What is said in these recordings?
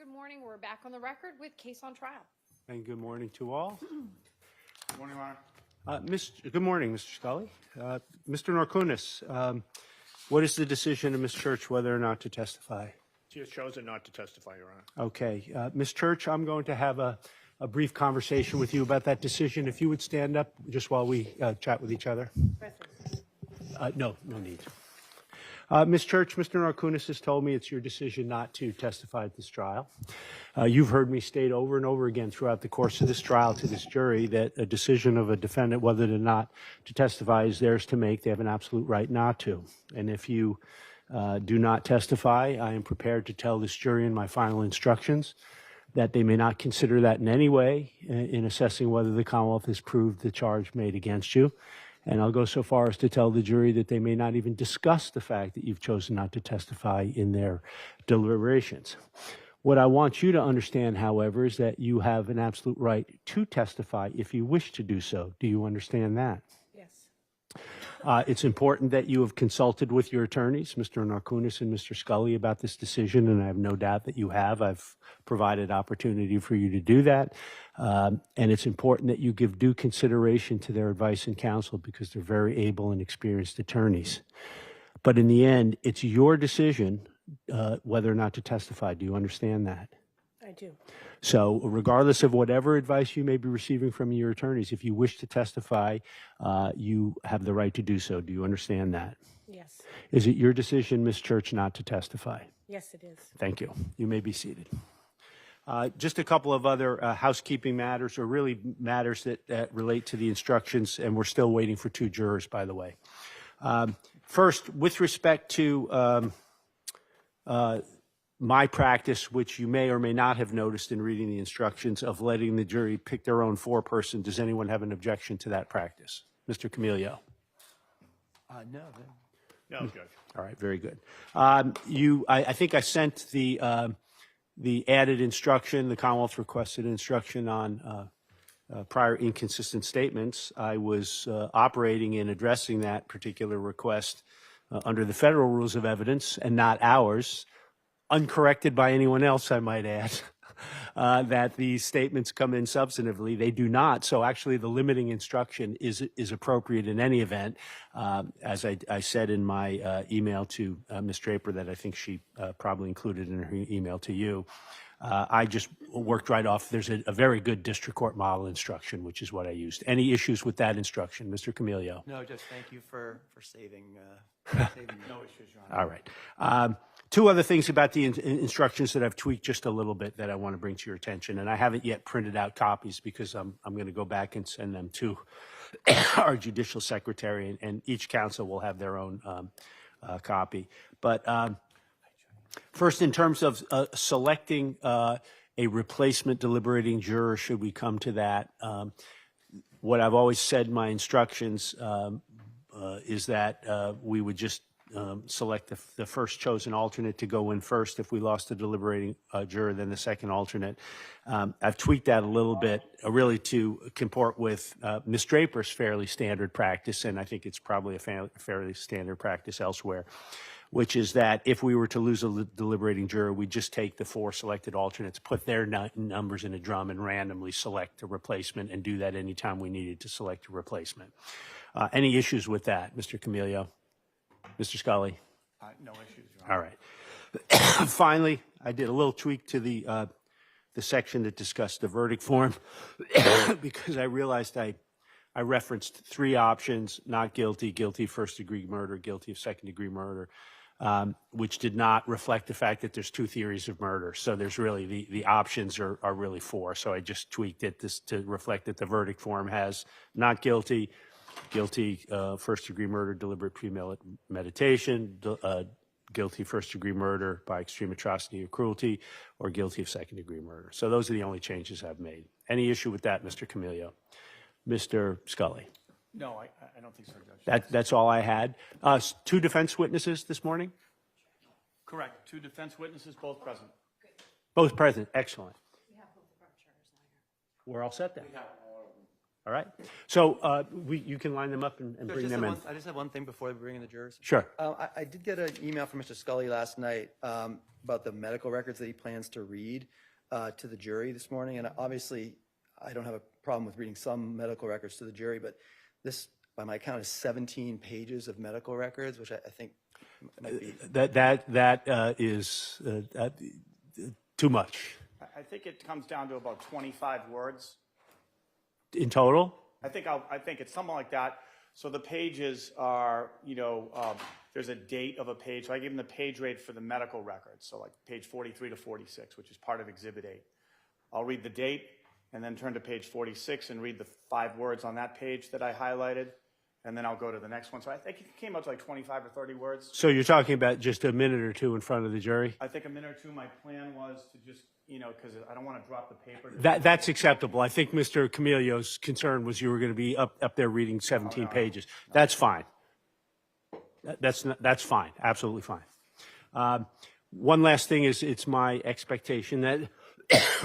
good morning. We're back on the record with case on trial. And good morning to all. Good morning, Your Honor. Good morning, Mr. Scully. Mr. Norkunis, what is the decision of Ms. Church whether or not to testify? She has chosen not to testify, Your Honor. Okay. Ms. Church, I'm going to have a brief conversation with you about that decision. If you would stand up just while we chat with each other. No need. Ms. Church, Mr. Norkunis has told me it's your decision not to testify at this trial. You've heard me state over and over again throughout the course of this trial to this jury that a decision of a defendant whether or not to testify is theirs to make. They have an absolute right not to. And if you do not testify, I am prepared to tell this jury in my final instructions that they may not consider that in any way in assessing whether the Commonwealth has proved the charge made against you. And I'll go so far as to tell the jury that they may not even discuss the fact that you've chosen not to testify in their deliberations. What I want you to understand, however, is that you have an absolute right to testify if you wish to do so. Do you understand that? Yes. It's important that you have consulted with your attorneys, Mr. Norkunis and Mr. Scully, about this decision, and I have no doubt that you have. I've provided opportunity for you to do that. And it's important that you give due consideration to their advice and counsel because they're very able and experienced attorneys. But in the end, it's your decision whether or not to testify. Do you understand that? I do. So regardless of whatever advice you may be receiving from your attorneys, if you wish to testify, you have the right to do so. Do you understand that? Yes. Is it your decision, Ms. Church, not to testify? Yes, it is. Thank you. You may be seated. Just a couple of other housekeeping matters, or really matters that relate to the instructions, and we're still waiting for 2 jurors, by the way. First, with respect to my practice, which you may or may not have noticed in reading the instructions, of letting the jury pick their own foreperson, does anyone have an objection to that practice? Mr. Camilio? No, Judge. All right, very good. I think I sent the added instruction, the Commonwealth requested instruction on prior inconsistent statements. I was operating and addressing that particular request under the federal rules of evidence and not ours, uncorrected by anyone else, I might add, that these statements come in substantively. They do not. So actually the limiting instruction is appropriate in any event. As I said in my email to Ms. Draper that I think she probably included in her email to you, I just worked right off. There's a very good district court model instruction, which is what I used. Any issues with that instruction, Mr. Camilio? No, Judge, thank you for saving no issues, Your Honor. All right. 2 other things about the instructions that I've tweaked just a little bit that I want to bring to your attention, and I haven't yet printed out copies because I'm going to go back and send them to our judicial secretary, and each counsel will have their own copy. But first, in terms of selecting a replacement deliberating juror, should we come to that, what I've always said in my instructions is that we would just select the first chosen alternate to go in first if we lost the deliberating juror, then the second alternate. I've tweaked that a little bit, really to comport with Ms. Draper's fairly standard practice, and I think it's probably a fairly standard practice elsewhere, which is that if we were to lose a deliberating juror, we'd just take the 4 selected alternates, put their numbers in a drum, and randomly select a replacement, and do that anytime we needed to select a replacement. Any issues with that, Mr. Camilio? Mr. Scully? No issues, Your Honor. All right. Finally, I did a little tweak to the section that discussed the verdict form because I realized I referenced 3 options: not guilty, guilty of first-degree murder, guilty of second-degree murder, which did not reflect the fact that there's 2 theories of murder. So there's really the options are really 4. So I just tweaked it to reflect that the verdict form has not guilty, guilty first-degree murder, deliberate premeditation, guilty first-degree murder by extreme atrocity or cruelty, or guilty of second-degree murder. So those are the only changes I've made. Any issue with that, Mr. Camilio? Mr. Scully? No, I don't think so, Judge. That's all I had. 2 defense witnesses this morning? Correct. 2 defense witnesses, both present. Both present. Excellent. We have both of our chairs now. We're all set then. All right. So you can line them up and bring them in. I just have one thing before we bring in the jurors. Sure. I did get an email from Mr. Scully last night about the medical records that he plans to read to the jury this morning. And obviously, I don't have a problem with reading some medical records to the jury, but this, by my count, is 17 pages of medical records, which I think might be. That is too much. I think it comes down to about 25 words. In total? I think it's something like that. So the pages are, there's a date of a page. So I gave them the page rate for the medical records. So like page 43 to 46, which is part of Exhibit 8. I'll read the date and then turn to page 46 and read the 5 words on that page that I highlighted. And then I'll go to the next one. So I think it came out to like 25 or 30 words. So you're talking about just a minute or two in front of the jury? I think a minute or two. My plan was to just, because I don't want to drop the paper. That's acceptable. I think Mr. Camilio's concern was you were going to be up there reading 17 pages. That's fine. That's fine. Absolutely fine. One last thing is it's my expectation that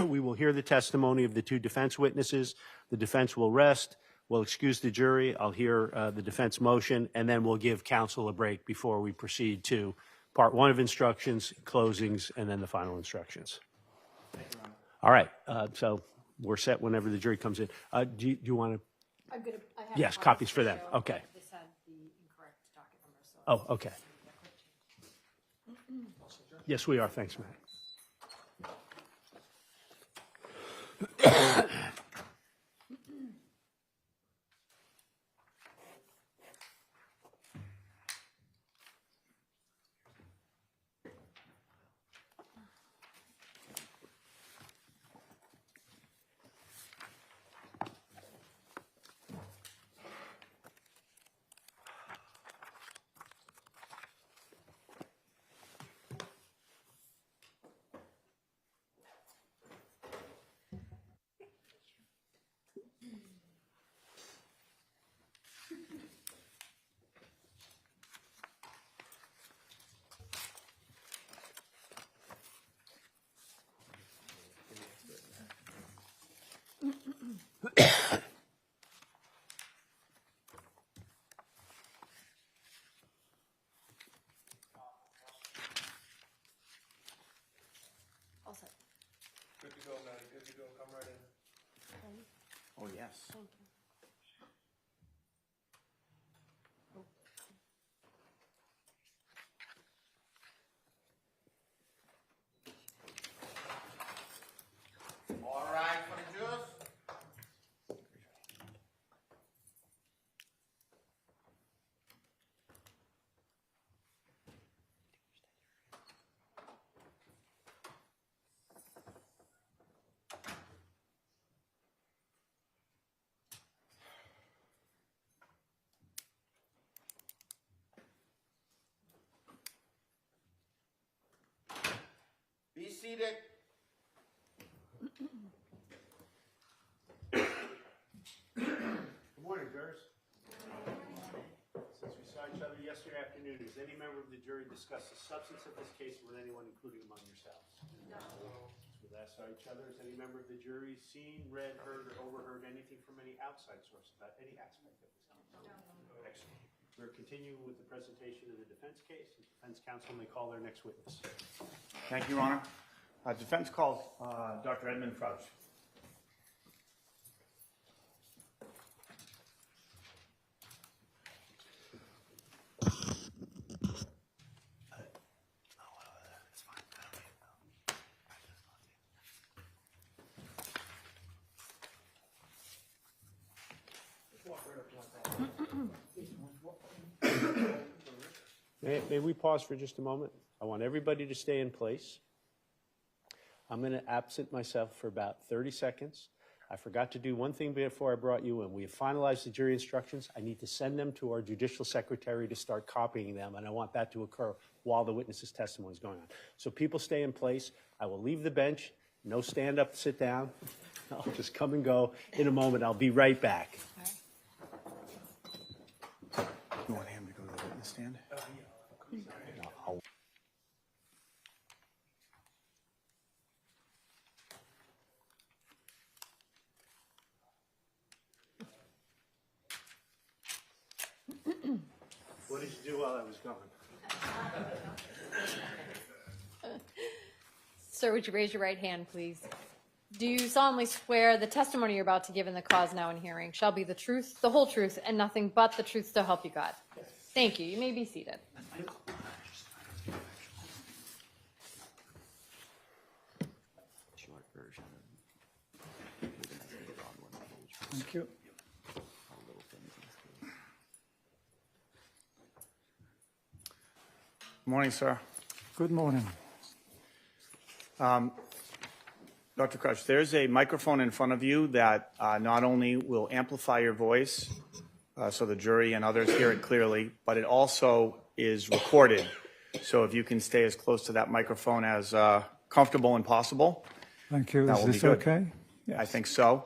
we will hear the testimony of the 2 defense witnesses. The defense will rest. We'll excuse the jury. I'll hear the defense motion, and then we'll give counsel a break before we proceed to part 1 of instructions, closings, and then the final instructions. All right. So we're set whenever the jury comes in. Do you want to? I'm gonna. I have Yes, copies for them. so Okay. This had the incorrect docket number. So Oh, okay. Yes, we are. Thanks, Matt. all set. Good to go, Maddie. Good to go. Come right in. Oh, yes. Thank you. All right, for the jurors. Be seated. Good morning, jurors. Since we saw each other yesterday afternoon, has any member of the jury discussed the substance of this case with anyone, including among yourselves? No. Since we last saw each other, has any member of the jury seen, read, heard, or overheard anything from any outside source about any aspect of this case? No. Excellent. We're continuing with the presentation of the defense case. The defense counsel may call their next witness. Thank you, Your Honor. Defense calls Dr. Edmund Crouch. May we pause for just a moment? I want everybody to stay in place. I'm going to absent myself for about 30 seconds. I forgot to do one thing before I brought you in. We have finalized the jury instructions. I need to send them to our judicial secretary to start copying them, and I want that to occur while the witness's testimony is going on. So people stay in place. I will leave the bench. No stand up, sit down. I'll just come and go. In a moment, I'll be right back. You want him to go to the witness stand? was going. Sir, would you raise your right hand, please? Do you solemnly swear the testimony you're about to give in the cause now in hearing shall be the truth, the whole truth, and nothing but the truth, so help you God? Thank you. You may be seated. Thank you. Good morning, sir. Good morning. Dr. Crouch, there's a microphone in front of you that not only will amplify your voice so the jury and others hear it clearly, but it also is recorded. So if you can stay as close to that microphone as comfortable and possible. Thank you. That Is will be this good. okay? I think so.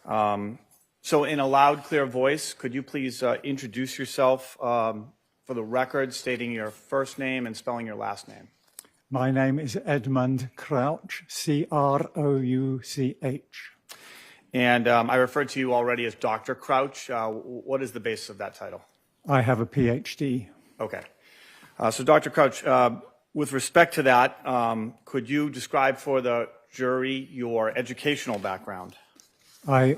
So in a loud, clear voice, could you please introduce yourself for the record, stating your first name and spelling your last name? My name is Edmund Crouch, Crouch. And I referred to you already as Dr. Crouch. What is the basis of that title? I have a PhD. Okay. So Dr. Crouch, with respect to that, could you describe for the jury your educational background? I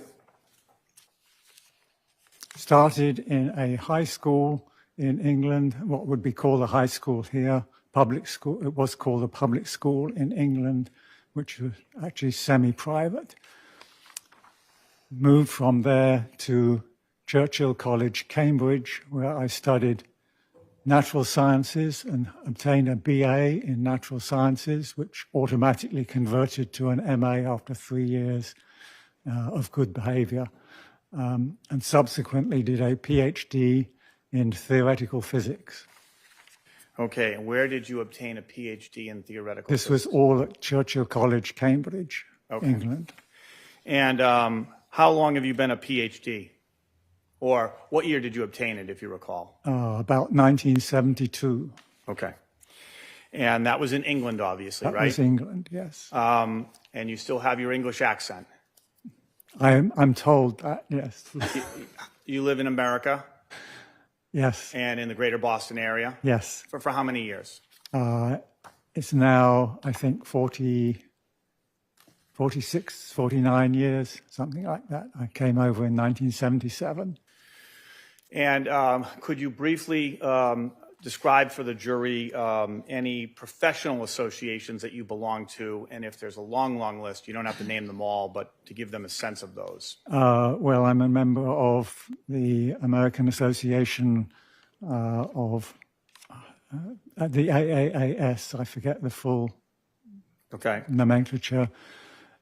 started in a high school in England, what would be called a high school here, public school. It was called a public school in England, which was actually semi-private. Moved from there to Churchill College, Cambridge, where I studied natural sciences and obtained a BA in natural sciences, which automatically converted to an MA after 3 years of good behavior, and subsequently did a PhD in theoretical physics. Okay, and where did you obtain a PhD in theoretical This physics? was all at Churchill College, Cambridge, England. And how long have you been a PhD? Or what year did you obtain it, if you recall? About 1972. Okay. And that was in England, obviously, That right? was England, yes. And you still have your English accent. I'm told that, yes. You live in America Yes, and in the greater Boston area yes. for how many years? It's now, I think, 46, 49 years, something like that. I came over in 1977. And could you briefly describe for the jury any professional associations that you belong to? And if there's a long, long list, you don't have to name them all, but to give them a sense of those. Well, I'm a member of the American Association of the AAAS. I forget the full Okay. nomenclature.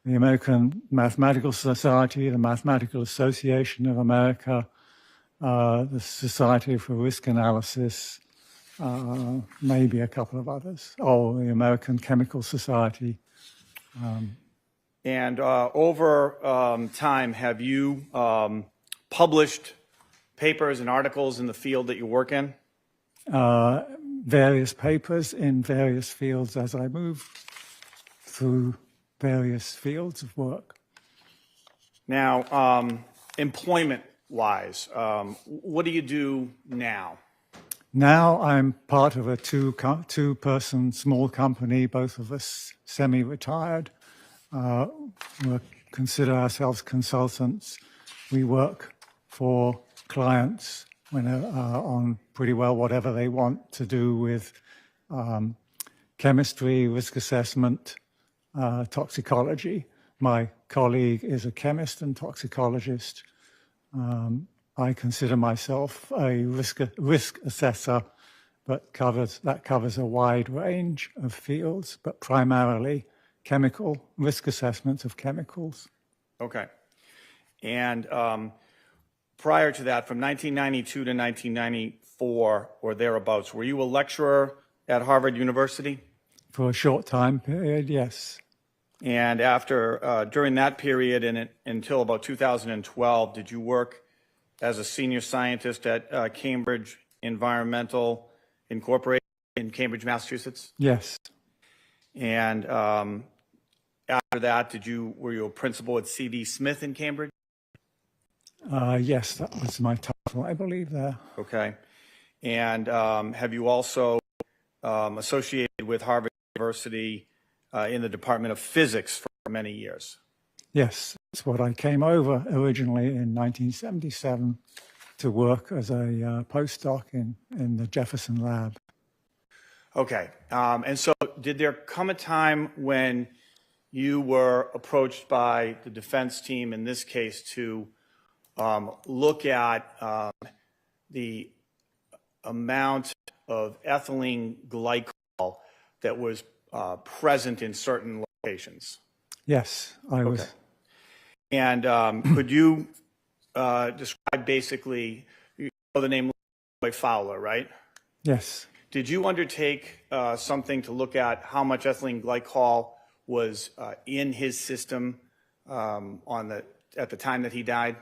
The American Mathematical Society, the Mathematical Association of America, the Society for Risk Analysis, maybe a couple of others. Oh, the American Chemical Society. And over time, have you published papers and articles in the field that you work in? Various papers in various fields as I move through various fields of work. Now, employment-wise, what do you do now? Now I'm part of a two-person small company, both of us semi-retired. We consider ourselves consultants. We work for clients when on pretty well whatever they want to do with chemistry, risk assessment, toxicology. My colleague is a chemist and toxicologist. I consider myself a risk assessor, but that covers a wide range of fields, but primarily chemical risk assessments of chemicals. Okay. And prior to that, from 1992 to 1994 or thereabouts, were you a lecturer at Harvard University? For a short time period, yes. And after, during that period and until about 2012, did you work as a senior scientist at Cambridge Environmental Incorporated in Cambridge, Massachusetts? Yes. And after that, were you a principal at C.D. Smith in Cambridge? Yes, that was my title, I believe, there. Okay. And have you also associated with Harvard University in the Department of Physics for many years? Yes, that's what I came over originally in 1977 to work as a postdoc in the Jefferson lab. Okay. And so did there come a time when you were approached by the defense team in this case to look at the amount of ethylene glycol that was present in certain locations? Yes, I was. Okay. And could you describe basically, you know the name Leroy Fowler, right? Yes. Did you undertake something to look at how much ethylene glycol was in his system at the time that he died?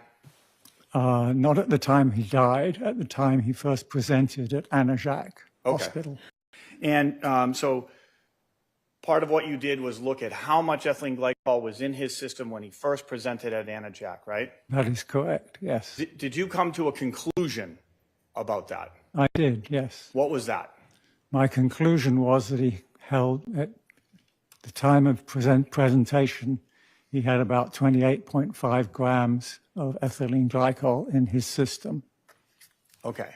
Not at the time he died, at the time he first presented at Anajac Hospital. And so part of what you did was look at how much ethylene glycol was in his system when he first presented at Anajac, right? That is correct, yes. Did you come to a conclusion about that? I did, yes. What was that? My conclusion was that he held, at the time of presentation, he had about 28.5 grams of ethylene glycol in his system. Okay.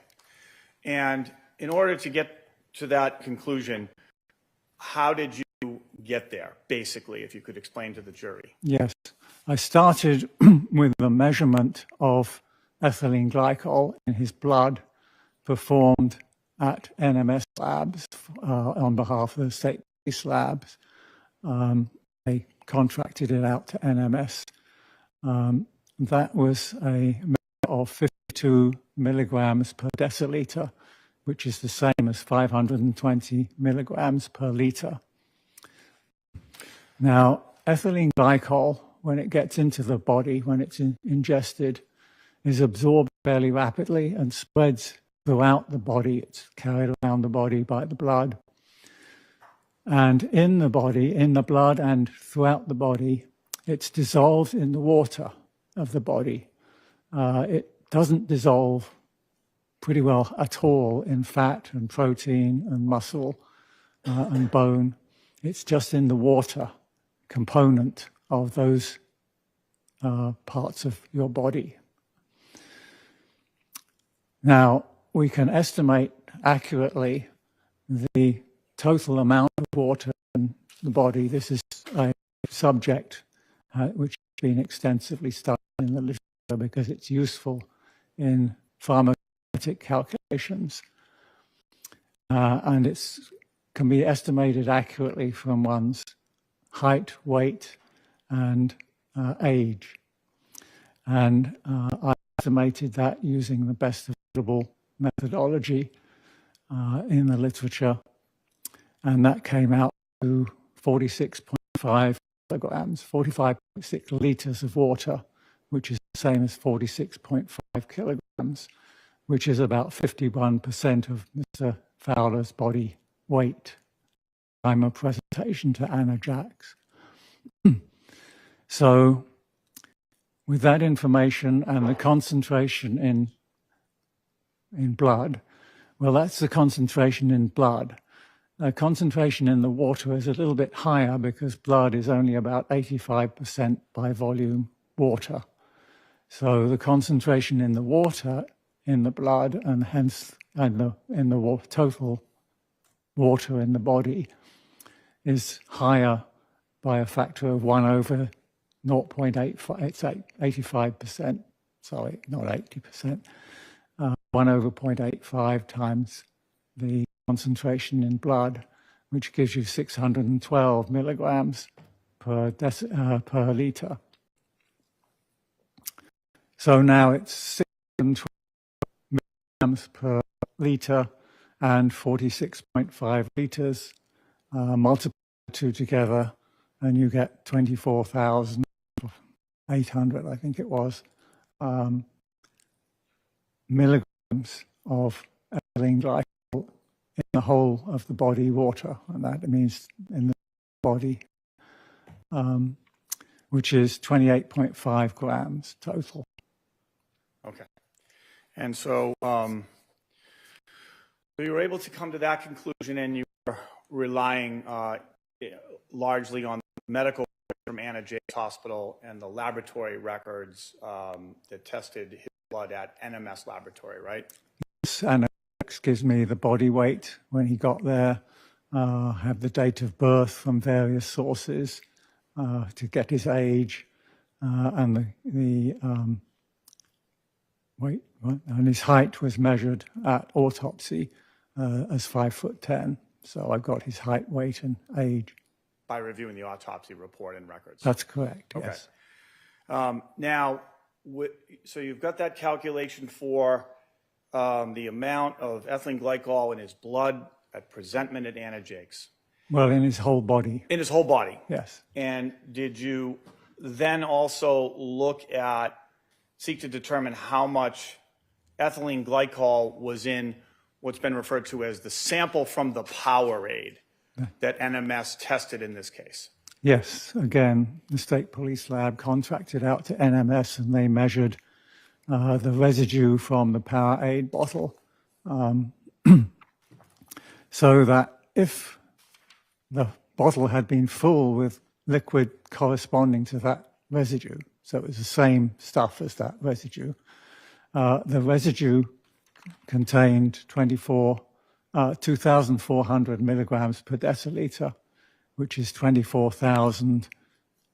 And in order to get to that conclusion, how did you get there, basically, if you could explain to the jury? Yes. I started with the measurement of ethylene glycol in his blood performed at NMS labs on behalf of the state police labs. They contracted it out to NMS. That was a measure of 52 milligrams per deciliter, which is the same as 520 milligrams per liter. Now, ethylene glycol, when it gets into the body, when it's ingested, is absorbed fairly rapidly and spreads throughout the body. It's carried around the body by the blood. And in the body, in the blood and throughout the body, it's dissolved in the water of the body. It doesn't dissolve pretty well at all in fat and protein and muscle and bone. It's just in the water component of those parts of your body. Now, we can estimate accurately the total amount of water in the body. This is a subject which has been extensively studied in the literature because it's useful in pharmacokinetic calculations. And it can be estimated accurately from one's height, weight, and age. And I estimated that using the best available methodology in the literature, and that came out to 46.5 kilograms, 45.6 liters of water, which is the same as 46.5 kilograms, which is about 51% of Mr. Fowler's body weight. I'm a presentation to Anna Jacks. So with that information and the concentration in blood, well, that's the concentration in blood. The concentration in the water is a little bit higher because blood is only about 85% by volume water. So the concentration in the water, in the blood, and hence in the total water in the body is higher by a factor of 1 over 0.85. It's 85%. Sorry, not 80%. 1 over 0.85 times the concentration in blood, which gives you 612 milligrams per liter. So now it's 612 milligrams per liter and 46.5 liters. Multiply the two together and you get 24,800, I think it was, milligrams of ethylene glycol in the whole of the body water, and that means in the body, which is 28.5 grams total. Okay. And so So you were able to come to that conclusion, and you were relying largely on medical from Anna James Hospital and the laboratory records that tested his blood at NMS laboratory, right? And it gives me the body weight when he got there, have the date of birth from various sources to get his age, and the weight, and his height was measured at autopsy as 5'10". So I got his height, weight, and age. By reviewing the autopsy report and records. That's correct, Okay. yes. Now, so you've got that calculation for the amount of ethylene glycol in his blood at presentment at Anna Jake's. Well, in his whole body, In his whole body. yes. And did you then also seek to determine how much ethylene glycol was in what's been referred to as the sample from the Powerade that NMS tested in this case? Yes, again, the state police lab contracted out to NMS and they measured the residue from the Powerade bottle so that if the bottle had been full with liquid corresponding to that residue, so it was the same stuff as that residue, the residue contained 2,400 milligrams per deciliter, which is 24,000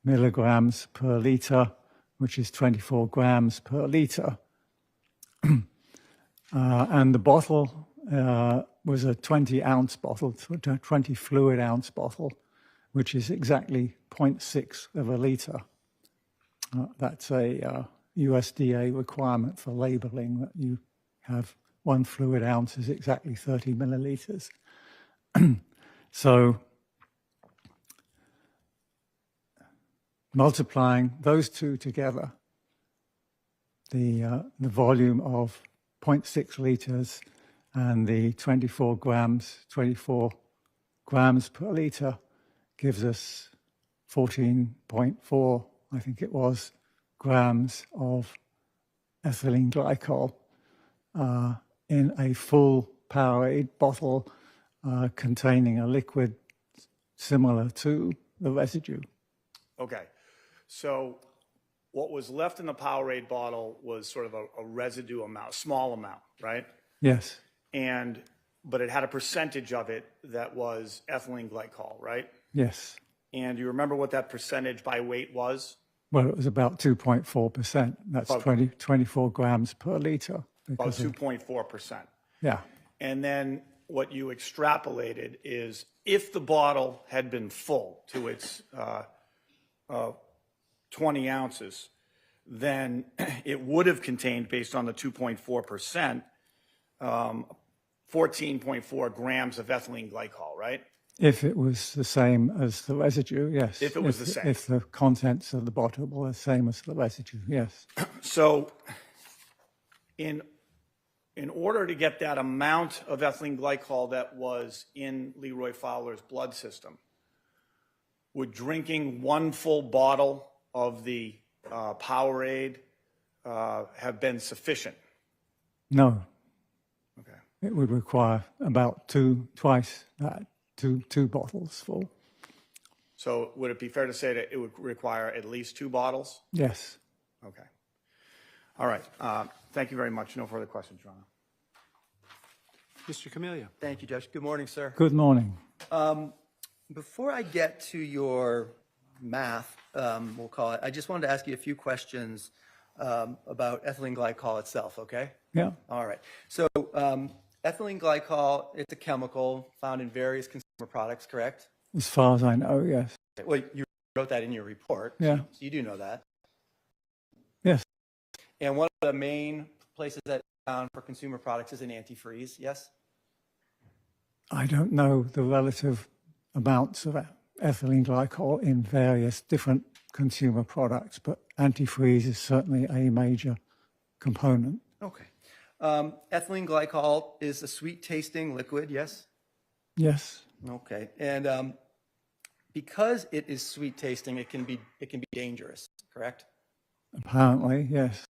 milligrams per liter, which is 24 grams per liter. And the bottle was a 20-ounce bottle, 20 fluid ounce bottle, which is exactly 0.6 of a liter. That's a USDA requirement for labeling, that you have 1 fluid ounce is exactly 30 milliliters. So multiplying those two together, the volume of 0.6 liters and the 24 grams per liter gives us 14.4, I think it was, grams of ethylene glycol in a full Powerade bottle containing a liquid similar to the residue. Okay. So what was left in the Powerade bottle was sort of a residue amount, a small amount, right? Yes, But it had a percentage of it that was ethylene glycol, right? yes. And you remember what that percentage by weight was? Well, it was about 2.4%. That's 24 grams per liter. About 2.4%. Yeah, And then what you extrapolated is if the bottle had been full to its 20 ounces, then it would have contained, based on the 2.4%, 14.4 grams of ethylene glycol, right? if it was the same as the residue, yes. If it was the same. If the contents of the bottle were the same as the residue, yes. So in order to get that amount of ethylene glycol that was in Leroy Fowler's blood system, would drinking 1 full bottle of the Powerade have been sufficient? No, Okay. it would require about twice that, two bottles full. So would it be fair to say that it would require at least 2 bottles? Yes. Okay. All right. Thank you very much. No further questions, Your Honor. Mr. Camellia. Thank you, Judge. Good morning, sir. Good morning. Before I get to your math, we'll call it, I just wanted to ask you a few questions about ethylene glycol itself, okay? Yeah. All right. So ethylene glycol, it's a chemical found in various consumer products, correct? As far as I know, yes. Well, you wrote that in your report. Yeah. So you do know that. Yes. And one of the main places that it's found for consumer products is in antifreeze, yes? I don't know the relative amounts of ethylene glycol in various different consumer products, but antifreeze is certainly a major component. Okay. Ethylene glycol is a sweet-tasting liquid, yes? Yes. Okay. And because it is sweet-tasting, it can be dangerous, correct? Apparently, yes.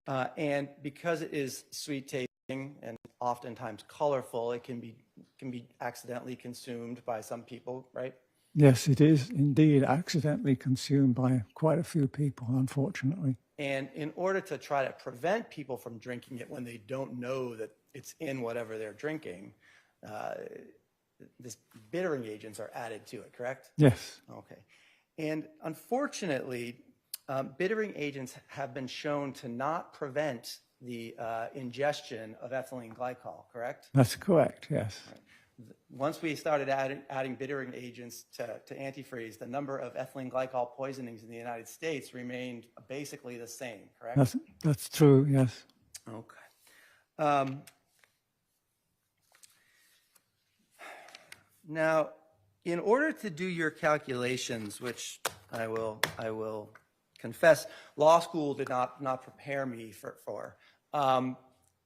And because it is sweet-tasting, and oftentimes colorful. It can be accidentally consumed by some people, right? Yes, it is indeed accidentally consumed by quite a few people, unfortunately. And in order to try to prevent people from drinking it when they don't know that it's in whatever they're drinking, this bittering agents are added to it, correct? Yes, Okay. And unfortunately, bittering agents have been shown to not prevent the ingestion of ethylene glycol, correct? that's correct, yes. Once we started adding bittering agents to antifreeze, the number of ethylene glycol poisonings in the United States remained basically the same, correct? That's true, yes. Okay. Now, in order to do your calculations, which I will confess, law school did not prepare me for,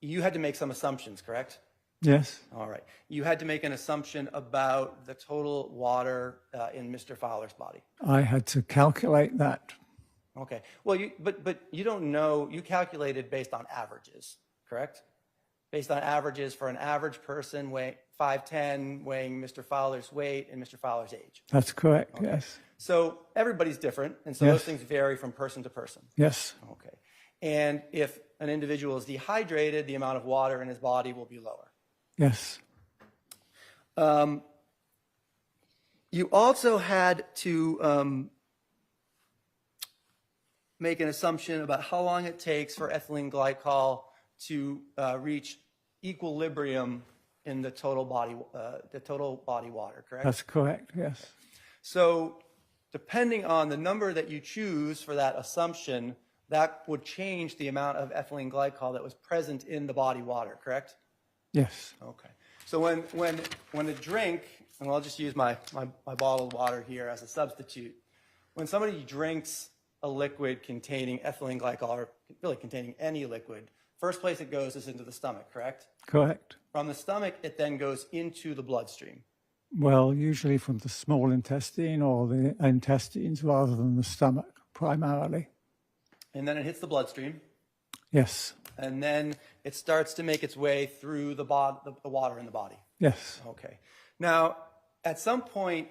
you had to make some assumptions, correct? Yes, All right. You had to make an assumption about the total water in Mr. Fowler's body. I had to calculate that. Okay. Well, but you don't know. You calculated based on averages, correct? Based on averages for an average person, 5'10", weighing Mr. Fowler's weight and Mr. Fowler's age. That's correct, yes. So everybody's different, and so Yes. those things vary from person to person. Yes, Okay. And if an individual is dehydrated, the amount of water in his body will be lower. yes. You also had to make an assumption about how long it takes for ethylene glycol to reach equilibrium in the total body water, correct? That's correct, yes. So depending on the number that you choose for that assumption, that would change the amount of ethylene glycol that was present in the body water, correct? Yes, Okay. So when a drink, and I'll just use my bottled water here as a substitute. When somebody drinks a liquid containing ethylene glycol, or really containing any liquid, first place it goes is into the stomach, correct? correct. From the stomach, it then goes into the bloodstream. Well, usually from the small intestine or the intestines rather than the stomach, primarily. And then it hits the bloodstream. Yes, And then it starts to make its way through the water in the body. yes, Okay. Now, at some point,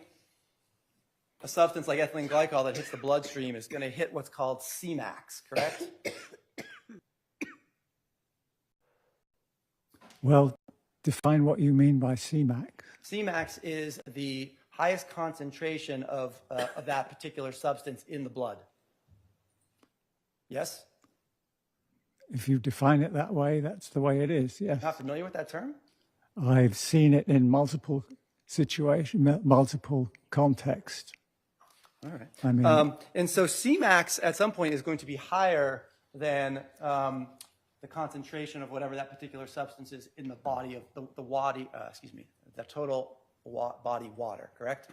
a substance like ethylene glycol that hits the bloodstream is going to hit what's called Cmax, correct? well, define what you mean by Cmax. Cmax is the highest concentration of that particular substance in the blood. Yes? If you define it that way, that's the way it is, yes. Not familiar with that term? I've seen it in multiple situations, multiple contexts. All right. I mean, And so Cmax at some point is going to be higher than the concentration of whatever that particular substance is in the body of the total body water, correct?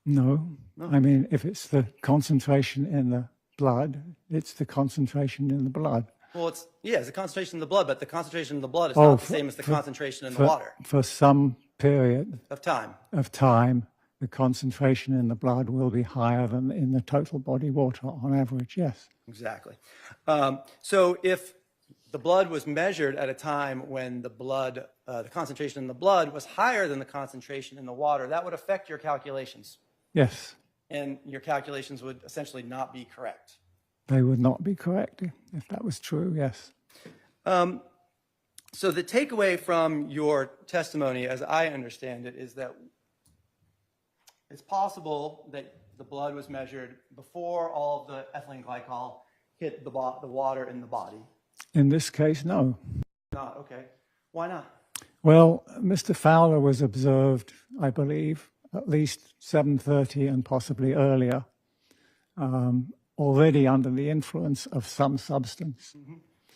no. I mean, if it's the concentration in the blood, it's the concentration in the blood. Well, it's the concentration in the blood, but the concentration in the blood is Oh, not the same as the concentration in the water For some period of time. of time, the concentration in the blood will be higher than in the total body water on average, yes. Exactly. So if the blood was measured at a time when the concentration in the blood was higher than the concentration in the water, that would affect your calculations. Yes, And your calculations would essentially not be correct. they would not be correct if that was true, yes. So the takeaway from your testimony, as I understand it, is that it's possible that the blood was measured before all of the ethylene glycol hit the water in the body. In this case, no. Not, okay. Why not? Well, Mr. Fowler was observed, I believe, at least 7:30 and possibly earlier, already under the influence of some substance.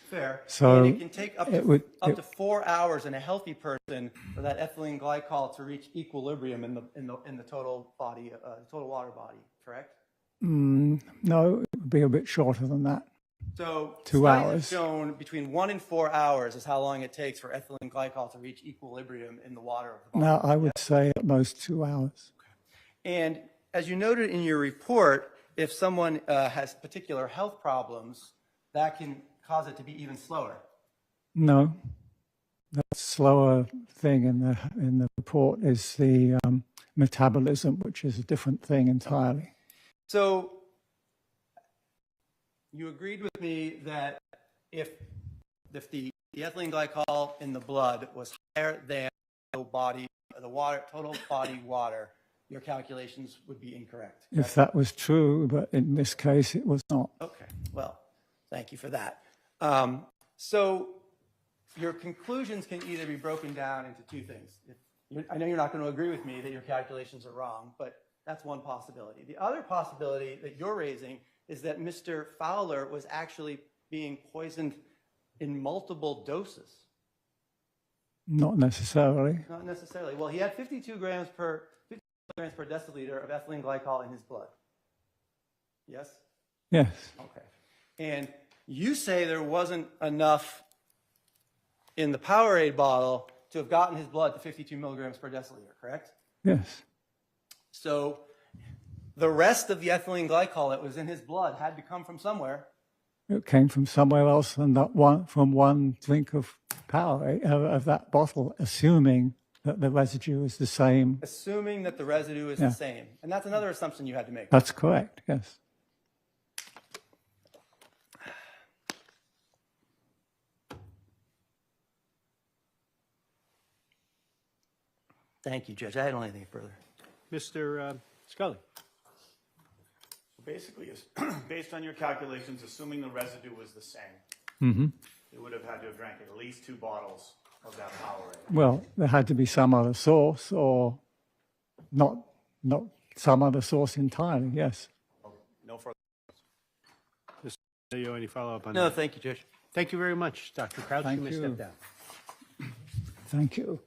Fair. So and it can take up to 4 hours in a healthy person for that ethylene glycol to reach equilibrium in the total body, total water body. Correct? No, it would be a bit shorter than that. So 2 studies have hours. shown between 1 and 4 hours is how long it takes for ethylene glycol to reach equilibrium in the water of the body. Now, I would say at most 2 hours. And as you noted in your report, if someone has particular health problems, that can cause it to be even slower. No, the slower thing in the report is the metabolism, which is a different thing entirely. So you agreed with me that if the ethylene glycol in the blood was higher than the total body water, your calculations would be incorrect. If that was true, but in this case it was not. Okay, well, thank you for that. So your conclusions can either be broken down into two things. I know you're not going to agree with me that your calculations are wrong, but that's one possibility. The other possibility that you're raising is that Mr. Fowler was actually being poisoned in multiple doses. Not necessarily. Not necessarily. Well, he had 52 grams per deciliter of ethylene glycol in his blood. Yes? Yes. Okay. And you say there wasn't enough in the Powerade bottle to have gotten his blood to 52 milligrams per deciliter, correct? Yes. So the rest of the ethylene glycol that was in his blood had to come from somewhere. It came from somewhere else than from one drink of Powerade, of that bottle, assuming that the residue is the same. Assuming that the residue is the same. And that's another assumption you had to make. That's correct, yes. Thank you, Judge. I don't have anything further. Mr. Scully. Basically, based on your calculations, assuming the residue was the same, you would have had to have drank at least 2 bottles of that Powerade. Well, there had to be some other source, or not some other source entirely, yes. No further. Do you any follow-up on No, that? thank you, Judge. Thank you very much, Dr. Crouch. Thank you may you. step down. Thank you.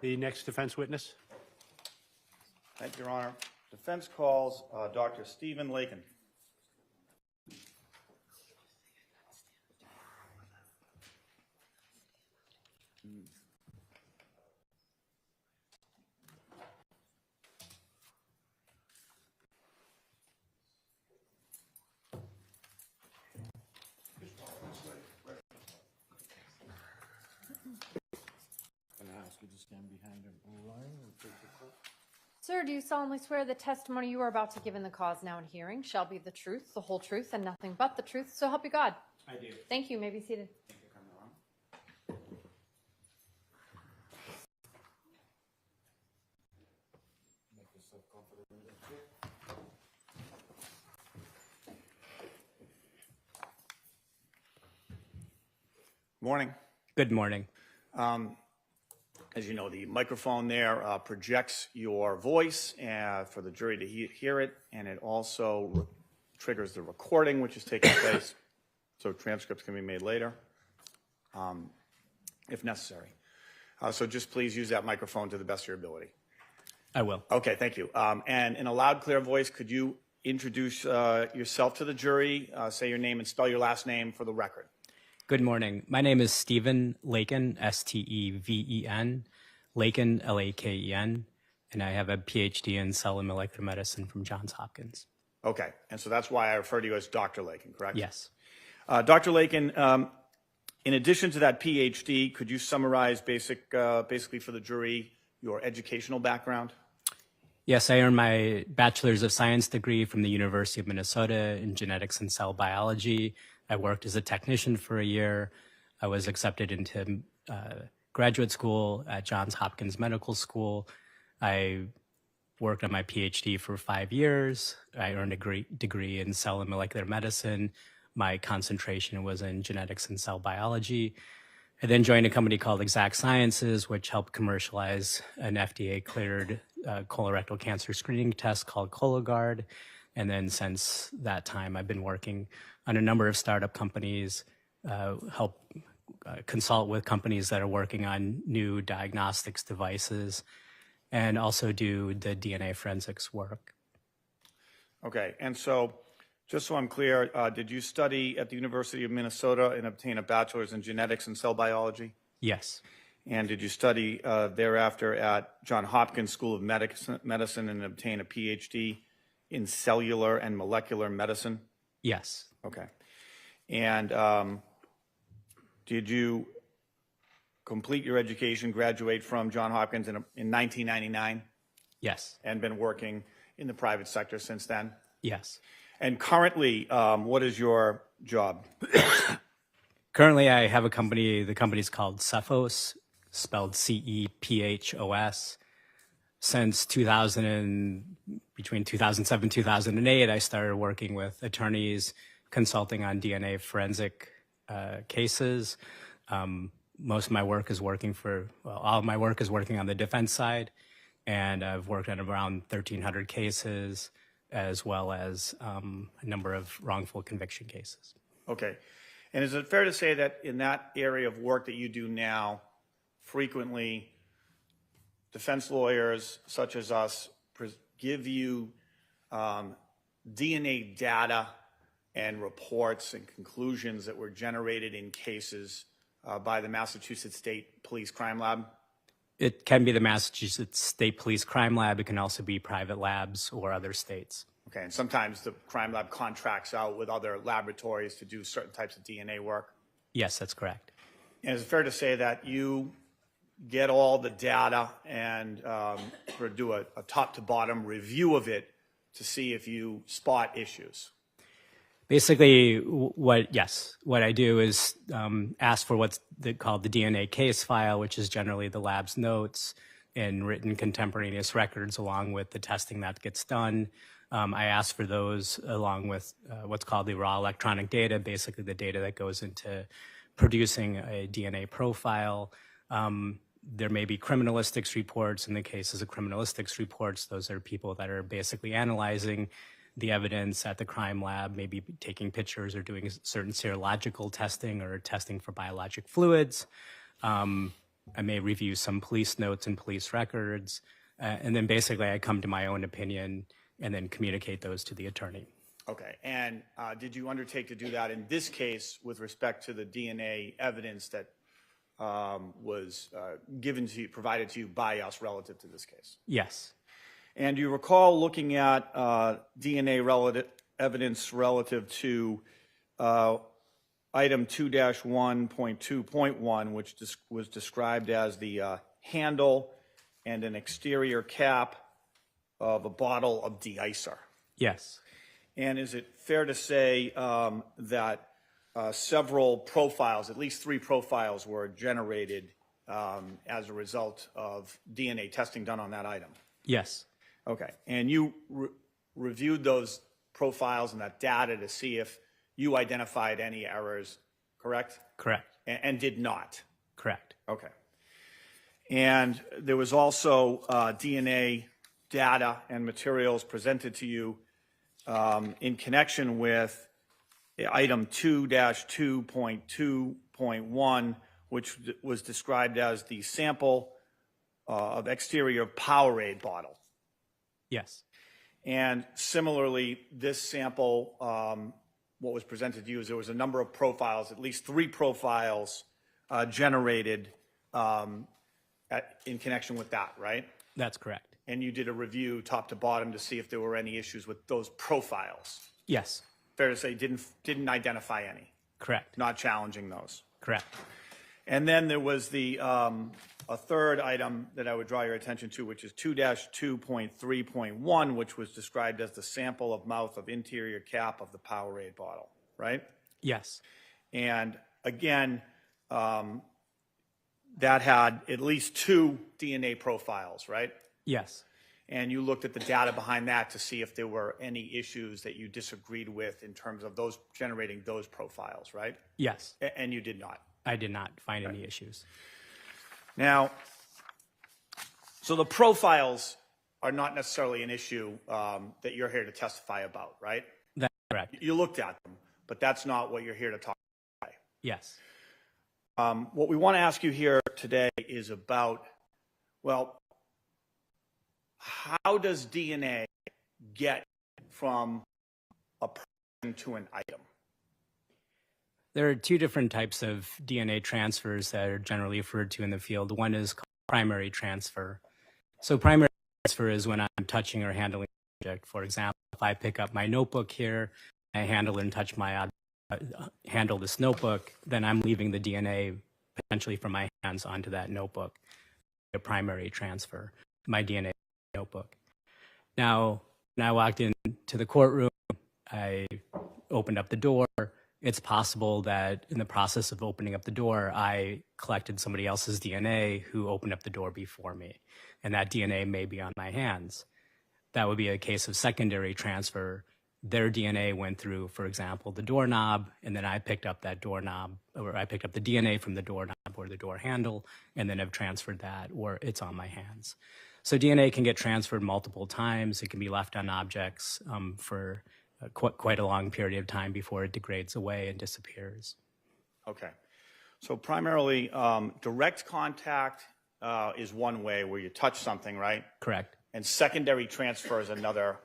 The next defense witness. Thank you, Your Honor. Defense calls Dr. Stephen Leaken. Sir, do you solemnly swear the testimony you are about to give in the cause now in hearing shall be the truth, the whole truth, and nothing but the truth, so help you God? I do. Thank you. You may be seated. Morning. Good morning. As you know, the microphone there projects your voice for the jury to hear it, and it also triggers the recording, which is taking place, so transcripts can be made later, if necessary. So just please use that microphone to the best of your ability. I will. Okay, thank you. And in a loud, clear voice, could you introduce yourself to the jury, say your name and spell your last name for the record? Good morning. My name is Stephen Leaken, S-T-E-V-E-N, Leaken, L-A-K-E-N, and I have a PhD in cell and molecular medicine from Johns Hopkins. Okay, and so that's why I refer to you as Dr. Leaken, correct? Yes. Dr. Leaken, in addition to that PhD, could you summarize basically for the jury your educational background? Yes, I earned my Bachelor's of Science degree from the University of Minnesota in genetics and cell biology. I worked as a technician for a year. I was accepted into graduate school at Johns Hopkins Medical School. I worked on my PhD for 5 years. I earned a great degree in cell and molecular medicine. My concentration was in genetics and cell biology. I then joined a company called Exact Sciences, which helped commercialize an FDA-cleared colorectal cancer screening test called Cologuard. And then since that time, I've been working on a number of startup companies, help consult with companies that are working on new diagnostics devices, and also do the DNA forensics work. Okay, and so Just so I'm clear, did you study at the University of Minnesota and obtain a bachelor's in genetics and cell biology? Yes. And did you study thereafter at Johns Hopkins School of Medicine and obtain a PhD in cellular and molecular medicine? Yes. Okay. And did you complete your education, graduate from Johns Hopkins in 1999, Yes. and been working in the private sector since then? Yes. And currently, what is your job? Currently, I have a company. The company's called Cephos, spelled CEPHOS. Since between 2007 and 2008, I started working with attorneys consulting on DNA forensic cases. Most of my work is all of my work is working on the defense side, and I've worked on around 1,300 cases, as well as a number of wrongful conviction cases. Okay. And is it fair to say that in that area of work that you do now, frequently defense lawyers such as us give you DNA data and reports and conclusions that were generated in cases by the Massachusetts State Police Crime Lab? It can be the Massachusetts State Police Crime Lab. It can also be private labs or other states. Okay, and sometimes the crime lab contracts out with other laboratories to do certain types of DNA work? Yes, that's correct. And is it fair to say that you get all the data and sort of do a top-to-bottom review of it to see if you spot issues? Basically, what I do is ask for what's called the DNA case file, which is generally the lab's notes and written contemporaneous records along with the testing that gets done. I ask for those along with what's called the raw electronic data, basically the data that goes into producing a DNA profile. There may be criminalistics reports. In the cases of criminalistics reports, those are people that are basically analyzing the evidence at the crime lab, maybe taking pictures or doing certain serological testing or testing for biologic fluids. I may review some police notes and police records. And then basically I come to my own opinion and then communicate those to the attorney. Okay, and did you undertake to do that in this case with respect to the DNA evidence that was provided to you by us relative to this case? Yes. And do you recall looking at DNA evidence relative to item 2-1.2.1, which was described as the handle and an exterior cap of a bottle of de-icer? Yes. And is it fair to say that several profiles, at least 3 profiles, were generated as a result of DNA testing done on that item? Yes. Okay. And you reviewed those profiles and that data to see if you identified any errors, correct? Correct. And did not? Correct. Okay. And there was also DNA data and materials presented to you in connection with item 2-2.2.1, which was described as the sample of exterior Powerade bottle. Yes. And similarly, this sample, what was presented to you is there was a number of profiles, at least 3 profiles generated in connection with that, right? That's correct. And you did a review top to bottom to see if there were any issues with those profiles. Yes. Fair to say didn't identify any. Correct. Not challenging those. Correct. And then there was the a third item that I would draw your attention to, which is 2-2.3.1, which was described as the sample of mouth of interior cap of the Powerade bottle, right? Yes. And again, that had at least 2 DNA profiles, right? Yes. And you looked at the data behind that to see if there were any issues that you disagreed with in terms of those generating those profiles, right? Yes. And you did not. I did not find any issues. Now, so the profiles are not necessarily an issue that you're here to testify about, right? That's correct. You looked at them, but that's not what you're here to talk about. Yes. What we want to ask you here today is about, well, how does DNA get from a to an item? There are two different types of DNA transfers that are generally referred to in the field. One is called primary transfer. So primary transfer is when I'm touching or handling an object. For example, if I pick up my notebook here, I handle and touch handle this notebook, then I'm leaving the DNA potentially from my hands onto that notebook. A primary transfer, my DNA notebook. Now, when I walked into the courtroom, I opened up the door. It's possible that in the process of opening up the door, I collected somebody else's DNA who opened up the door before me, and that DNA may be on my hands. That would be a case of secondary transfer. Their DNA went through, for example, the doorknob, and then I picked up that doorknob, or I picked up the DNA from the doorknob or the door handle, and then have transferred that, or it's on my hands. So DNA can get transferred multiple times. It can be left on objects for quite a long period of time before it degrades away and disappears. Okay. So primarily, direct contact is one way where you touch something, right? Correct. And secondary transfer is another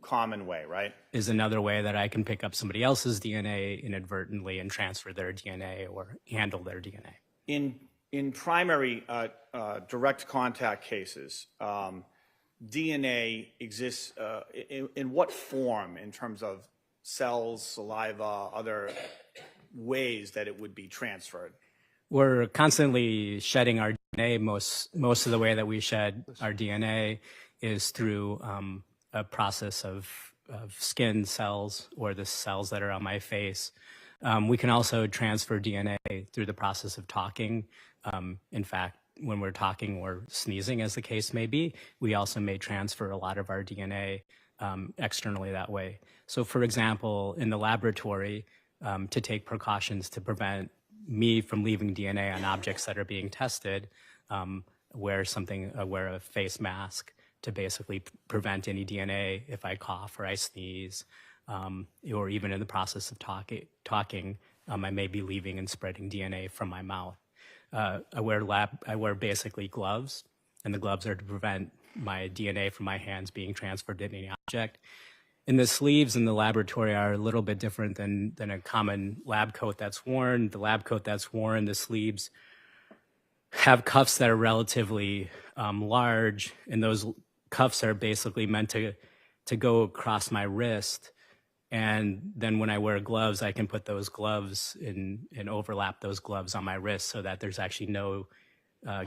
common way, right? Is another way that I can pick up somebody else's DNA inadvertently and transfer their DNA or handle their DNA. In primary direct contact cases, DNA exists in what form in terms of cells, saliva, other ways that it would be transferred? We're constantly shedding our DNA. Most of the way that we shed our DNA is through a process of skin cells or the cells that are on my face. We can also transfer DNA through the process of talking. In fact, when we're talking or sneezing, as the case may be, we also may transfer a lot of our DNA externally that way. So for example, in the laboratory, to take precautions to prevent me from leaving DNA on objects that are being tested, wear a face mask to basically prevent any DNA if I cough or I sneeze, or even in the process of talking, I may be leaving and spreading DNA from my mouth. I wear basically gloves, and the gloves are to prevent my DNA from my hands being transferred to any object. And the sleeves in the laboratory are a little bit different than a common lab coat that's worn. The lab coat that's worn, the sleeves have cuffs that are relatively large, and those cuffs are basically meant to go across my wrist. And then when I wear gloves, I can put those gloves and overlap those gloves on my wrist so that there's actually no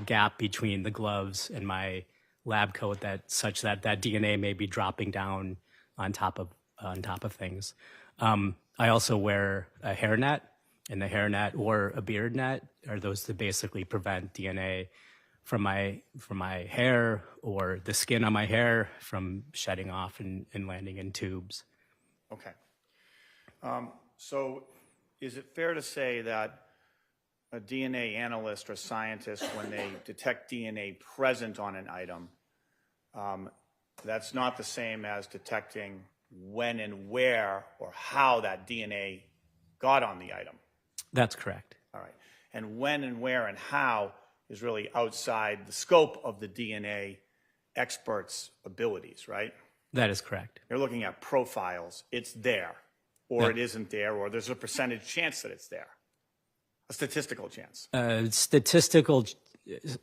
gap between the gloves and my lab coat such that DNA may be dropping down on top of things. I also wear a hairnet, and the hairnet or a beard net are those to basically prevent DNA from my hair or the skin on my hair from shedding off and landing in tubes. Okay. So is it fair to say that a DNA analyst or scientist, when they detect DNA present on an item, that's not the same as detecting when and where or how that DNA got on the item? That's correct. All right. And when and where and how is really outside the scope of the DNA expert's abilities, right? That is correct. You're looking at profiles. It's there, or it isn't there, or there's a percentage chance that it's there. A statistical chance.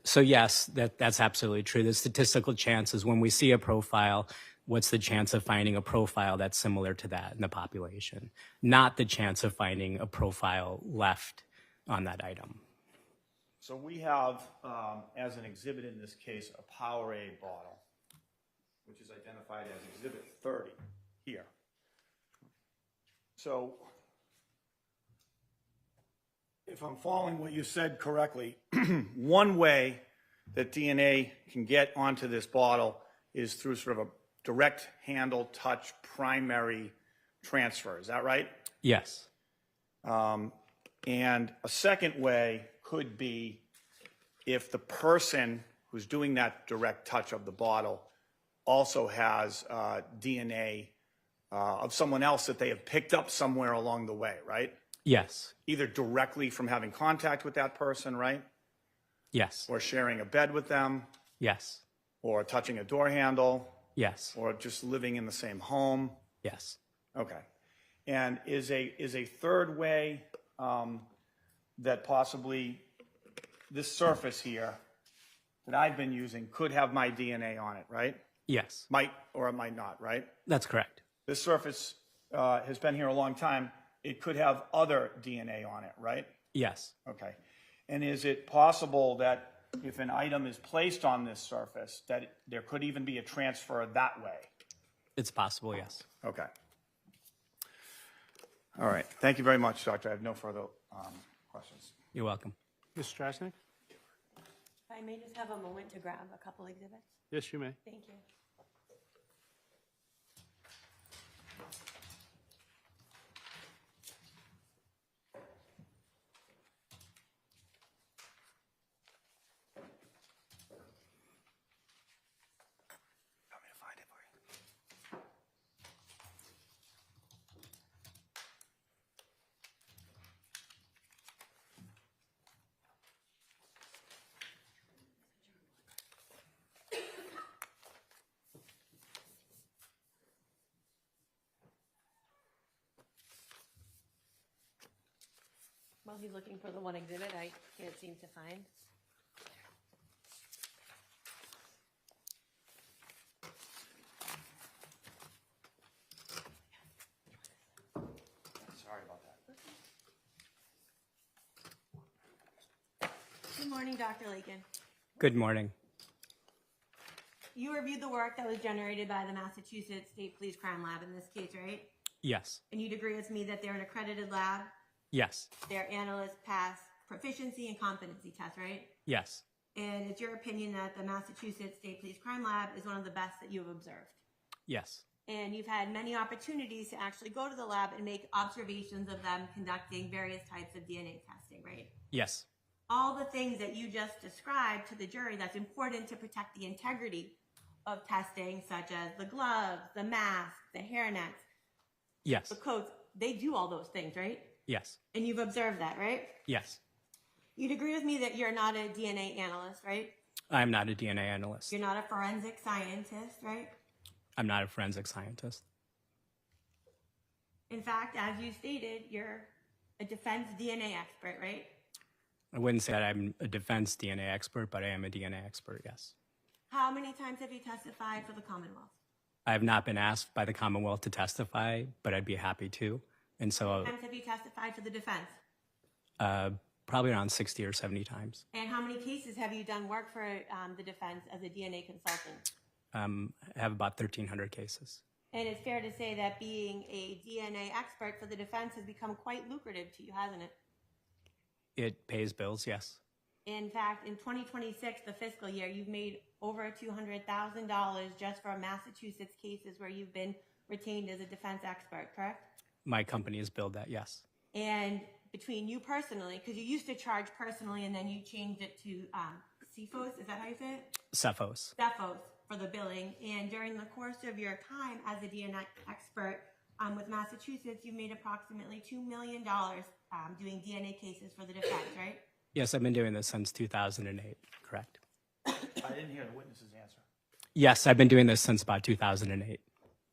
So yes, that's absolutely true. The statistical chance is when we see a profile, what's the chance of finding a profile that's similar to that in the population, not the chance of finding a profile left on that item. So we have, as an exhibit in this case, a Powerade bottle, which is identified as Exhibit 30 here. So if I'm following what you said correctly, one way that DNA can get onto this bottle is through sort of a direct handle touch primary transfer. Is that right? Yes. And a second way could be if the person who's doing that direct touch of the bottle also has DNA of someone else that they have picked up somewhere along the way, right? Yes. Either directly from having contact with that person, right? Yes. Or sharing a bed with them, Yes. or touching a door handle, Yes. or just living in the same home. Yes. Okay. And is a third way that possibly this surface here that I've been using could have my DNA on it, right? Yes, Might or it might not, right? that's correct. This surface has been here a long time. It could have other DNA on it, right? Yes, Okay. And is it possible that if an item is placed on this surface, that there could even be a transfer that way? it's possible, yes. Okay. All right. Thank you very much, Doctor. I have no further questions. You're welcome. Ms. Strasnick? If I may just have a moment to grab a couple exhibits. Yes, you may. Thank you. Want me to find it for you? While he's looking for the one exhibit I can't seem to find. Sorry about that. Good morning, Dr. Leaken. Good morning. You reviewed the work that was generated by the Massachusetts State Police Crime Lab in this case, right? Yes, And you'd agree with me that they're an accredited lab? yes, Their analysts pass proficiency and competency tests, right? yes, And it's your opinion that the Massachusetts State Police Crime Lab is one of the best that you've observed? yes, And you've had many opportunities to actually go to the lab and make observations of them conducting various types of DNA testing, right? yes, All the things that you just described to the jury that's important to protect the integrity of testing, such as the gloves, the mask, the hairnets, yes, the coats, they do all those things, right? yes, And you've observed that, right? yes. You'd agree with me that you're not a DNA analyst, right? I'm not a DNA analyst. You're not a forensic scientist, right? I'm not a forensic scientist. In fact, as you stated, you're a defense DNA expert, right? I wouldn't say that I'm a defense DNA expert, but I am a DNA expert, yes. How many times have you testified for the Commonwealth? I have not been asked by the Commonwealth to testify, but I'd be happy to. And so How many times have you testified for the defense? probably around 60 or 70 times. And how many cases have you done work for the defense as a DNA consultant? I have about 1,300 cases. And it's fair to say that being a DNA expert for the defense has become quite lucrative to you, hasn't it? It pays bills, yes. In fact, in 2026, the fiscal year, you've made over $200,000 just for Massachusetts cases where you've been retained as a defense expert, correct? My company has billed that, yes. And between you personally, because you used to charge personally and then you changed it to CFOs, is that how you say it? Cephos. CFOs for the billing. And during the course of your time as a DNA expert with Massachusetts, you made approximately $2 million doing DNA cases for the defense, right? Yes, I've been doing this since 2008, correct? I didn't hear the witness's answer. Yes, I've been doing this since about 2008.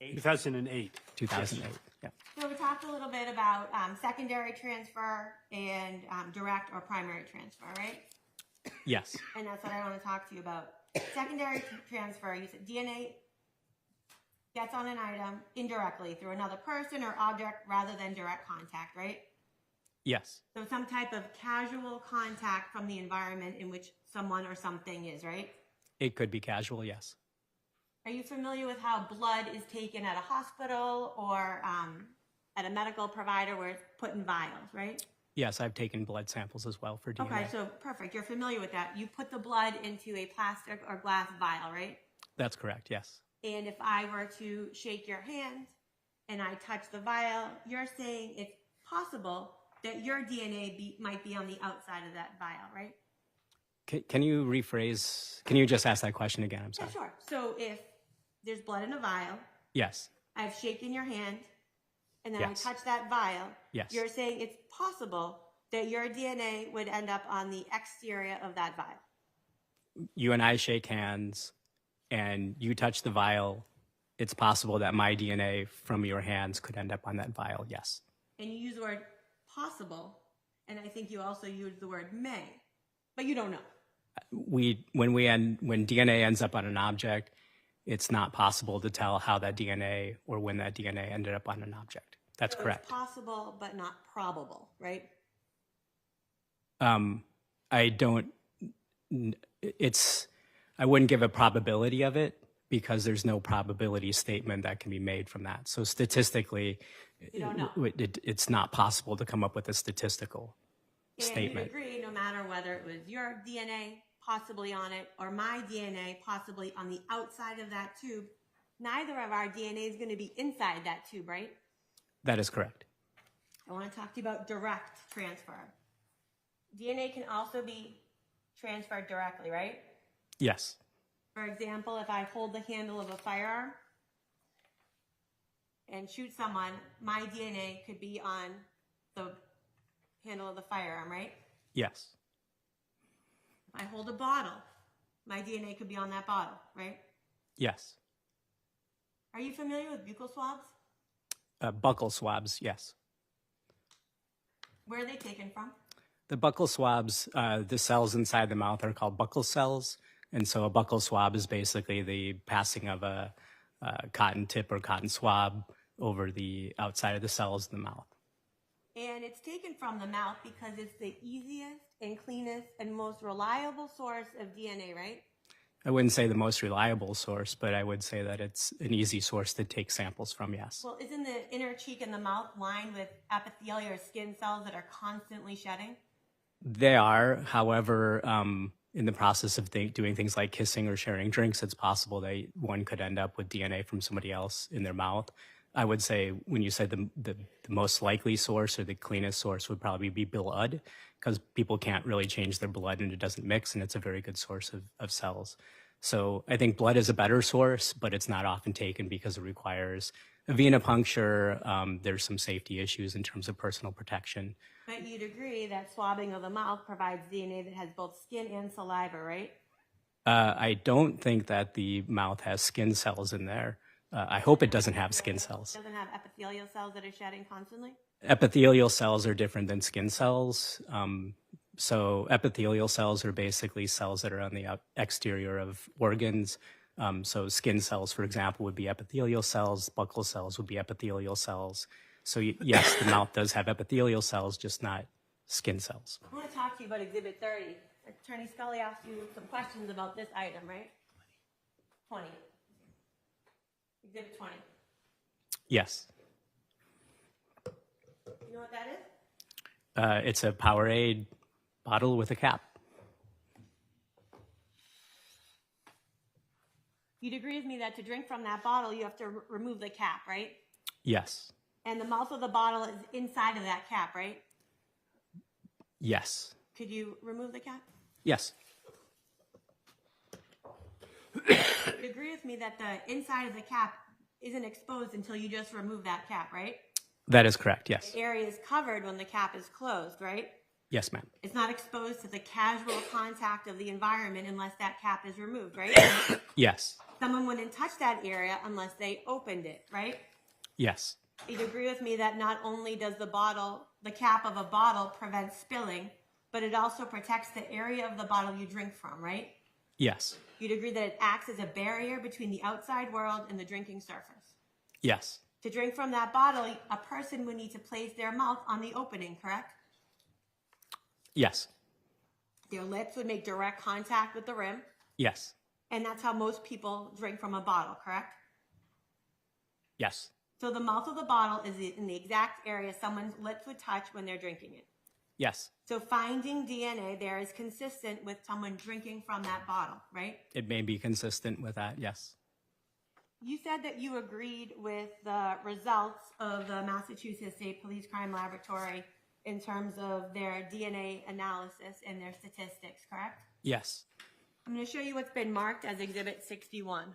2008. 2008, yeah. So we talked a little bit about secondary transfer and direct or primary transfer, right? Yes, And that's what I want to talk to you about. Secondary transfer, you said DNA gets on an item indirectly through another person or object rather than direct contact, right? yes, So some type of casual contact from the environment in which someone or something is, right? it could be casual, yes. Are you familiar with how blood is taken at a hospital or at a medical provider where it's put in vials, right? Yes, I've taken blood samples as well for DNA. Okay, so perfect. You're familiar with that. You put the blood into a plastic or glass vial, right? That's correct, yes. And if I were to shake your hand and I touch the vial, you're saying it's possible that your DNA might be on the outside of that vial, right? Can you rephrase? Can you just ask that question again? I'm Yeah, sorry. sure. So if there's blood in a vial, Yes, I've shaken your hand, and then Yes. I touch that vial, Yes. you're saying it's possible that your DNA would end up on the exterior of that vial. you and I shake hands, and you touch the vial, it's possible that my DNA from your hands could end up on that vial, yes. And you use the word possible, and I think you also use the word may, but you don't know. When DNA ends up on an object, it's not possible to tell how that DNA or when that DNA ended up on an object. That's So correct. It's possible, but not probable, right? I wouldn't give a probability of it because there's no probability statement that can be made from that. So statistically, You don't know. it's not possible to come up with a statistical statement. And you'd agree, no matter whether it was your DNA possibly on it or my DNA possibly on the outside of that tube, neither of our DNA is going to be inside that tube, right? That is correct. I want to talk to you about direct transfer. DNA can also be transferred directly, right? Yes. For example, if I hold the handle of a firearm and shoot someone, my DNA could be on the handle of the firearm, right? Yes. If I hold a bottle, my DNA could be on that bottle, right? Yes. Are you familiar with buccal swabs? Buccal swabs, yes. Where are they taken from? The buccal swabs, the cells inside the mouth are called buccal cells. And so a buccal swab is basically the passing of a cotton tip or cotton swab over the outside of the cells in the mouth. And it's taken from the mouth because it's the easiest and cleanest and most reliable source of DNA, right? I wouldn't say the most reliable source, but I would say that it's an easy source to take samples from, yes. Well, isn't the inner cheek and the mouth lined with epithelial or skin cells that are constantly shedding? They are, however, in the process of doing things like kissing or sharing drinks, it's possible that one could end up with DNA from somebody else in their mouth. I would say when you said the most likely source or the cleanest source would probably be blood, because people can't really change their blood and it doesn't mix, and it's a very good source of cells. So I think blood is a better source, but it's not often taken because it requires a venipuncture. There's some safety issues in terms of personal protection. But you'd agree that swabbing of the mouth provides DNA that has both skin and saliva, right? I don't think that the mouth has skin cells in there. I hope it doesn't have skin cells. Doesn't have epithelial cells that are shedding constantly? Epithelial cells are different than skin cells. So epithelial cells are basically cells that are on the exterior of organs. So skin cells, for example, would be epithelial cells. Buccal cells would be epithelial cells. So yes, the mouth does have epithelial cells, just not skin cells. I want to talk to you about Exhibit 30. Attorney Scully asked you some questions about this item, right? 20. Exhibit 20. Yes. You know what that is? It's a Powerade bottle with a cap. You'd agree with me that to drink from that bottle, you have to remove the cap, right? Yes. And the mouth of the bottle is inside of that cap, right? Yes. Could you remove the cap? Yes. You'd agree with me that the inside of the cap isn't exposed until you just remove that cap, right? That is correct, yes. The area is covered when the cap is closed, right? Yes, ma'am. It's not exposed to the casual contact of the environment unless that cap is removed, right? Yes. Someone wouldn't touch that area unless they opened it, right? Yes. You'd agree with me that not only does the cap of a bottle prevent spilling, but it also protects the area of the bottle you drink from, right? Yes. You'd agree that it acts as a barrier between the outside world and the drinking surface. Yes. To drink from that bottle, a person would need to place their mouth on the opening, correct? Yes. Their lips would make direct contact with the rim, Yes. and that's how most people drink from a bottle, correct? Yes. So the mouth of the bottle is in the exact area someone's lips would touch when they're drinking it. Yes. So finding DNA there is consistent with someone drinking from that bottle, right? It may be consistent with that, yes. You said that you agreed with the results of the Massachusetts State Police Crime Laboratory in terms of their DNA analysis and their statistics, correct? Yes. I'm going to show you what's been marked as Exhibit 61.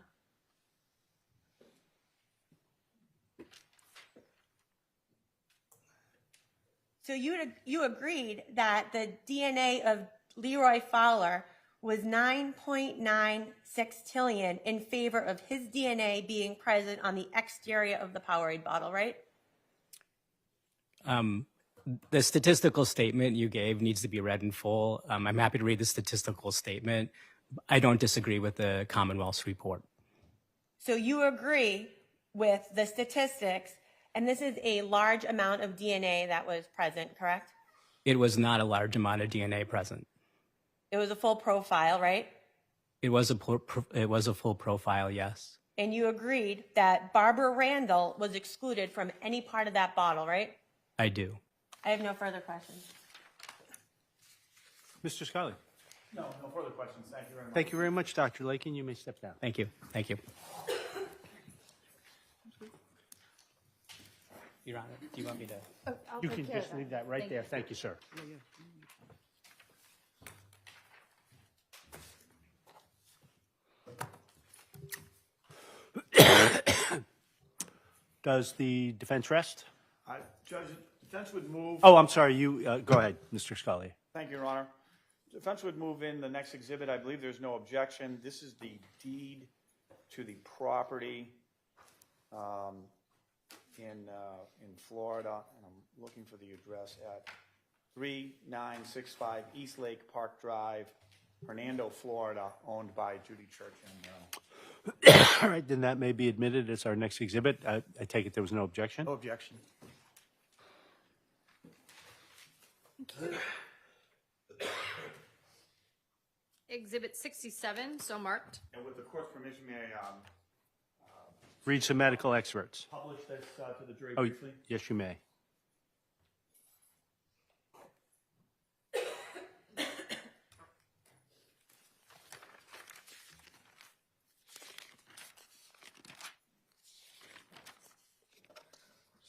So you agreed that the DNA of Leroy Fowler was 9.96 tillion in favor of his DNA being present on the exterior of the Powerade bottle, right? The statistical statement you gave needs to be read in full. I'm happy to read the statistical statement. I don't disagree with the Commonwealth's report. So you agree with the statistics, and this is a large amount of DNA that was present, correct? It was not a large amount of DNA present. It was a full profile, right? It was a full profile, yes. And you agreed that Barbara Randall was excluded from any part of that bottle, right? I do. I have no further questions. Mr. Scully. No further questions. Thank you very much. Thank you very much, Dr. Leaken. You may step down. Thank you. Thank you. Your Honor, do you want me to? You can just leave that right there. Thank you, sir. Does the defense rest? Judge, defense would move. Oh, I'm sorry. You go ahead, Mr. Scully. Thank you, Your Honor. Defense would move in the next exhibit. I believe there's no objection. This is the deed to the property in Florida, and I'm looking for the address at 3965 East Lake Park Drive, Hernando, Florida, owned by Judy Church. All right, then that may be admitted as our next exhibit. I take it there was no objection? No objection. Exhibit 67, so marked. And with the court's permission, may I Read some medical experts. publish this to the jury Oh, briefly? yes, you may.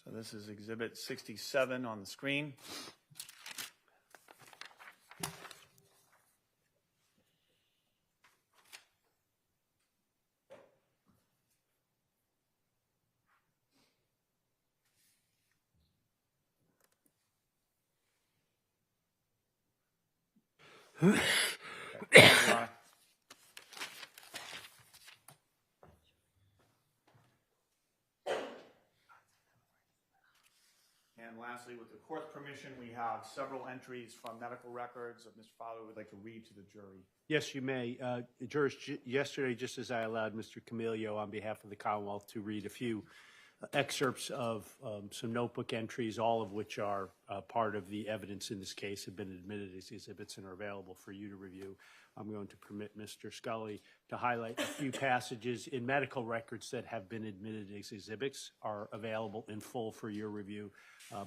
So this is exhibit 67 on the screen. And lastly, with the court's permission, we have several entries from medical records of Mr. Fowler we'd like to read to the jury. Yes, you may. Jurors, yesterday, just as I allowed Mr. Camilio on behalf of the Commonwealth to read a few excerpts of some notebook entries, all of which are part of the evidence in this case, have been admitted as exhibits and are available for you to review. I'm going to permit Mr. Scully to highlight a few passages in medical records that have been admitted as exhibits, are available in full for your review,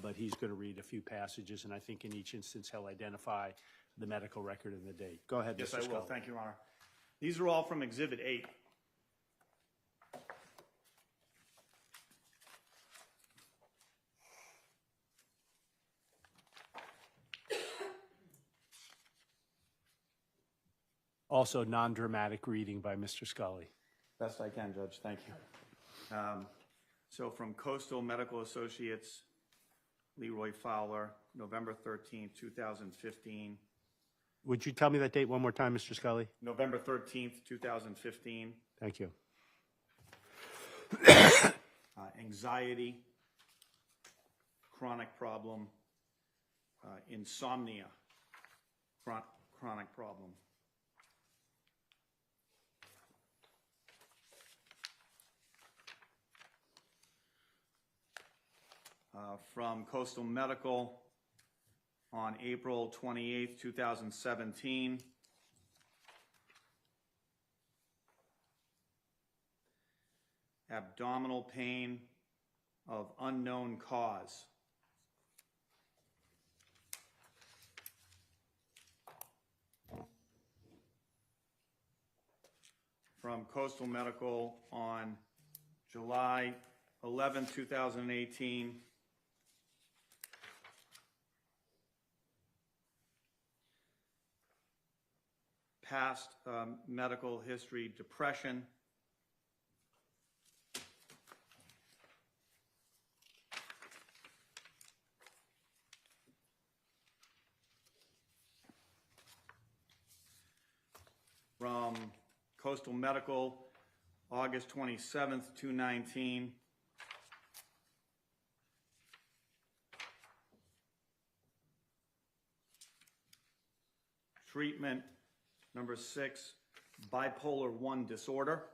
but he's going to read a few passages, and I think in each instance he'll identify the medical record and the date. Go ahead, Yes, Mr. I Scully. will. Thank you, Your Honor. These are all from Exhibit 8. Also, non-dramatic reading by Mr. Scully. Best I can, Judge. Thank you. So from Coastal Medical Associates, Leroy Fowler, November 13th, 2015. Would you tell me that date one more time, Mr. Scully? November 13th, 2015. Thank you. Anxiety, chronic problem, insomnia, chronic problem. From Coastal Medical on April 28th, 2017. Abdominal pain of unknown cause. From Coastal Medical on July 11, 2018. Past medical history, depression. from Coastal Medical, August 27th, 2019. Treatment number 6, bipolar 1 disorder.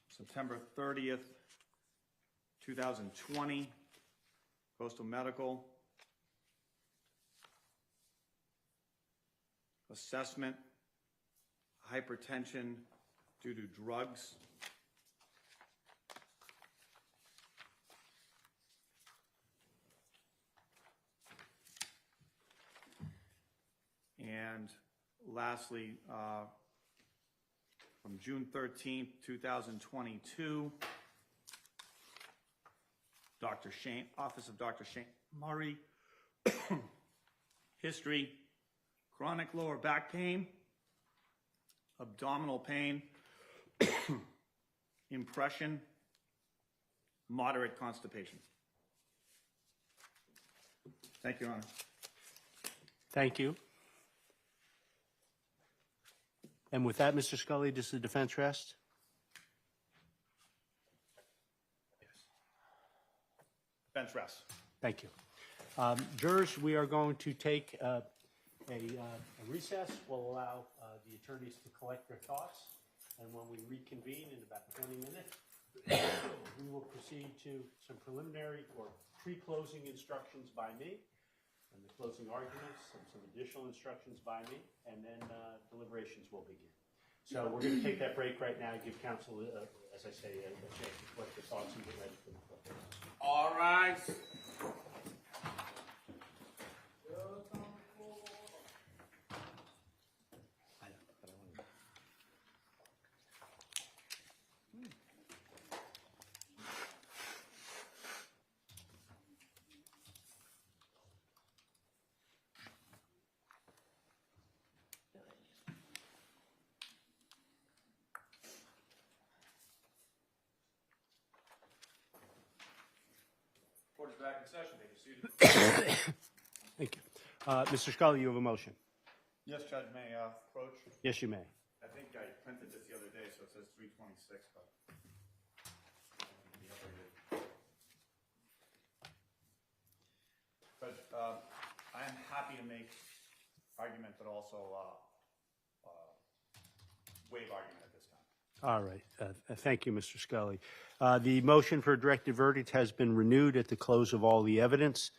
September 30th, 2020, Coastal Medical. Assessment, hypertension due to drugs. And lastly, from June 13th, 2022, Dr. Shane, Office of Dr. Shane Murray, history, chronic lower back pain, abdominal pain, impression, moderate constipation. Thank you, Your Honor. Thank you. And with that, Mr. Scully, does the defense rest? Defense rests. Thank you. Jurors, we are going to take a recess. We'll allow the attorneys to collect their thoughts. And when we reconvene in about 20 minutes, we will proceed to some preliminary or pre-closing instructions by me, and the closing arguments, some additional instructions by me, and then deliberations will begin. So we're going to take that break right now, give counsel, as I say, a chance to collect their thoughts and get ready for the court. All right. Court is back in session. Take your seat. Thank you. Mr. Scully, you have a motion. Yes, Judge, may I approach? Yes, you may. I think I printed this the other day, so it says 326, but. But I am happy to make argument, but also waive argument at this time. All right. Thank you, Mr. Scully. The motion for a directed verdict has been renewed at the close of all the evidence.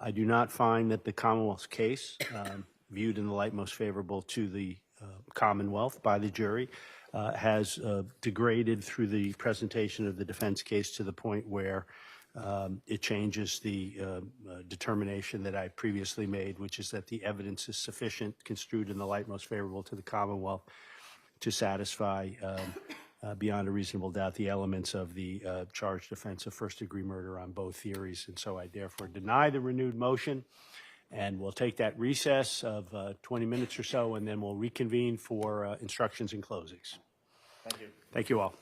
I do not find that the Commonwealth's case, viewed in the light most favorable to the Commonwealth by the jury, has degraded through the presentation of the defense case to the point where it changes the determination that I previously made, which is that the evidence is sufficient, construed in the light most favorable to the Commonwealth, to satisfy beyond a reasonable doubt the elements of the charged offense of first-degree murder on both theories. And so I therefore deny the renewed motion, and we'll take that recess of 20 minutes or so, and then we'll reconvene for instructions and closings. Thank you. Thank you all.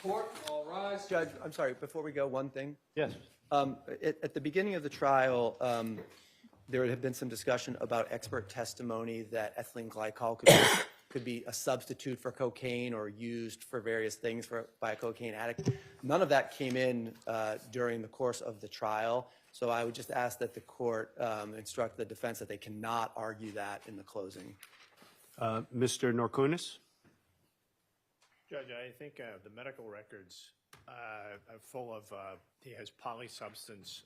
Court, all rise. Judge, I'm sorry, before we go, one thing. Yes. At the beginning of the trial, there had been some discussion about expert testimony that ethylene glycol could be a substitute for cocaine or used for various things by a cocaine addict. None of that came in during the course of the trial, so I would just ask that the court instruct the defense that they cannot argue that in the closing. Mr. Norkunis? Judge, I think the medical records are full of, he has polysubstance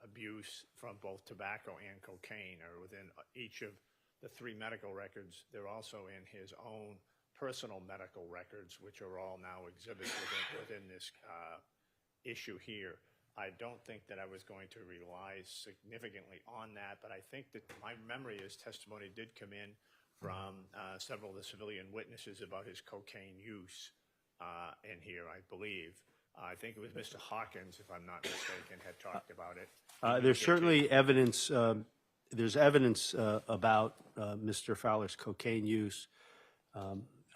abuse from both tobacco and cocaine, or within each of the 3 medical records. They're also in his own personal medical records, which are all now exhibits within this issue here. I don't think that I was going to rely significantly on that, but I think that my memory is testimony did come in from several of the civilian witnesses about his cocaine use in here, I believe. I think it was Mr. Hawkins, if I'm not mistaken, had talked about it. There's certainly evidence. There's evidence about Mr. Fowler's cocaine use.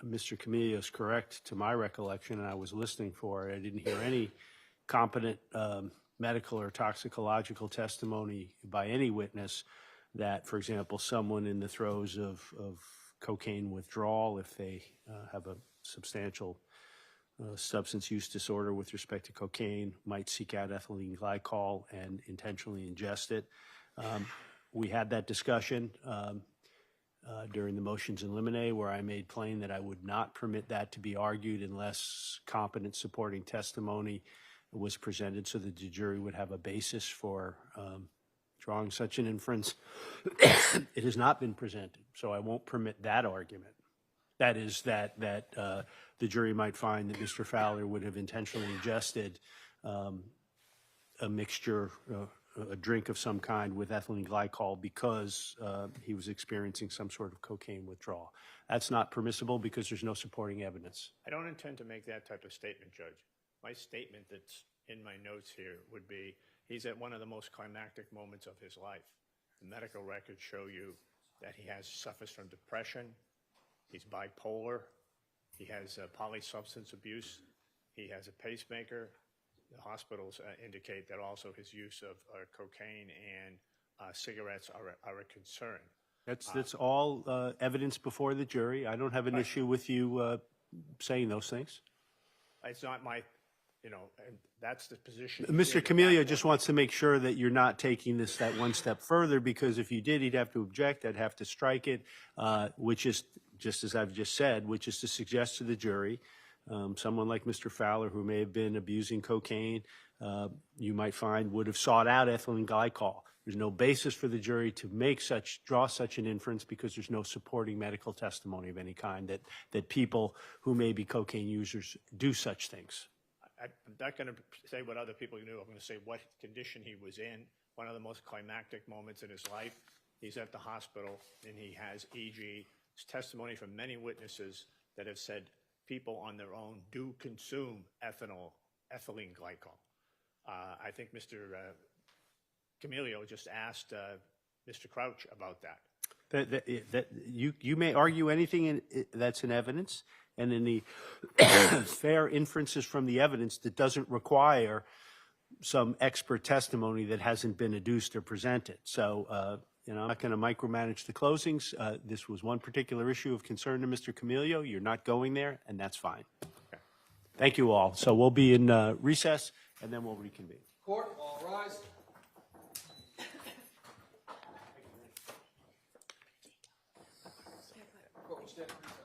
Mr. Camillo is correct to my recollection, and I was listening for it. I didn't hear any competent medical or toxicological testimony by any witness that, for example, someone in the throes of cocaine withdrawal, if they have a substantial substance use disorder with respect to cocaine, might seek out ethylene glycol and intentionally ingest it. We had that discussion during the motions in limine, where I made plain that I would not permit that to be argued unless competent supporting testimony was presented so that the jury would have a basis for drawing such an inference. It has not been presented, so I won't permit that argument. That is that the jury might find that Mr. Fowler would have intentionally ingested a mixture, a drink of some kind with ethylene glycol because he was experiencing some sort of cocaine withdrawal. That's not permissible because there's no supporting evidence. I don't intend to make that type of statement, Judge. My statement that's in my notes here would be, he's at one of the most climactic moments of his life. The medical records show you that he suffers from depression, he's bipolar, he has polysubstance abuse, he has a pacemaker. The hospitals indicate that also his use of cocaine and cigarettes are a concern. That's all evidence before the jury. I don't have an issue with you saying those things. It's not my, and that's the position. Mr. Camillo just wants to make sure that you're not taking this that one step further, because if you did, he'd have to object. I'd have to strike it, which is, just as I've just said, which is to suggest to the jury, someone like Mr. Fowler, who may have been abusing cocaine, you might find would have sought out ethylene glycol. There's no basis for the jury to draw such an inference because there's no supporting medical testimony of any kind that people who may be cocaine users do such things. I'm not going to say what other people knew. I'm going to say what condition he was in. One of the most climactic moments in his life. He's at the hospital and he has EG. There's testimony from many witnesses that have said people on their own do consume ethylene glycol. I think Mr. Camillo just asked Mr. Crouch about that. That you may argue anything that's in evidence, and in the fair inferences from the evidence that doesn't require some expert testimony that hasn't been adduced or presented. So, I'm not going to micromanage the closings. This was one particular issue of concern to Mr. Camillo. You're not going there, and that's fine. Okay. Thank you all. So we'll be in recess, and then we'll reconvene. Court, all rise. Court will stand in recess.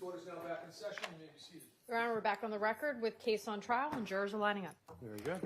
Court is now back in session. You may be seated. Your Honor, we're back on the record with case on trial and jurors are lining up. Very good.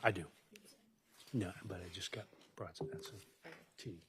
I do. No, but I just got brought some. That's a tea.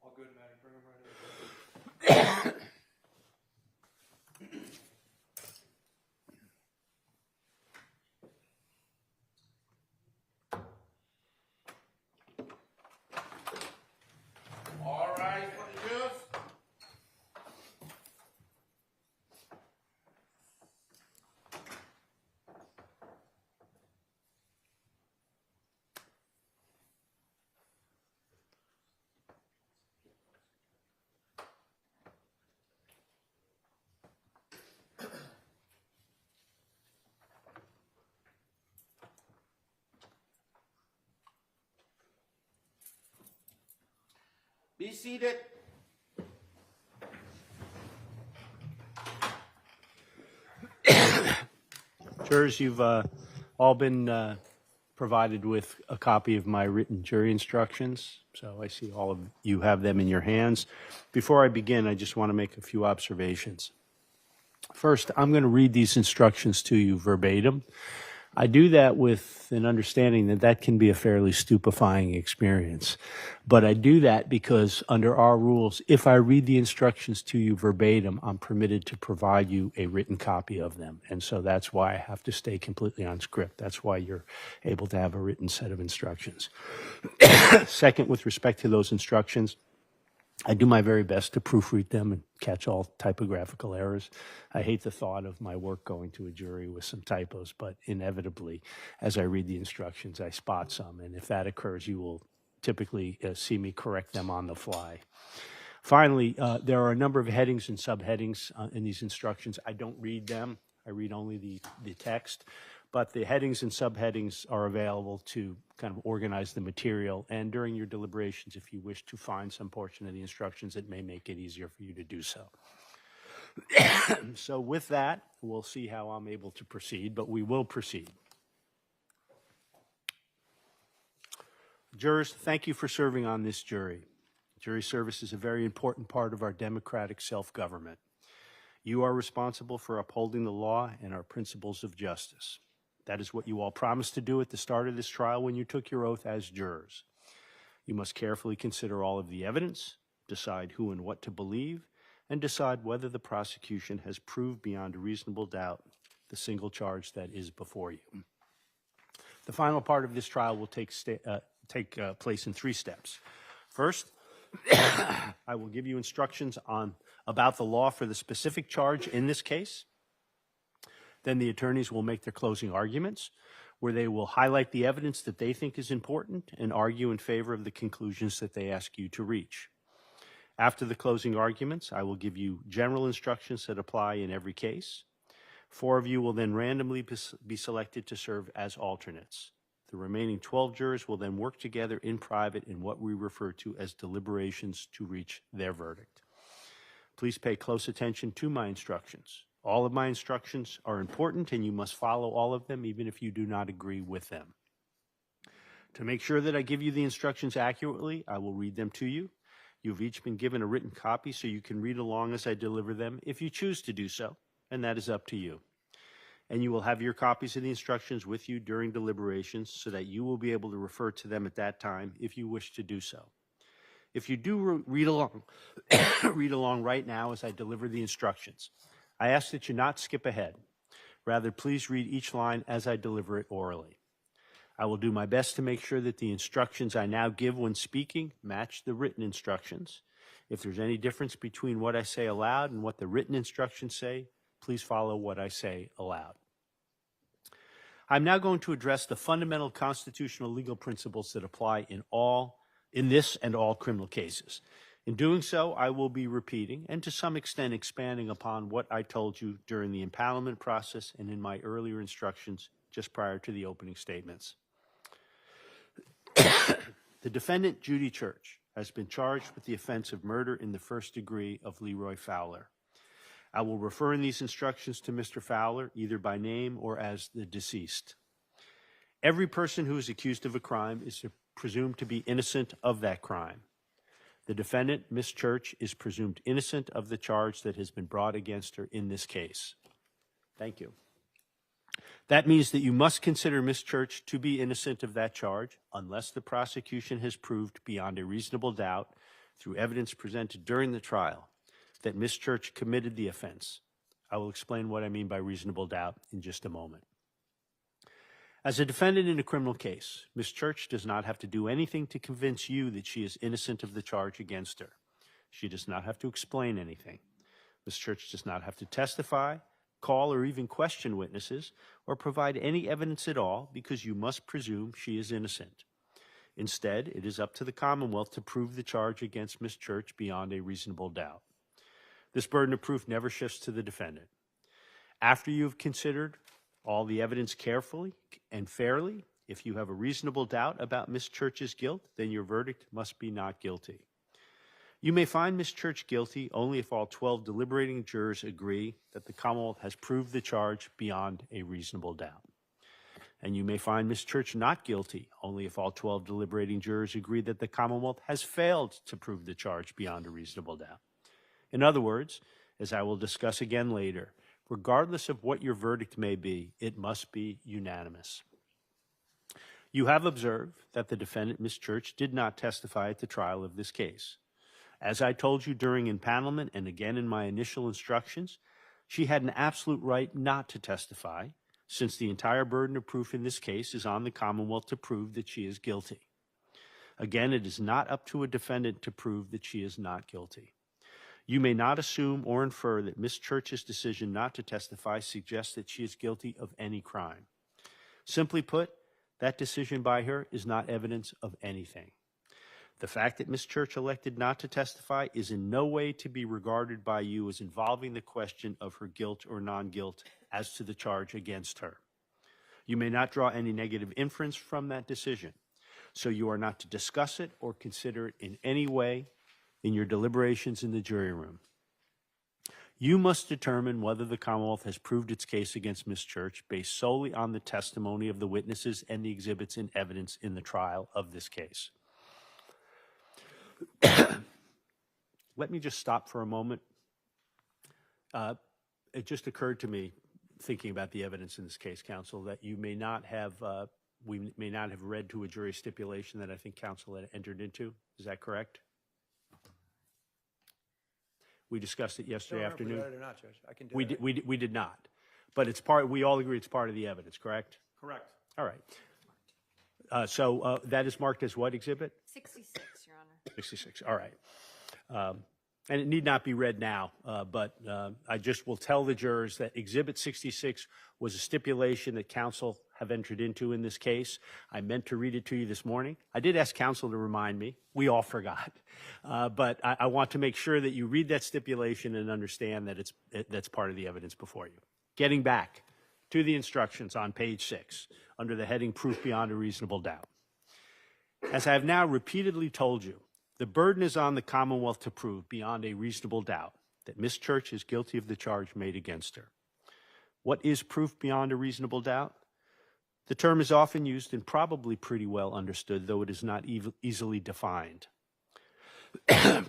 All good, Maddie, bring them right in. All right, for the jurors. Be seated. Jurors, you've all been provided with a copy of my written jury instructions, so I see all of you have them in your hands. Before I begin, I just want to make a few observations. First, I'm going to read these instructions to you verbatim. I do that with an understanding that that can be a fairly stupefying experience. But I do that because under our rules, if I read the instructions to you verbatim, I'm permitted to provide you a written copy of them. And so that's why I have to stay completely on script. That's why you're able to have a written set of instructions. Second, with respect to those instructions, I do my very best to proofread them and catch all typographical errors. I hate the thought of my work going to a jury with some typos, but inevitably, as I read the instructions, I spot some. And if that occurs, you will typically see me correct them on the fly. Finally, there are a number of headings and subheadings in these instructions. I don't read them. I read only the text. But the headings and subheadings are available to kind of organize the material. And during your deliberations, if you wish to find some portion of the instructions, it may make it easier for you to do so. So with that, we'll see how I'm able to proceed, but we will proceed. Jurors, thank you for serving on this jury. Jury service is a very important part of our democratic self-government. You are responsible for upholding the law and our principles of justice. That is what you all promised to do at the start of this trial when you took your oath as jurors. You must carefully consider all of the evidence, decide who and what to believe, and decide whether the prosecution has proved beyond a reasonable doubt the single charge that is before you. The final part of this trial will take place in 3 steps. First, I will give you instructions about the law for the specific charge in this case. Then the attorneys will make their closing arguments, where they will highlight the evidence that they think is important and argue in favor of the conclusions that they ask you to reach. After the closing arguments, I will give you general instructions that apply in every case. 4 of you will then randomly be selected to serve as alternates. The remaining 12 jurors will then work together in private in what we refer to as deliberations to reach their verdict. Please pay close attention to my instructions. All of my instructions are important, and you must follow all of them, even if you do not agree with them. To make sure that I give you the instructions accurately, I will read them to you. You've each been given a written copy so you can read along as I deliver them if you choose to do so, and that is up to you. and you will have your copies of the instructions with you during deliberations so that you will be able to refer to them at that time if you wish to do so. If you do read along, read along right now as I deliver the instructions, I ask that you not skip ahead. Rather, please read each line as I deliver it orally. I will do my best to make sure that the instructions I now give when speaking match the written instructions. If there's any difference between what I say aloud and what the written instructions say, please follow what I say aloud. I'm now going to address the fundamental constitutional legal principles that apply in this and all criminal cases. In doing so, I will be repeating and to some extent expanding upon what I told you during the impanelment process and in my earlier instructions just prior to the opening statements. The defendant, Judy Church, has been charged with the offense of murder in the first degree of Leroy Fowler. I will refer in these instructions to Mr. Fowler, either by name or as the deceased. Every person who is accused of a crime is presumed to be innocent of that crime. The defendant, Ms. Church, is presumed innocent of the charge that has been brought against her in this case. Thank you. That means that you must consider Ms. Church to be innocent of that charge unless the prosecution has proved beyond a reasonable doubt through evidence presented during the trial that Ms. Church committed the offense. I will explain what I mean by reasonable doubt in just a moment. As a defendant in a criminal case, Ms. Church does not have to do anything to convince you that she is innocent of the charge against her. She does not have to explain anything. Ms. Church does not have to testify, call, or even question witnesses, or provide any evidence at all because you must presume she is innocent. Instead, it is up to the Commonwealth to prove the charge against Ms. Church beyond a reasonable doubt. This burden of proof never shifts to the defendant. After you have considered all the evidence carefully and fairly, if you have a reasonable doubt about Ms. Church's guilt, then your verdict must be not guilty. You may find Ms. Church guilty only if all 12 deliberating jurors agree that the Commonwealth has proved the charge beyond a reasonable doubt. And you may find Ms. Church not guilty only if all 12 deliberating jurors agree that the Commonwealth has failed to prove the charge beyond a reasonable doubt. In other words, as I will discuss again later, regardless of what your verdict may be, it must be unanimous. You have observed that the defendant, Ms. Church, did not testify at the trial of this case. As I told you during impanelment and again in my initial instructions, she had an absolute right not to testify, since the entire burden of proof in this case is on the Commonwealth to prove that she is guilty. Again, it is not up to a defendant to prove that she is not guilty. You may not assume or infer that Ms. Church's decision not to testify suggests that she is guilty of any crime. Simply put, that decision by her is not evidence of anything. The fact that Ms. Church elected not to testify is in no way to be regarded by you as involving the question of her guilt or non-guilt as to the charge against her. You may not draw any negative inference from that decision, so you are not to discuss it or consider it in any way in your deliberations in the jury room. You must determine whether the Commonwealth has proved its case against Ms. Church based solely on the testimony of the witnesses and the exhibits and evidence in the trial of this case. Let me just stop for a moment. It just occurred to me, thinking about the evidence in this case, counsel, that you may not have, we may not have read to a jury stipulation that I think counsel had entered into. Is that correct? We discussed it yesterday afternoon. If we read it or not, Judge. I can do it. We did not, but it's part. We all agree it's part of the evidence, correct? Correct. All right. So that is marked as what exhibit? 66, Your Honor. 66. All right. And it need not be read now, but I just will tell the jurors that Exhibit 66 was a stipulation that counsel have entered into in this case. I meant to read it to you this morning. I did ask counsel to remind me. We all forgot. But I want to make sure that you read that stipulation and understand that that's part of the evidence before you. Getting back to the instructions on page 6 under the heading Proof Beyond a Reasonable Doubt. As I have now repeatedly told you, the burden is on the Commonwealth to prove beyond a reasonable doubt that Ms. Church is guilty of the charge made against her. What is proof beyond a reasonable doubt? The term is often used and probably pretty well understood, though it is not easily defined.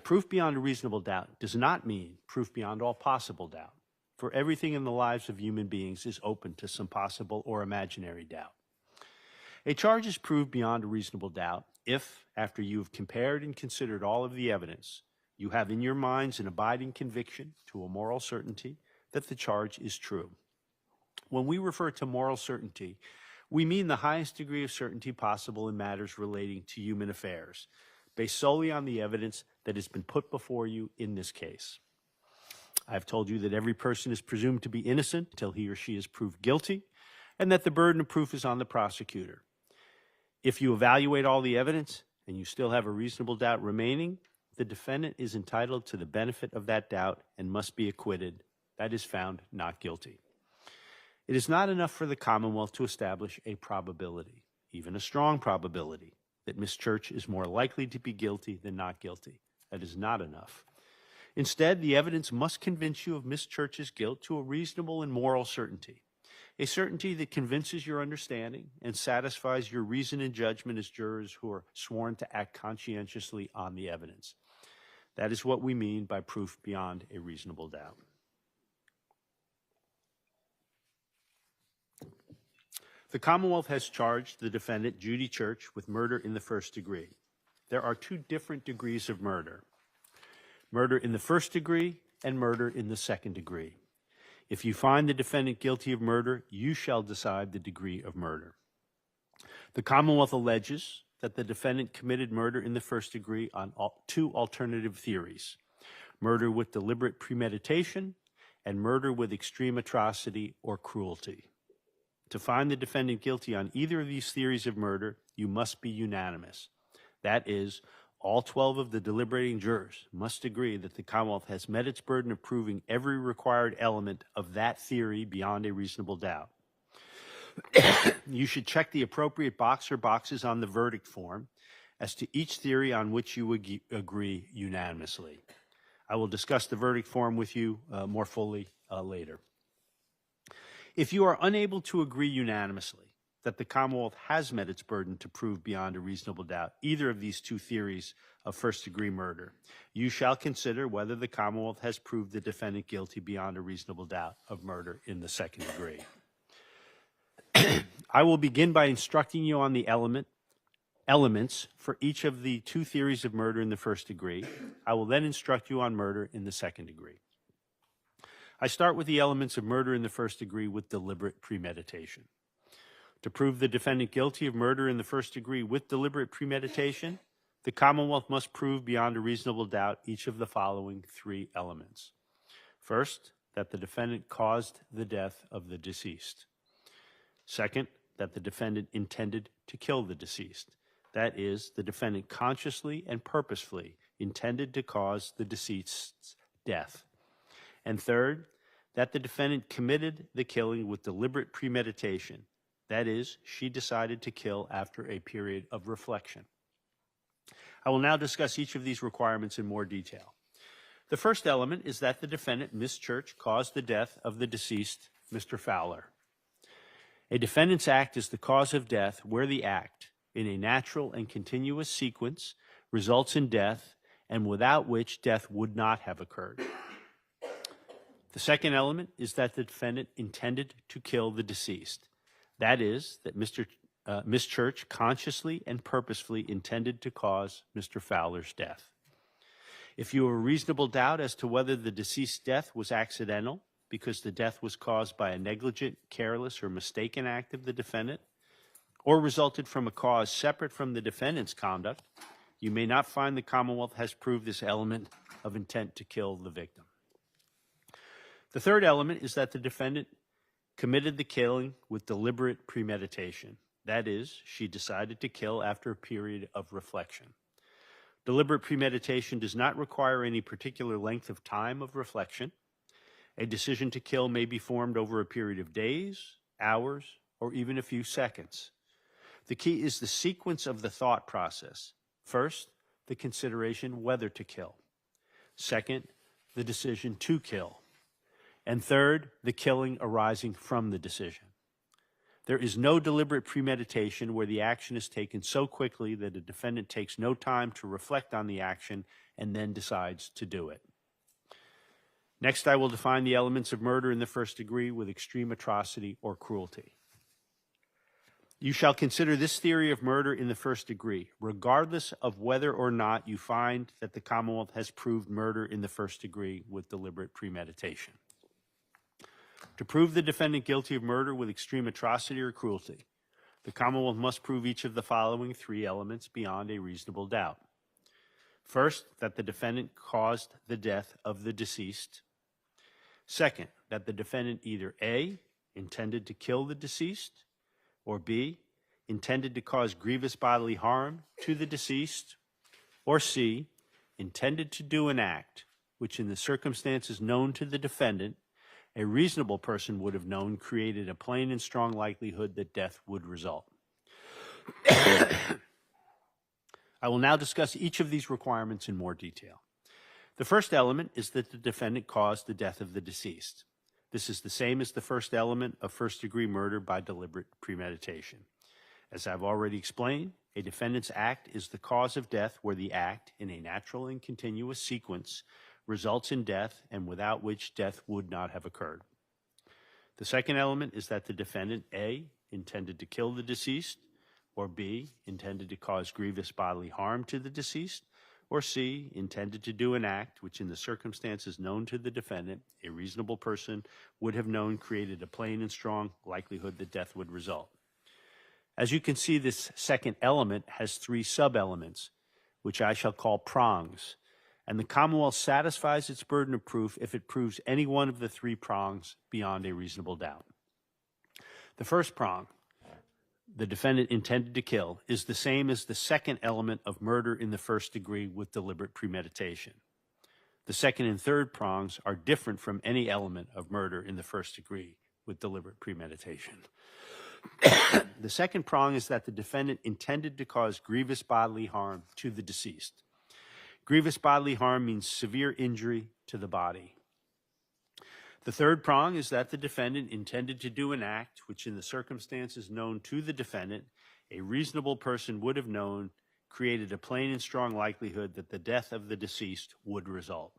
Proof beyond a reasonable doubt does not mean proof beyond all possible doubt. for everything in the lives of human beings is open to some possible or imaginary doubt. A charge is proved beyond a reasonable doubt if, after you have compared and considered all of the evidence, you have in your minds an abiding conviction to a moral certainty that the charge is true. When we refer to moral certainty, we mean the highest degree of certainty possible in matters relating to human affairs, based solely on the evidence that has been put before you in this case. I've told you that every person is presumed to be innocent until he or she is proved guilty, and that the burden of proof is on the prosecutor. If you evaluate all the evidence and you still have a reasonable doubt remaining, the defendant is entitled to the benefit of that doubt and must be acquitted, that is, found not guilty. It is not enough for the Commonwealth to establish a probability, even a strong probability, that Miss Church is more likely to be guilty than not guilty. That is not enough. Instead, the evidence must convince you of Miss Church's guilt to a reasonable and moral certainty, a certainty that convinces your understanding and satisfies your reason and judgment as jurors who are sworn to act conscientiously on the evidence. That is what we mean by proof beyond a reasonable doubt. The Commonwealth has charged the defendant, Judy Church, with murder in the first degree. There are two different degrees of murder: murder in the first degree and murder in the second degree. If you find the defendant guilty of murder, you shall decide the degree of murder. The Commonwealth alleges that the defendant committed murder in the first degree on two alternative theories: murder with deliberate premeditation and murder with extreme atrocity or cruelty. To find the defendant guilty on either of these theories of murder, you must be unanimous. That is, all 12 of the deliberating jurors must agree that the Commonwealth has met its burden of proving every required element of that theory beyond a reasonable doubt. You should check the appropriate box or boxes on the verdict form as to each theory on which you would agree unanimously. I will discuss the verdict form with you more fully later. If you are unable to agree unanimously that the Commonwealth has met its burden to prove beyond a reasonable doubt either of these two theories of first-degree murder, you shall consider whether the Commonwealth has proved the defendant guilty beyond a reasonable doubt of murder in the second degree. I will begin by instructing you on the elements for each of the two theories of murder in the first degree. I will then instruct you on murder in the second degree. I start with the elements of murder in the first degree with deliberate premeditation. To prove the defendant guilty of murder in the first degree with deliberate premeditation, the Commonwealth must prove beyond a reasonable doubt each of the following three elements. First, that the defendant caused the death of the deceased. Second, that the defendant intended to kill the deceased. That is, the defendant consciously and purposefully intended to cause the deceased's death. And third, that the defendant committed the killing with deliberate premeditation. That is, she decided to kill after a period of reflection. I will now discuss each of these requirements in more detail. The first element is that the defendant, Miss Church, caused the death of the deceased, Mr. Fowler. A defendant's act is the cause of death where the act, in a natural and continuous sequence, results in death and without which death would not have occurred. The second element is that the defendant intended to kill the deceased. That is, that Miss Church consciously and purposefully intended to cause Mr. Fowler's death. If you have a reasonable doubt as to whether the deceased's death was accidental because the death was caused by a negligent, careless, or mistaken act of the defendant, or resulted from a cause separate from the defendant's conduct, you may not find the Commonwealth has proved this element of intent to kill the victim. The third element is that the defendant committed the killing with deliberate premeditation. That is, she decided to kill after a period of reflection. Deliberate premeditation does not require any particular length of time of reflection. A decision to kill may be formed over a period of days, hours, or even a few seconds. The key is the sequence of the thought process. First, the consideration whether to kill. Second, the decision to kill. And third, the killing arising from the decision. There is no deliberate premeditation where the action is taken so quickly that a defendant takes no time to reflect on the action and then decides to do it. Next, I will define the elements of murder in the first degree with extreme atrocity or cruelty. You shall consider this theory of murder in the first degree, regardless of whether or not you find that the Commonwealth has proved murder in the first degree with deliberate premeditation. To prove the defendant guilty of murder with extreme atrocity or cruelty, the Commonwealth must prove each of the following three elements beyond a reasonable doubt. First, that the defendant caused the death of the deceased. Second, that the defendant either A, intended to kill the deceased, or B, intended to cause grievous bodily harm to the deceased, or C, intended to do an act which in the circumstances known to the defendant, a reasonable person would have known created a plain and strong likelihood that death would result. I will now discuss each of these requirements in more detail. The first element is that the defendant caused the death of the deceased. This is the same as the first element of first-degree murder by deliberate premeditation. As I've already explained, a defendant's act is the cause of death where the act, in a natural and continuous sequence, results in death and without which death would not have occurred. The second element is that the defendant, A, intended to kill the deceased, or B, intended to cause grievous bodily harm to the deceased, or C, intended to do an act which in the circumstances known to the defendant, a reasonable person would have known created a plain and strong likelihood that death would result. As you can see, this second element has three sub-elements, which I shall call prongs, and the Commonwealth satisfies its burden of proof if it proves any one of the three prongs beyond a reasonable doubt. The first prong, the defendant intended to kill, is the same as the second element of murder in the first degree with deliberate premeditation. The second and third prongs are different from any element of murder in the first degree with deliberate premeditation. The second prong is that the defendant intended to cause grievous bodily harm to the deceased. Grievous bodily harm means severe injury to the body. The third prong is that the defendant intended to do an act which in the circumstances known to the defendant, a reasonable person would have known created a plain and strong likelihood that the death of the deceased would result.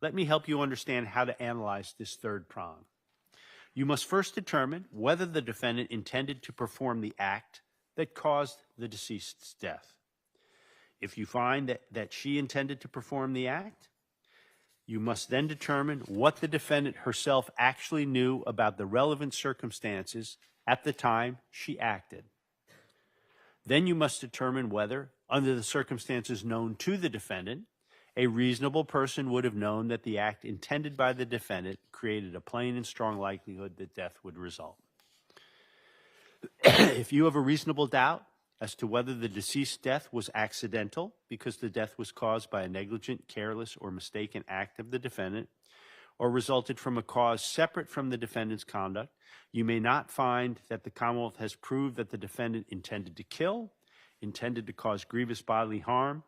Let me help you understand how to analyze this third prong. You must first determine whether the defendant intended to perform the act that caused the deceased's death. If you find that she intended to perform the act, you must then determine what the defendant herself actually knew about the relevant circumstances at the time she acted. Then you must determine whether, under the circumstances known to the defendant, a reasonable person would have known that the act intended by the defendant created a plain and strong likelihood that death would result. If you have a reasonable doubt as to whether the deceased's death was accidental because the death was caused by a negligent, careless, or mistaken act of the defendant, or resulted from a cause separate from the defendant's conduct, you may not find that the Commonwealth has proved that the defendant intended to kill, intended to cause grievous bodily harm,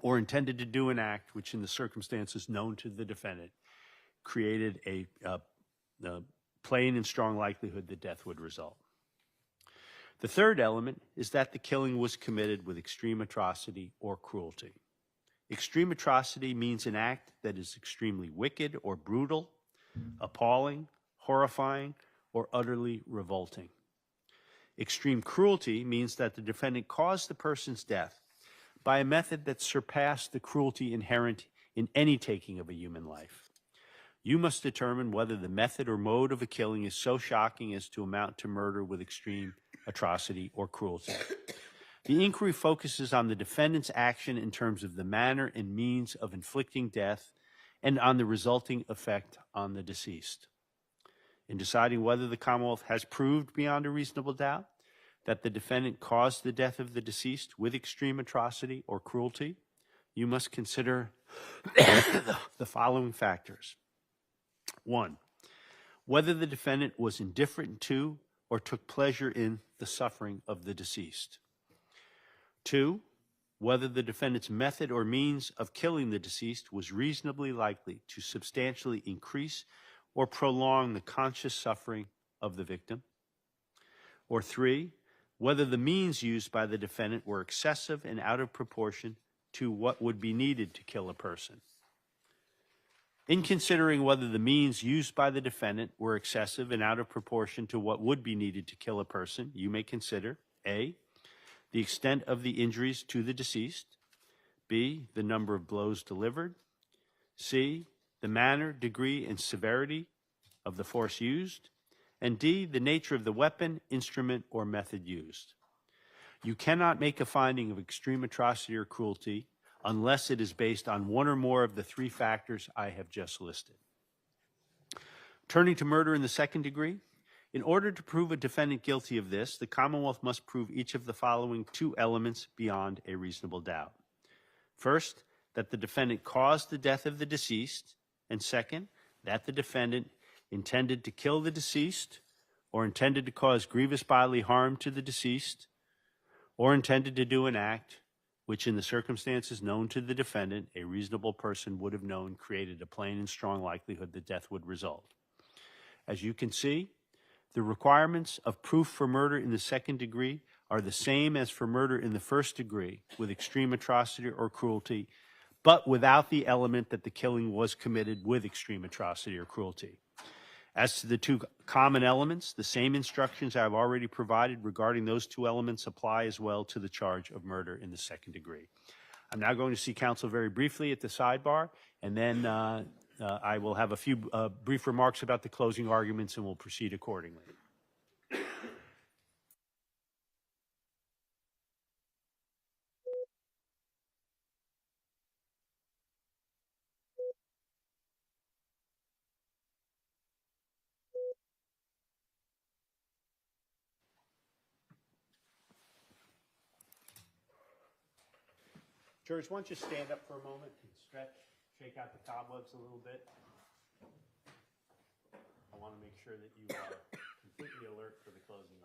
or intended to do an act which in the circumstances known to the defendant created a plain and strong likelihood that death would result. The third element is that the killing was committed with extreme atrocity or cruelty. Extreme atrocity means an act that is extremely wicked or brutal, appalling, horrifying, or utterly revolting. Extreme cruelty means that the defendant caused the person's death by a method that surpassed the cruelty inherent in any taking of a human life. You must determine whether the method or mode of a killing is so shocking as to amount to murder with extreme atrocity or cruelty. The inquiry focuses on the defendant's action in terms of the manner and means of inflicting death and on the resulting effect on the deceased. In deciding whether the Commonwealth has proved beyond a reasonable doubt that the defendant caused the death of the deceased with extreme atrocity or cruelty, you must consider the following factors. 1, whether the defendant was indifferent to or took pleasure in the suffering of the deceased. 2, whether the defendant's method or means of killing the deceased was reasonably likely to substantially increase or prolong the conscious suffering of the victim. Or 3, whether the means used by the defendant were excessive and out of proportion to what would be needed to kill a person. In considering whether the means used by the defendant were excessive and out of proportion to what would be needed to kill a person, you may consider A, the extent of the injuries to the deceased, B, the number of blows delivered, C, the manner, degree, and severity of the force used, and D, the nature of the weapon, instrument, or method used. You cannot make a finding of extreme atrocity or cruelty unless it is based on one or more of the three factors I have just listed. Turning to murder in the second degree, in order to prove a defendant guilty of this, the Commonwealth must prove each of the following two elements beyond a reasonable doubt. First, that the defendant caused the death of the deceased, and second, that the defendant intended to kill the deceased, or intended to cause grievous bodily harm to the deceased, or intended to do an act which, in the circumstances known to the defendant, a reasonable person would have known created a plain and strong likelihood that death would result. As you can see, the requirements of proof for murder in the second degree are the same as for murder in the first degree, with extreme atrocity or cruelty, but without the element that the killing was committed with extreme atrocity or cruelty. As to the two common elements, the same instructions I have already provided regarding those two elements apply as well to the charge of murder in the second degree. I'm now going to see counsel very briefly at the sidebar, and then I will have a few brief remarks about the closing arguments, and we'll proceed accordingly. Jurors, why don't you stand up for a moment and stretch, shake out the cobwebs a little bit. I want to make sure that you are completely alert for the closing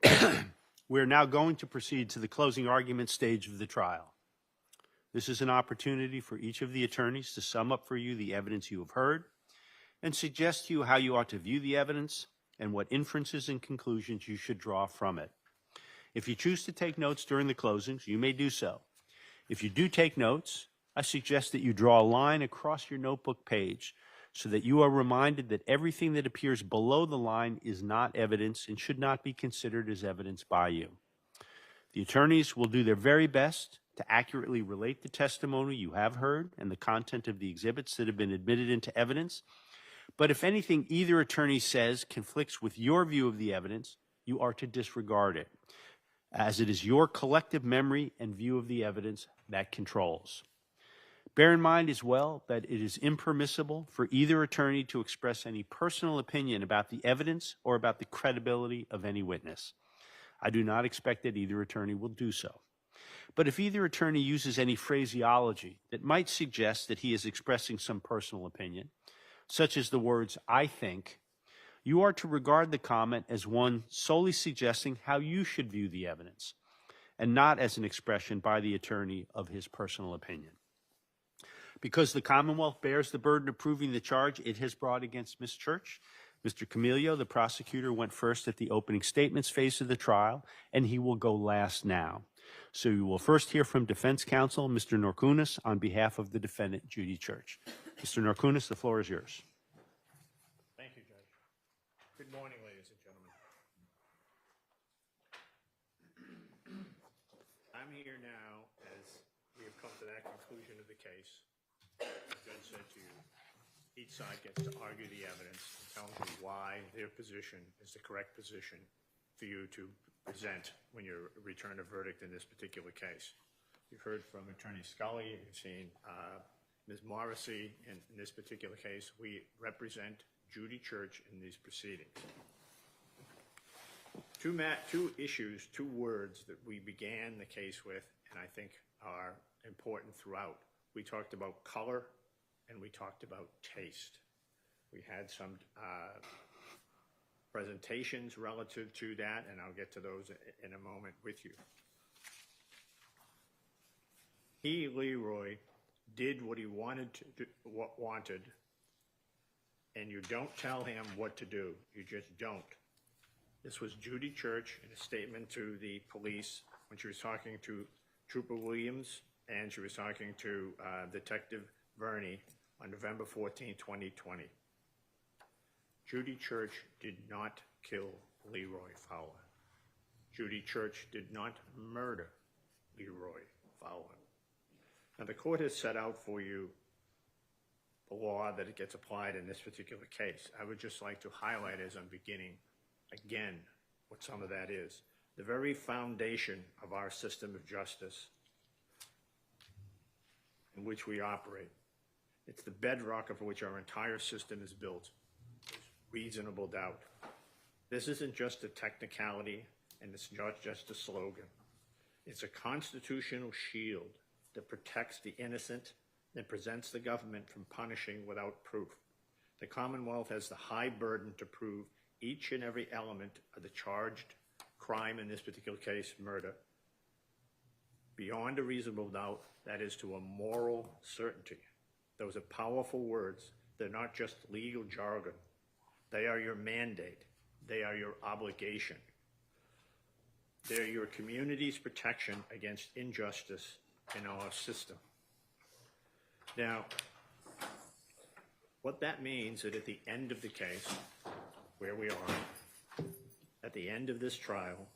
argument. We're now going to proceed to the closing argument stage of the trial. This is an opportunity for each of the attorneys to sum up for you the evidence you have heard and suggest to you how you ought to view the evidence and what inferences and conclusions you should draw from it. If you choose to take notes during the closings, you may do so. If you do take notes, I suggest that you draw a line across your notebook page so that you are reminded that everything that appears below the line is not evidence and should not be considered as evidence by you. The attorneys will do their very best to accurately relate the testimony you have heard and the content of the exhibits that have been admitted into evidence. But if anything either attorney says conflicts with your view of the evidence, you are to disregard it, as it is your collective memory and view of the evidence that controls. Bear in mind as well that it is impermissible for either attorney to express any personal opinion about the evidence or about the credibility of any witness. I do not expect that either attorney will do so. But if either attorney uses any phraseology that might suggest that he is expressing some personal opinion, such as the words, "I think," you are to regard the comment as one solely suggesting how you should view the evidence, and not as an expression by the attorney of his personal opinion. Because the Commonwealth bears the burden of proving the charge it has brought against Ms. Church, Mr. Camilio, the prosecutor, went first at the opening statements phase of the trial, and he will go last now. So you will first hear from defense counsel, Mr. Norkunis, on behalf of the defendant, Judy Church. Mr. Norkunis, the floor is yours. Thank you, Judge. Good morning, ladies and gentlemen. I'm here now as we have come to that conclusion of the case. The judge said to you, each side gets to argue the evidence and tell me why their position is the correct position for you to present when you return a verdict in this particular case. You've heard from Attorney Scully, you've seen Ms. Morrissey. In this particular case, we represent Judy Church in these proceedings. Two issues, two words that we began the case with, and I think are important throughout. We talked about color and we talked about taste. We had some presentations relative to that, and I'll get to those in a moment with you. He, Leroy, did what he wanted and you don't tell him what to do. You just don't. This was Judy Church in a statement to the police when she was talking to Trooper Williams and she was talking to Detective Verney on November 14, 2020. Judy Church did not kill Leroy Fowler. Judy Church did not murder Leroy Fowler. Now, the court has set out for you the law that it gets applied in this particular case. I would just like to highlight as I'm beginning again what some of that is. The very foundation of our system of justice in which we operate. It's the bedrock of which our entire system is built. Reasonable doubt. This isn't just a technicality, and it's not just a slogan. It's a constitutional shield that protects the innocent and prevents the government from punishing without proof. The Commonwealth has the high burden to prove each and every element of the charged crime, in this particular case, murder, beyond a reasonable doubt, that is to a moral certainty. Those are powerful words. They're not just legal jargon. They are your mandate. They are your obligation. They're your community's protection against injustice in our system. Now, what that means is that at the end of the case, where we are, at the end of this trial,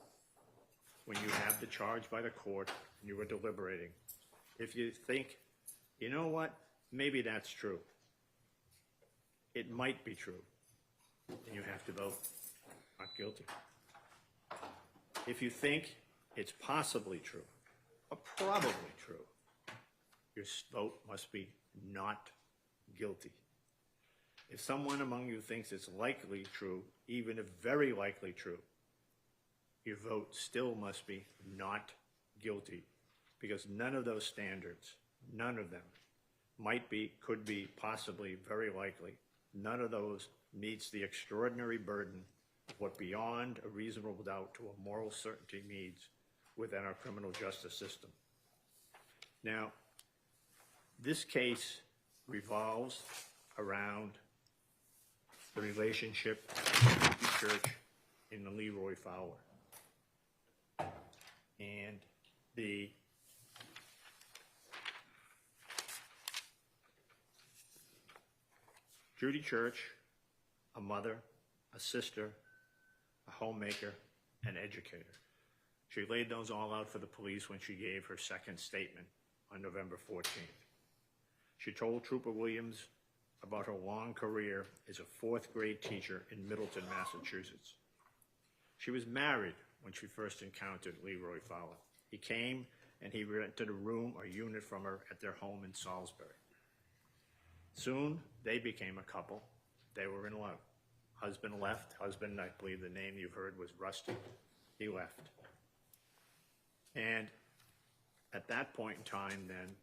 when you have the charge by the court and you are deliberating, if you think, you know what, maybe that's true. It might be true. And you have to vote not guilty. If you think it's possibly true, or probably true, your vote must be not guilty. If someone among you thinks it's likely true, even if very likely true, your vote still must be not guilty, because none of those standards, none of them, might be, could be, possibly, very likely, none of those meets the extraordinary burden of what beyond a reasonable doubt to a moral certainty means within our criminal justice system. Now, this case revolves around the relationship between Judy Church and the Leroy Fowler. And the Judy Church, a mother, a sister, a homemaker, an educator. She laid those all out for the police when she gave her second statement on November 14th. She told Trooper Williams about her long career as a fourth grade teacher in Middleton, Massachusetts. She was married when she first encountered Leroy Fowler. He came and he rented a room or unit from her at their home in Salisbury. Soon, they became a couple. They were in love. Husband left. Husband, I believe the name you heard was Rusty. He left. And at that point in time, then,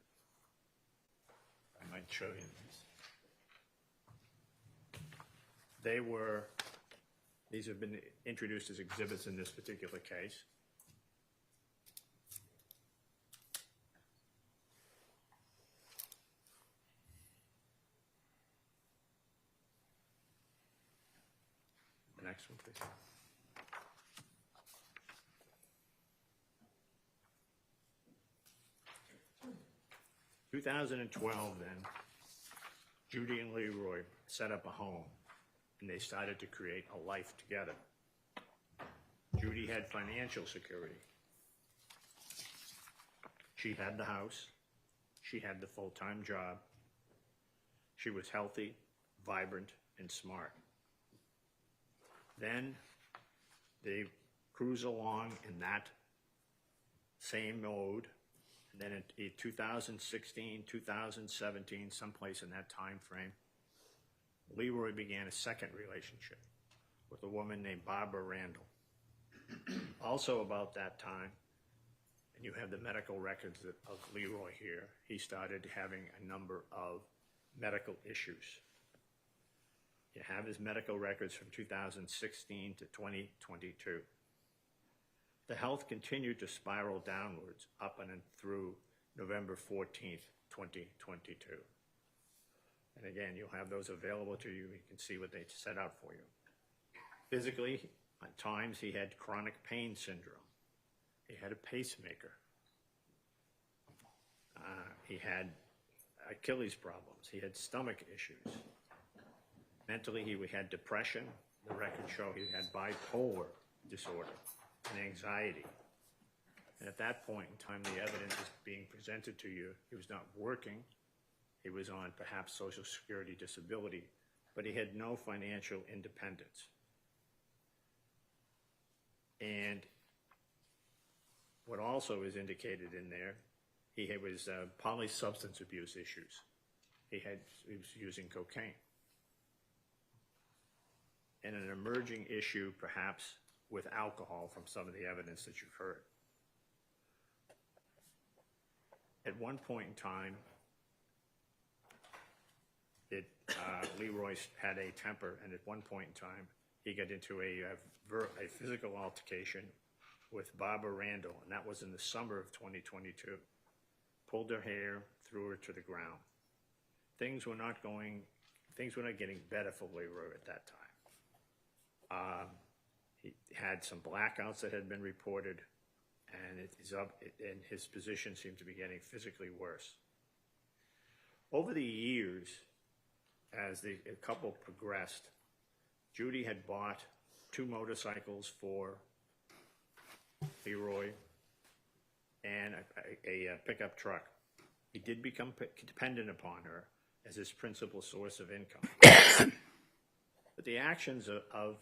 I might show you this. These have been introduced as exhibits in this particular case. The next one, please. In 2012, then, Judy and Leroy set up a home, and they started to create a life together. Judy had financial security. She had the house. She had the full-time job. She was healthy, vibrant, and smart. Then they cruise along in that same mode. And then in 2016, 2017, someplace in that time frame, Leroy began a second relationship with a woman named Barbara Randall. Also about that time, and you have the medical records of Leroy here, he started having a number of medical issues. You have his medical records from 2016 to 2022. The health continued to spiral downwards up and through November 14th, 2022. And again, you'll have those available to you. You can see what they set out for you. Physically, at times he had chronic pain syndrome. He had a pacemaker. He had Achilles problems. He had stomach issues. Mentally, he had depression. The records show he had bipolar disorder and anxiety. And at that point in time, the evidence is being presented to you. He was not working. He was on perhaps Social Security disability, but he had no financial independence. And what also is indicated in there, he was polysubstance abuse issues. He was using cocaine. And an emerging issue, perhaps, with alcohol from some of the evidence that you've heard. At one point in time, Leroy had a temper, and at one point in time, he got into a physical altercation with Barbara Randall, and that was in the summer of 2022. Pulled her hair, threw her to the ground. Things were not getting better for Leroy at that time. He had some blackouts that had been reported, and and his position seemed to be getting physically worse. Over the years, as the couple progressed, Judy had bought 2 motorcycles for Leroy and a pickup truck. He did become dependent upon her as his principal source of income. But the actions of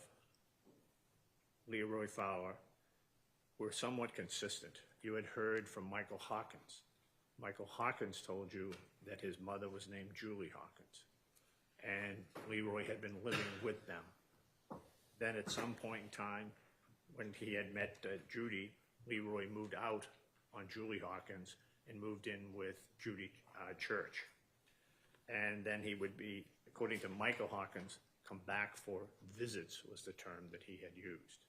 Leroy Fowler were somewhat consistent. You had heard from Michael Hawkins. Michael Hawkins told you that his mother was named Julie Hawkins, and Leroy had been living with them. Then at some point in time, when he had met Judy, Leroy moved out on Julie Hawkins and moved in with Judy Church. And then he would be, according to Michael Hawkins, come back for visits was the term that he had used.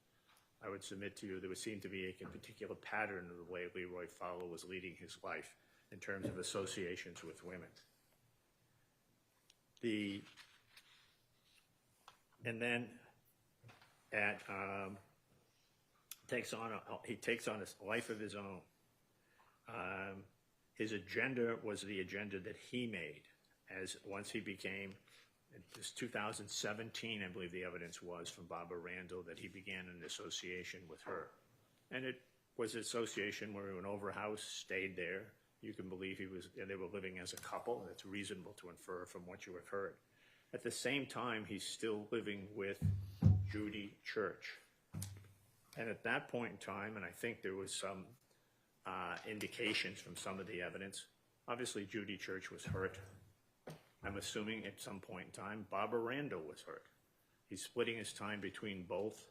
I would submit to you there would seem to be a particular pattern of the way Leroy Fowler was leading his life in terms of associations with women. And then he takes on a life of his own. His agenda was the agenda that he made as once he became, this 2017, I believe the evidence was from Barbara Randall, that he began an association with her. And it was an association where he went over a house, stayed there. You can believe they were living as a couple, and it's reasonable to infer from what you have heard. At the same time, he's still living with Judy Church. And at that point in time, and I think there was some indications from some of the evidence, obviously Judy Church was hurt. I'm assuming at some point in time, Barbara Randall was hurt. He's splitting his time between both.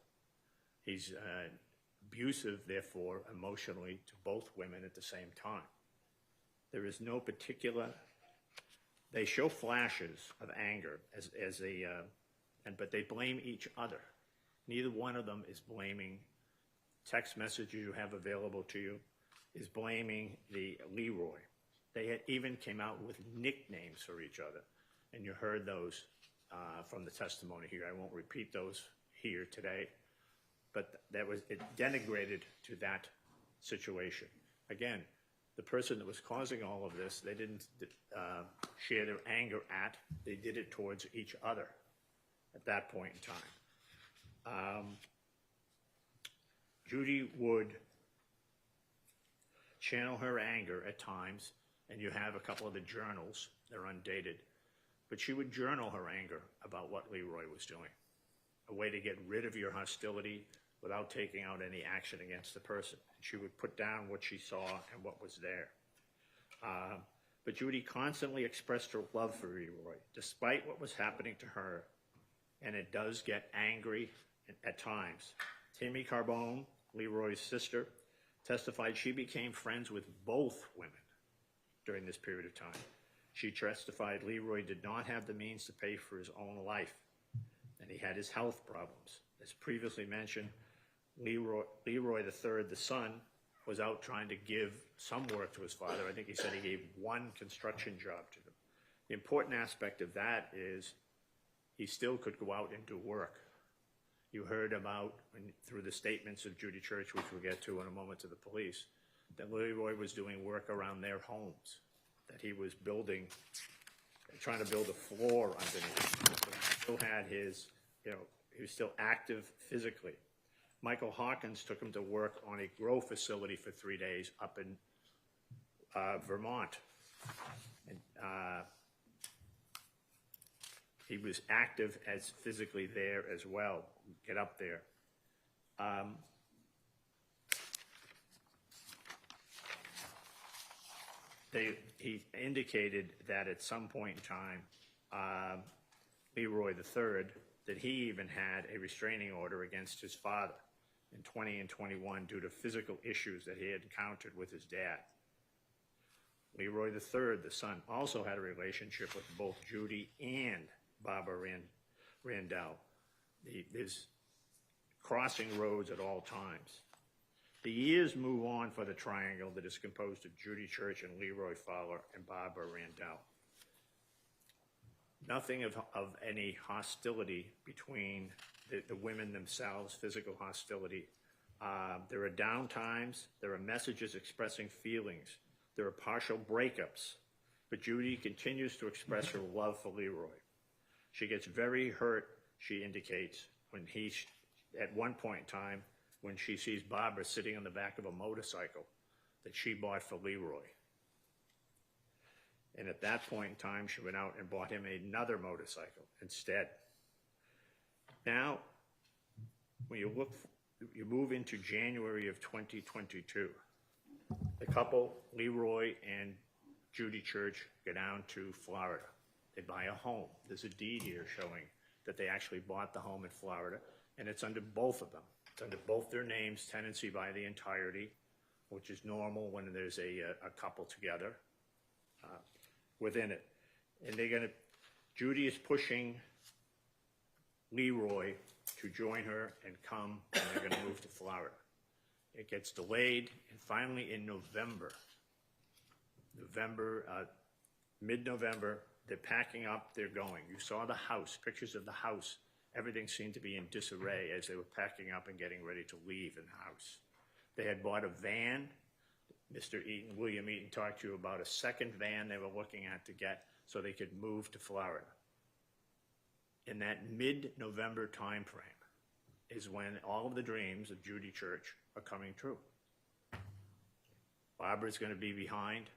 He's abusive, therefore, emotionally to both women at the same time. There is no particular, they show flashes of anger but they blame each other. Neither one of them is blaming. Text messages you have available to you is blaming the Leroy. They had even came out with nicknames for each other, and you heard those from the testimony here. I won't repeat those here today, but it denigrated to that situation. Again, the person that was causing all of this, they didn't share their anger at, they did it towards each other at that point in time. Judy would channel her anger at times, and you have a couple of the journals, they're undated, but she would journal her anger about what Leroy was doing, a way to get rid of your hostility without taking out any action against the person. She would put down what she saw and what was there. But Judy constantly expressed her love for Leroy, despite what was happening to her, and it does get angry at times. Tammy Carbone, Leroy's sister, testified she became friends with both women during this period of time. She testified Leroy did not have the means to pay for his own life, and he had his health problems. As previously mentioned, Leroy III, the son, was out trying to give some work to his father. I think he said he gave one construction job to them. The important aspect of that is he still could go out and do work. You heard about, through the statements of Judy Church, which we'll get to in a moment, to the police, that Leroy was doing work around their homes, that he was building, trying to build a floor underneath. He still had his, he was still active physically. Michael Hawkins took him to work on a grow facility for 3 days up in Vermont. And he was active as physically there as well. Get up there. He indicated that at some point in time, Leroy III, that he even had a restraining order against his father in 20 and 21 due to physical issues that he had encountered with his dad. Leroy III, the son, also had a relationship with both Judy and Barbara Randall. There's crossing roads at all times. The years move on for the triangle that is composed of Judy Church and Leroy Fowler and Barbara Randall. Nothing of any hostility between the women themselves, physical hostility. There are down times, there are messages expressing feelings, there are partial breakups, but Judy continues to express her love for Leroy. She gets very hurt, she indicates, when at one point in time, when she sees Barbara sitting on the back of a motorcycle that she bought for Leroy. And at that point in time, she went out and bought him another motorcycle instead. Now, when you move into January of 2022, the couple, Leroy and Judy Church, go down to Florida. They buy a home. There's a deed here showing that they actually bought the home in Florida, and it's under both of them. It's under both their names, tenancy by the entirety, which is normal when there's a couple together within it. And Judy is pushing Leroy to join her and come, and they're going to move to Florida. It gets delayed, and finally in mid-November, they're packing up, they're going. You saw the house, pictures of the house. Everything seemed to be in disarray as they were packing up and getting ready to leave in the house. They had bought a van. William Eaton talked to you about a second van they were looking at to get so they could move to Florida. In that mid-November time frame is when all of the dreams of Judy Church are coming true. Barbara's going to be behind.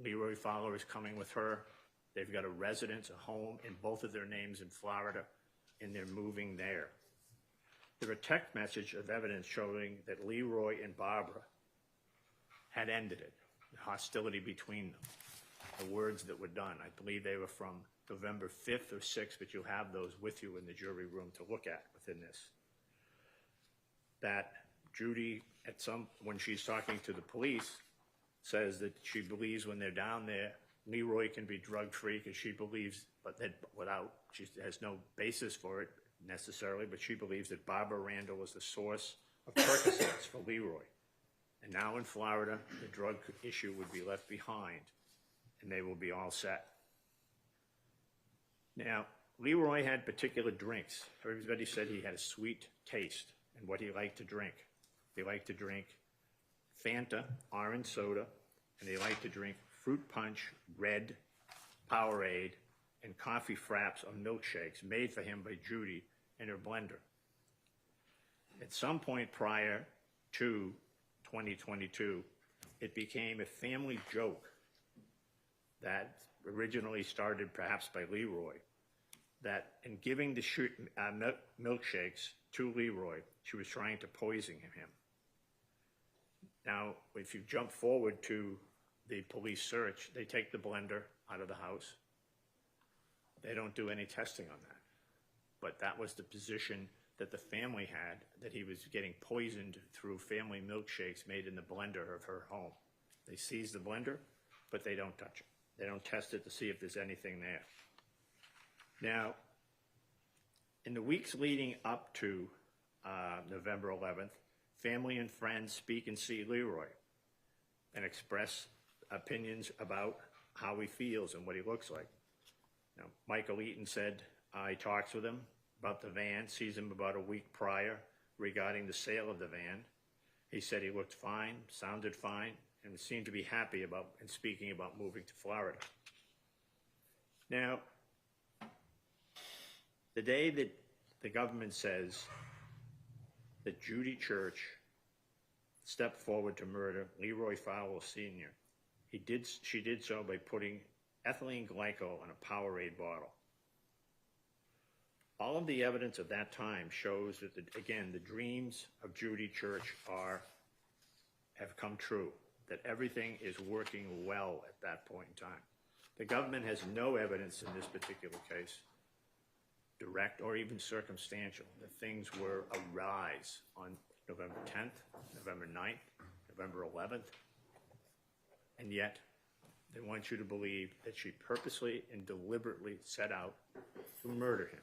Leroy Fowler is coming with her. They've got a residence, a home in both of their names in Florida, and they're moving there. There are text messages of evidence showing that Leroy and Barbara had ended it, the hostility between them, the words that were done. I believe they were from November 5th or 6th, but you'll have those with you in the jury room to look at within this. That Judy, when she's talking to the police, says that she believes when they're down there, Leroy can be drug-free because she believes, but that she has no basis for it necessarily, but she believes that Barbara Randall is the source of Percocets for Leroy. And now in Florida, the drug issue would be left behind, and they will be all set. Now, Leroy had particular drinks. Everybody said he had a sweet taste in what he liked to drink. He liked to drink Fanta, orange soda, and he liked to drink fruit punch, red, Powerade, and coffee fraps or milkshakes made for him by Judy in her blender. At some point prior to 2022, it became a family joke that originally started perhaps by Leroy, that in giving the milkshakes to Leroy, she was trying to poison him. Now, if you jump forward to the police search, they take the blender out of the house. They don't do any testing on that. But that was the position that the family had, that he was getting poisoned through family milkshakes made in the blender of her home. They seize the blender, but they don't touch it. They don't test it to see if there's anything there. Now, in the weeks leading up to November 11th, family and friends speak and see Leroy and express opinions about how he feels and what he looks like. Now, Michael Eaton said he talks with him about the van, sees him about a week prior regarding the sale of the van. He said he looked fine, sounded fine, and seemed to be happy about and speaking about moving to Florida. Now, the day that the government says that Judy Church stepped forward to murder Leroy Fowler Sr., she did so by putting ethylene glycol in a Powerade bottle. All of the evidence of that time shows that, again, the dreams of Judy Church have come true, that everything is working well at that point in time. The government has no evidence in this particular case, direct or even circumstantial, that things were a rise on November 10th, November 9th, November 11th, and yet they want you to believe that she purposely and deliberately set out to murder him.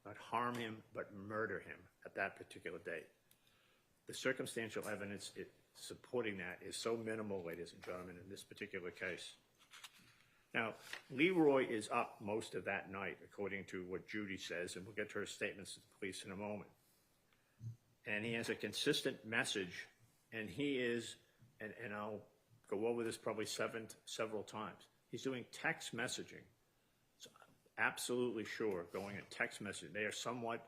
Not harm him, but murder him at that particular date. The circumstantial evidence supporting that is so minimal, ladies and gentlemen, in this particular case. Now, Leroy is up most of that night, according to what Judy says, and we'll get to her statements to the police in a moment. And he has a consistent message, and he is, and I'll go over this probably several times, he's doing text messaging. So I'm absolutely sure going at text messaging. They are somewhat,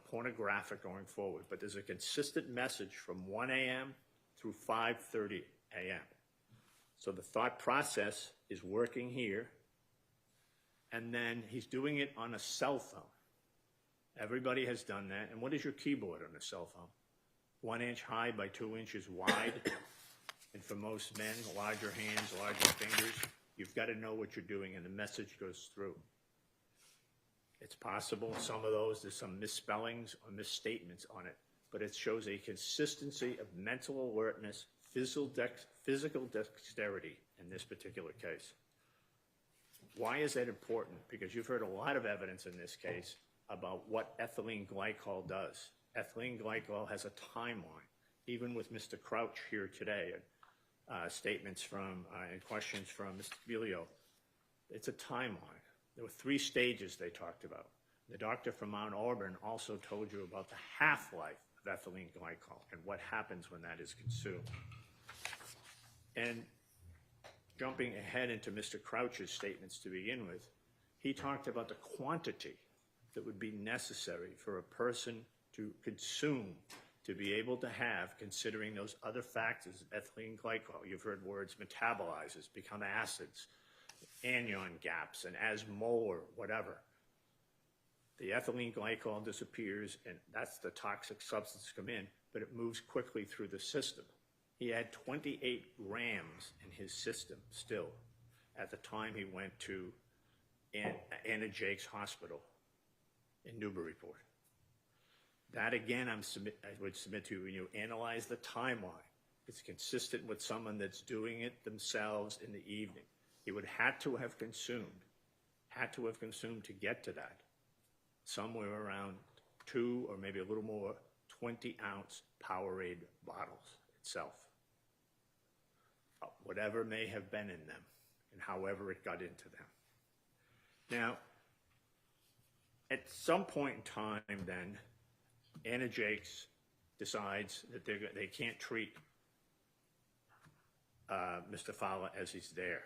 pornographic going forward, but there's a consistent message from 1 a.m. through 5:30 a.m. So the thought process is working here, and then he's doing it on a cell phone. Everybody has done that. And what is your keyboard on a cell phone? 1 inch high by 2 inches wide. And for most men, larger hands, larger fingers, you've got to know what you're doing, and the message goes through. It's possible some of those, there's some misspellings or misstatements on it, but it shows a consistency of mental alertness, physical dexterity in this particular case. Why is that important? Because you've heard a lot of evidence in this case about what ethylene glycol does. Ethylene glycol has a timeline. Even with Mr. Crouch here today, statements from and questions from Mr. Filio, it's a timeline. There were 3 stages they talked about. The doctor from Mount Auburn also told you about the half-life of ethylene glycol and what happens when that is consumed. And jumping ahead into Mr. Crouch's statements to begin with, he talked about the quantity that would be necessary for a person to consume, to be able to have, considering those other factors, ethylene glycol. You've heard words metabolizes, become acids, anion gaps, and as molar, whatever. The ethylene glycol disappears, and that's the toxic substance come in, but it moves quickly through the system. He had 28 grams in his system still at the time he went to Anna Jake's hospital in Newburyport. That, again, I would submit to you, when you analyze the timeline, it's consistent with someone that's doing it themselves in the evening. He would have to have consumed to get to that, somewhere around 2 or maybe a little more 20-ounce Powerade bottles itself. Whatever may have been in them and however it got into them. Now, at some point in time then, Anna Jakes decides that they can't treat Mr. Fowler as he's there.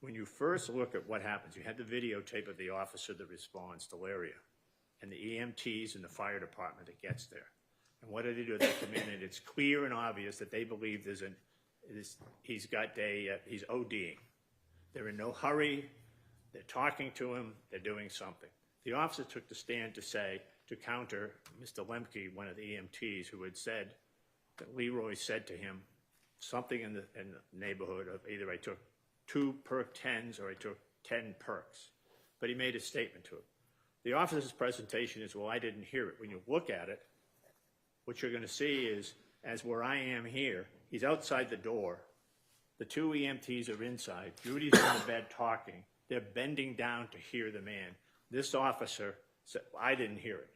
When you first look at what happens, you had the videotape of the officer that responds to Laria and the EMTs and the fire department that gets there. And what do? They come in, and it's clear and obvious that they believe he's ODing. They're in no hurry. They're talking to him. They're doing something. The officer took the stand to counter Mr. Lemke, one of the EMTs, who had said that Leroy said to him something in the neighborhood of either I took 2 perk 10s or I took 10 perks. But he made a statement to it. The officer's presentation is, well, I didn't hear it. When you look at it, what you're going to see is, as where I am here, he's outside the door. The 2 EMTs are inside. Judy's in the bed talking. They're bending down to hear the man. This officer said, I didn't hear it.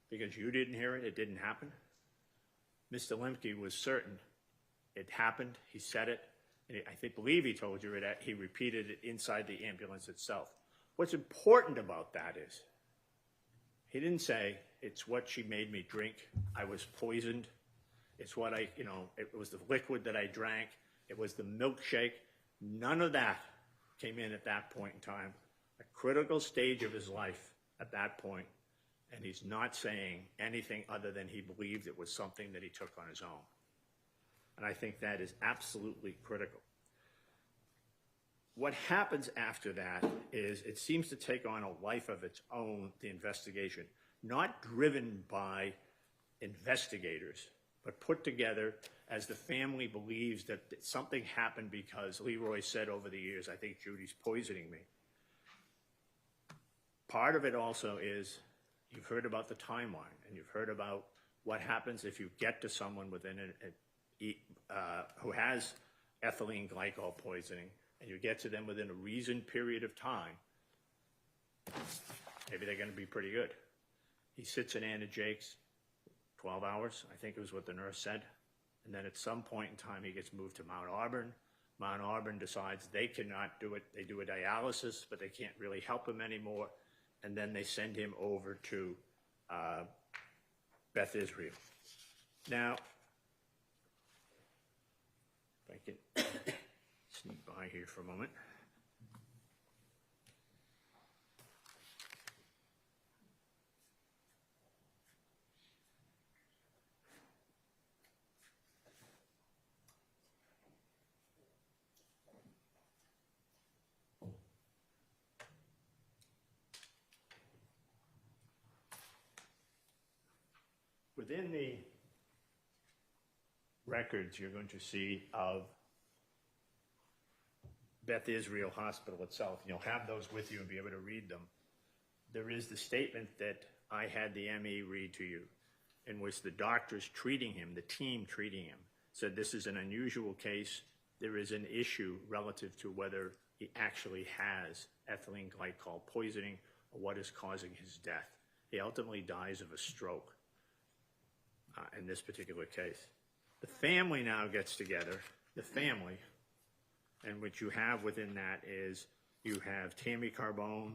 Because you didn't hear it, it didn't happen. Mr. Lemke was certain it happened. He said it. And believe he told you that he repeated it inside the ambulance itself. What's important about that is he didn't say, it's what she made me drink. I was poisoned. It's what it was the liquid that I drank. It was the milkshake. None of that came in at that point in time. A critical stage of his life at that point, and he's not saying anything other than he believed it was something that he took on his own. And I think that is absolutely critical. What happens after that is it seems to take on a life of its own, the investigation, not driven by investigators, but put together as the family believes that something happened because Leroy said over the years, I think Judy's poisoning me. Part of it also is you've heard about the timeline, and you've heard about what happens if you get to someone within who has ethylene glycol poisoning, and you get to them within a reasoned period of time. Maybe they're going to be pretty good. He sits in Anna Jake's 12 hours, I think it was what the nurse said. And then at some point in time, he gets moved to Mount Auburn. Mount Auburn decides they cannot do it. They do a dialysis, but they can't really help him anymore. And then they send him over to Beth Israel. Now, if I can sneak by here for a moment. Within the records you're going to see of Beth Israel Hospital itself, and you'll have those with you and be able to read them. There is the statement that I had the ME read to you, in which the doctors treating him, the team treating him, said this is an unusual case. There is an issue relative to whether he actually has ethylene glycol poisoning or what is causing his death. He ultimately dies of a stroke in this particular case. The family now gets together, the family, and what you have within that is you have Tammy Carbone,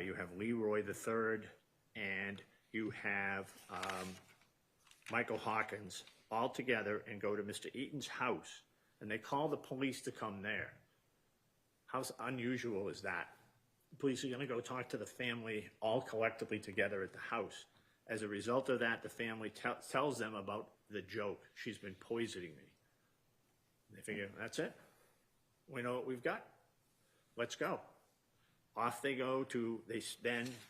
you have Leroy III, and you have Michael Hawkins all together and go to Mr. Eaton's house, and they call the police to come there. How unusual is that? The police are going to go talk to the family all collectively together at the house. As a result of that, the family tells them about the joke. She's been poisoning me. They figure, that's it. We know what we've got. Let's go. Off they go to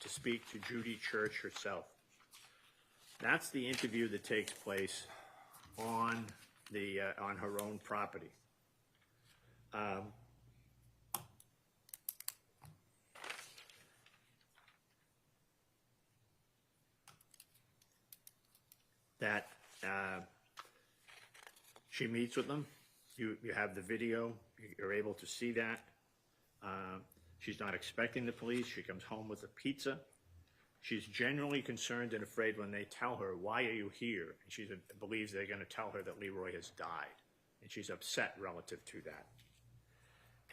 speak to Judy Church herself. That's the interview that takes place on her own property. She meets with them. You have the video. You're able to see that. She's not expecting the police. She comes home with a pizza. She's genuinely concerned and afraid when they tell her, why are you here? And she believes they're going to tell her that Leroy has died. And she's upset relative to that.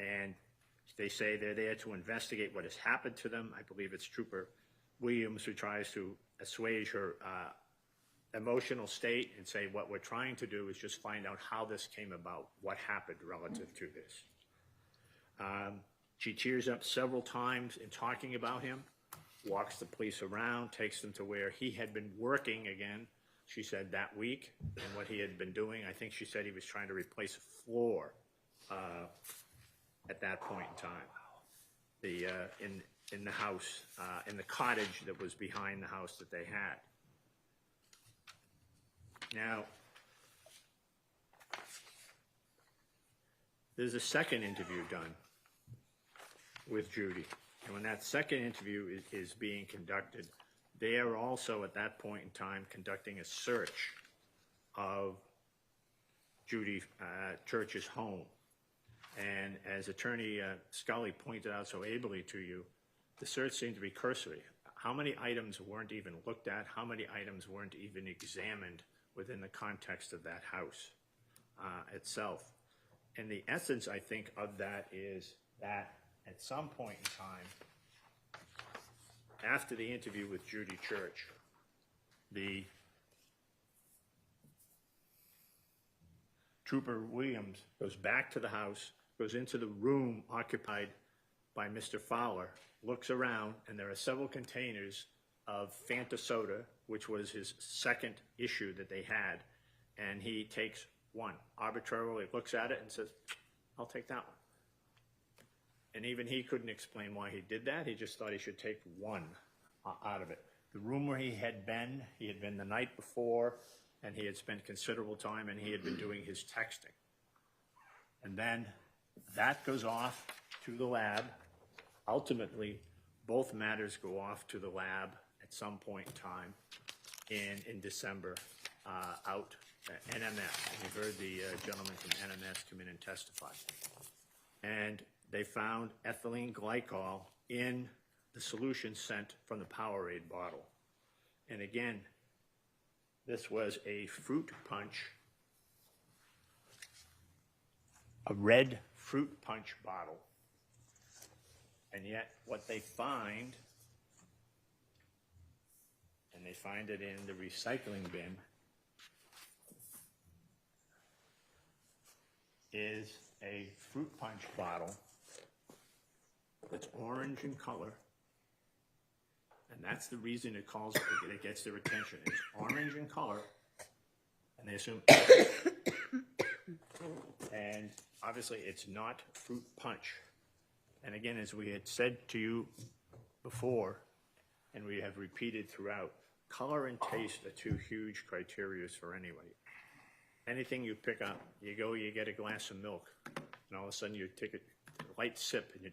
And they say they're there to investigate what has happened to them. I believe it's Trooper Williams who tries to assuage her emotional state and say what we're trying to do is just find out how this came about, what happened relative to this. She tears up several times in talking about him, walks the police around, takes them to where he had been working again, she said, that week, and what he had been doing. I think she said he was trying to replace a floor at that point in time, in the house, in the cottage that was behind the house that they had. Now, there's a second interview done with Judy. And when that second interview is being conducted, they are also at that point in time conducting a search of Judy Church's home. And as Attorney Scully pointed out so ably to you, the search seemed to be cursory. How many items weren't even looked at? How many items weren't even examined within the context of that house itself? And the essence, I think, of that is that at some point in time, after the interview with Judy Church, the Trooper Williams goes back to the house, goes into the room occupied by Mr. Fowler, looks around, and there are several containers of Fanta soda, which was his second issue that they had, and he takes one, arbitrarily looks at it and says, I'll take that one. And even he couldn't explain why he did that. He just thought he should take one out of it. The room where he had been the night before, and he had spent considerable time, and he had been doing his texting. And then that goes off to the lab. Ultimately, both matters go off to the lab at some point in time in December, out at NMS. And you heard the gentleman from NMS come in and testify. And they found ethylene glycol in the solution sent from the Powerade bottle. And again, this was a fruit punch, a red fruit punch bottle. And yet what they find, and they find it in the recycling bin, is a fruit punch bottle that's orange in color. And that's the reason it calls it gets their attention. It's orange in color, and they assume, and obviously it's not fruit punch. And again, as we had said to you before, and we have repeated throughout, color and taste are two huge criteria for anybody. Anything you pick up, you go, you get a glass of milk, and all of a sudden you take a light sip, and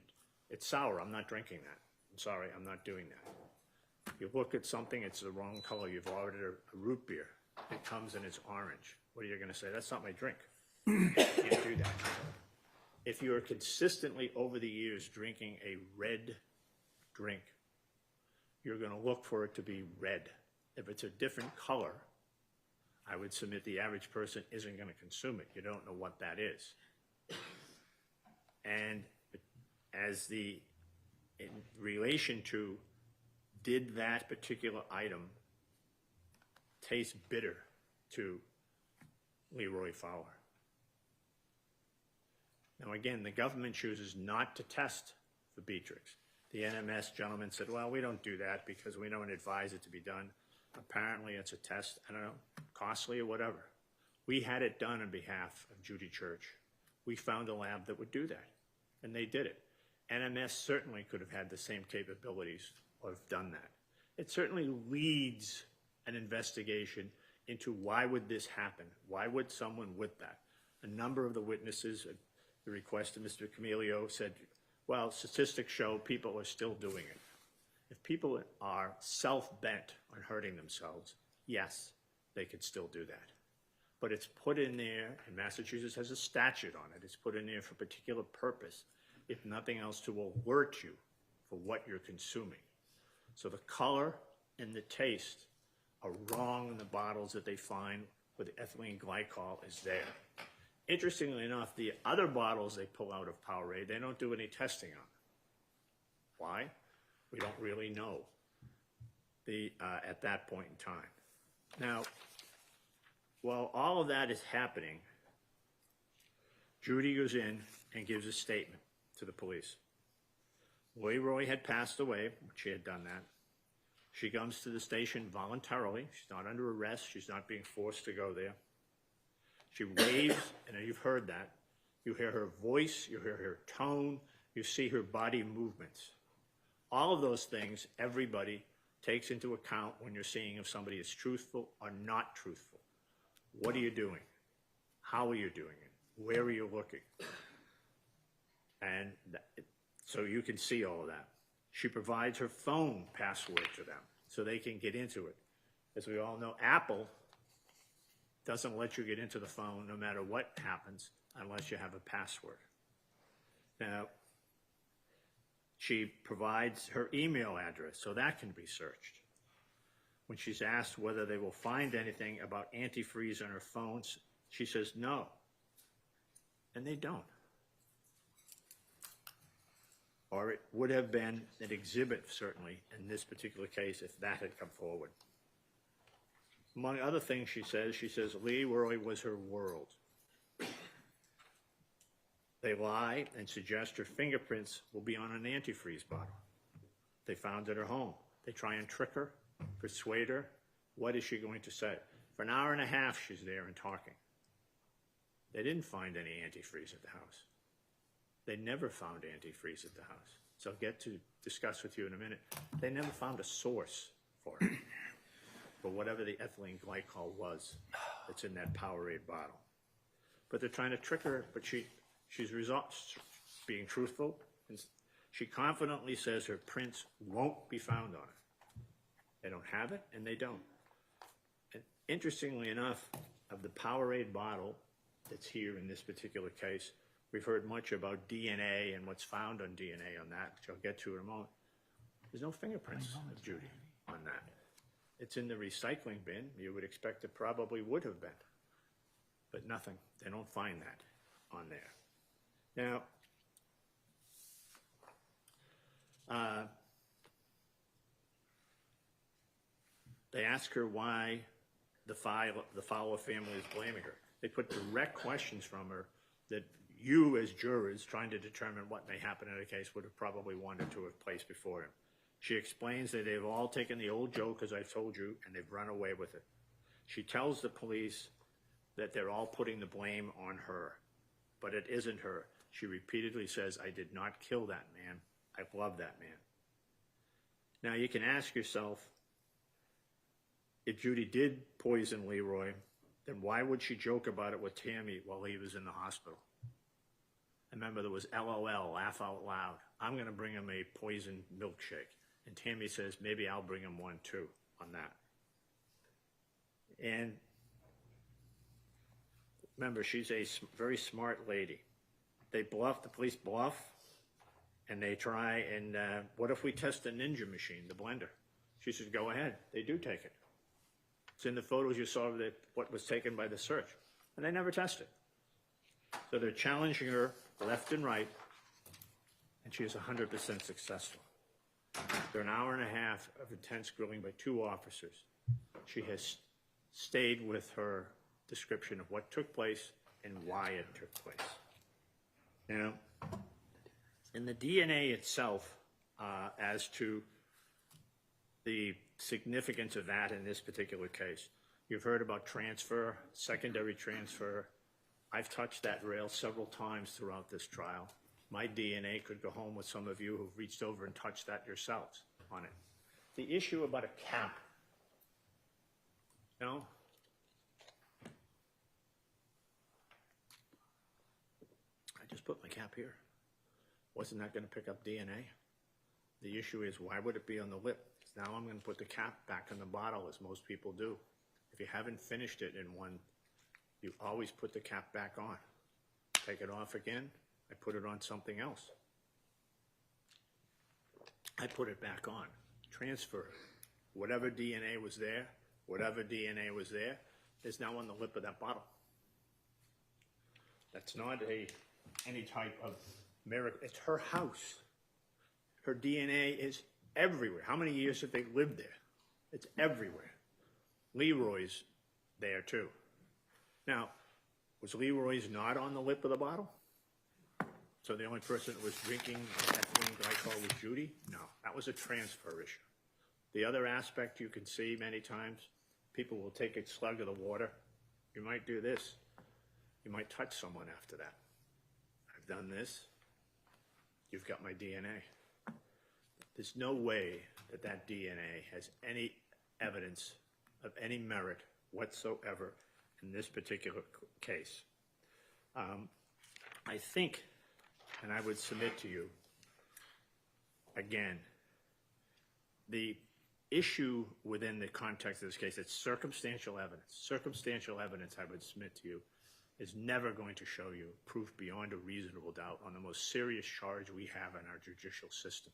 it's sour. I'm not drinking that. I'm sorry, I'm not doing that. You look at something, it's the wrong color. You've ordered a root beer. It comes and it's orange. What are you going to say? That's not my drink. You can't do that. If you are consistently over the years drinking a red drink, you're going to look for it to be red. If it's a different color, I would submit the average person isn't going to consume it. You don't know what that is. And as in relation to, did that particular item taste bitter to Leroy Fowler? Now again, the government chooses not to test for Beatrix. The NMS gentleman said, well, we don't do that because we don't advise it to be done. Apparently it's a test, I don't know, costly or whatever. We had it done on behalf of Judy Church. We found a lab that would do that, and they did it. NMS certainly could have had the same capabilities or have done that. It certainly leads an investigation into why would this happen? Why would someone with that? A number of the witnesses at the request of Mr. Camilio said, well, statistics show people are still doing it. If people are self-bent on hurting themselves, yes, they could still do that. But it's put in there, and Massachusetts has a statute on it. It's put in there for a particular purpose, if nothing else, to alert you for what you're consuming. So the color and the taste are wrong in the bottles that they find where the ethylene glycol is there. Interestingly enough, the other bottles they pull out of Powerade, they don't do any testing on. Why? We don't really know at that point in time. Now, while all of that is happening, Judy goes in and gives a statement to the police. Leroy had passed away. She had done that. She comes to the station voluntarily. She's not under arrest. She's not being forced to go there. She waves, and you've heard that. You hear her voice, you hear her tone, you see her body movements. All of those things everybody takes into account when you're seeing if somebody is truthful or not truthful. What are you doing? How are you doing it? Where are you looking? And so you can see all of that. She provides her phone password to them so they can get into it. As we all know, Apple doesn't let you get into the phone no matter what happens unless you have a password. Now, she provides her email address so that can be searched. When she's asked whether they will find anything about antifreeze on her phones, she says no. and they don't. Or it would have been an exhibit, certainly, in this particular case, if that had come forward. Among other things she says Leroy was her world. They lie and suggest her fingerprints will be on an antifreeze bottle they found at her home. They try and trick her, persuade her. What is she going to say? For an hour and a half, she's there and talking. They didn't find any antifreeze at the house. They never found antifreeze at the house. So I'll get to discuss with you in a minute. They never found a source for it, for whatever the ethylene glycol was that's in that Powerade bottle. But they're trying to trick her, but she's being truthful. And she confidently says her prints won't be found on it. They don't have it, and they don't. And interestingly enough, of the Powerade bottle that's here in this particular case, we've heard much about DNA and what's found on DNA on that, which I'll get to in a moment. There's no fingerprints of Judy on that. It's in the recycling bin. You would expect it probably would have been. But nothing. They don't find that on there. Now, they ask her why the Fowler family is blaming her. They put direct questions from her that you, as jurors, trying to determine what may happen in a case, would have probably wanted to have placed before him. She explains that they've all taken the old joke, as I've told you, and they've run away with it. She tells the police that they're all putting the blame on her, but it isn't her. She repeatedly says, I did not kill that man. I love that man. Now, you can ask yourself, if Judy did poison Leroy, then why would she joke about it with Tammy while he was in the hospital? I remember there was LOL, laugh out loud. I'm going to bring him a poison milkshake. And Tammy says, maybe I'll bring him one too on that. And remember, she's a very smart lady. They bluff, the police bluff, and they try and, what if we test the Ninja machine, the blender? She says, go ahead. They do take it. It's in the photos you saw of what was taken by the search. And they never test it. So they're challenging her left and right, and she is 100% successful. After an hour and a half of intense grilling by 2 officers, she has stayed with her description of what took place and why it took place. Now, in the DNA itself, as to the significance of that in this particular case, you've heard about transfer, secondary transfer. I've touched that rail several times throughout this trial. My DNA could go home with some of you who've reached over and touched that yourselves on it. The issue about a cap, you know, I just put my cap here. Wasn't that going to pick up DNA? The issue is, why would it be on the lip? Now I'm going to put the cap back in the bottle, as most people do. If you haven't finished it in one, you always put the cap back on. Take it off again, I put it on something else. I put it back on. Transfer. Whatever DNA was there is now on the lip of that bottle. That's not any type of miracle. It's her house. Her DNA is everywhere. How many years have they lived there? It's everywhere. Leroy's there too. Now, was Leroy's not on the lip of the bottle? So the only person that was drinking ethylene glycol was Judy? No, that was a transfer issue. The other aspect you can see many times, people will take a slug of the water. You might do this. You might touch someone after that. I've done this. You've got my DNA. There's no way that that DNA has any evidence of any merit whatsoever in this particular case. I think, and I would submit to you, again, the issue within the context of this case, it's circumstantial evidence. Circumstantial evidence, I would submit to you, is never going to show you proof beyond a reasonable doubt on the most serious charge we have in our judicial system.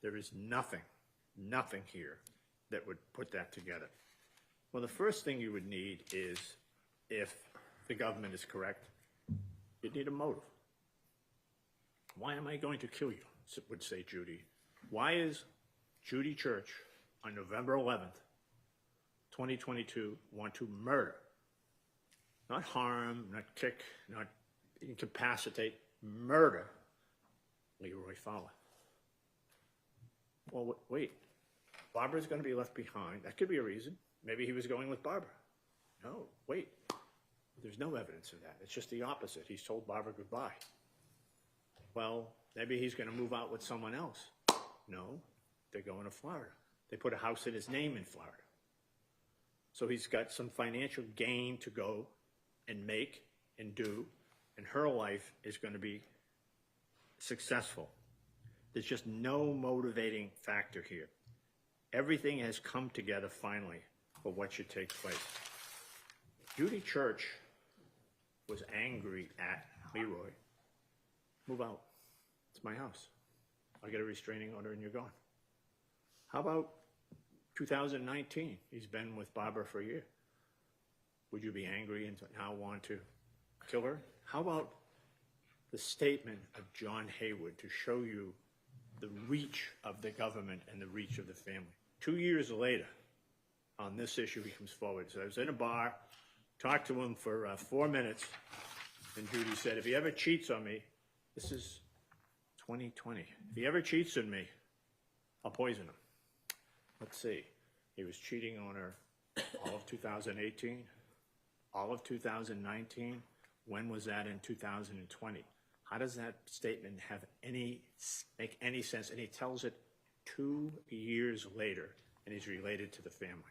There is nothing here that would put that together. Well, the first thing you would need is, if the government is correct, You need a motive. Why am I going to kill you, would say Judy. Why is Judy Church on November 11th, 2022, want to murder? Not harm, not kick, not incapacitate, murder Leroy Fowler. Well, wait. Barbara's going to be left behind. That could be a reason. Maybe he was going with Barbara. No, wait. There's no evidence of that. It's just the opposite. He's told Barbara goodbye. Well, maybe he's going to move out with someone else. No, they're going to Florida. They put a house in his name in Florida. So he's got some financial gain to go and make and do, and her life is going to be successful. There's just no motivating factor here. Everything has come together finally for what should take place. Judy Church was angry at Leroy. Move out. It's my house. I'll get a restraining order and you're gone. How about 2019? He's been with Barbara for a year. Would you be angry and now want to kill her? How about the statement of John Haywood to show you the reach of the government and the reach of the family? 2 years later, on this issue, he comes forward. So I was in a bar, talked to him for 4 minutes, and Judy said, if he ever cheats on me, this is 2020. If he ever cheats on me, I'll poison him. Let's see. He was cheating on her all of 2018, all of 2019. When was that in 2020? How does that statement make any sense? And he tells it 2 years later, and he's related to the family.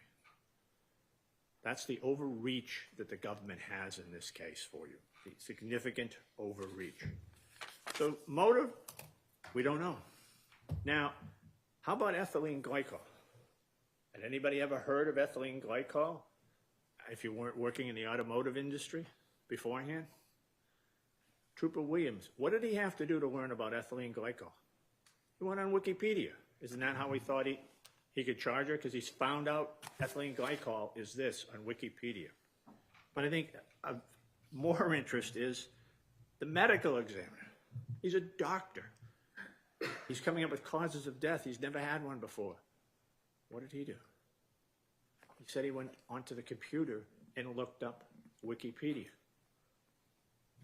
That's the overreach that the government has in this case for you, the significant overreach. So motive, we don't know. Now, how about ethylene glycol? Had anybody ever heard of ethylene glycol if you weren't working in the automotive industry beforehand? Trooper Williams, what did he have to do to learn about ethylene glycol? He went on Wikipedia. Isn't that how he thought he could charge her? Because he's found out ethylene glycol is this on Wikipedia. But I think of more interest is the medical examiner. He's a doctor. He's coming up with causes of death. He's never had one before. What did he do? He said he went onto the computer and looked up Wikipedia.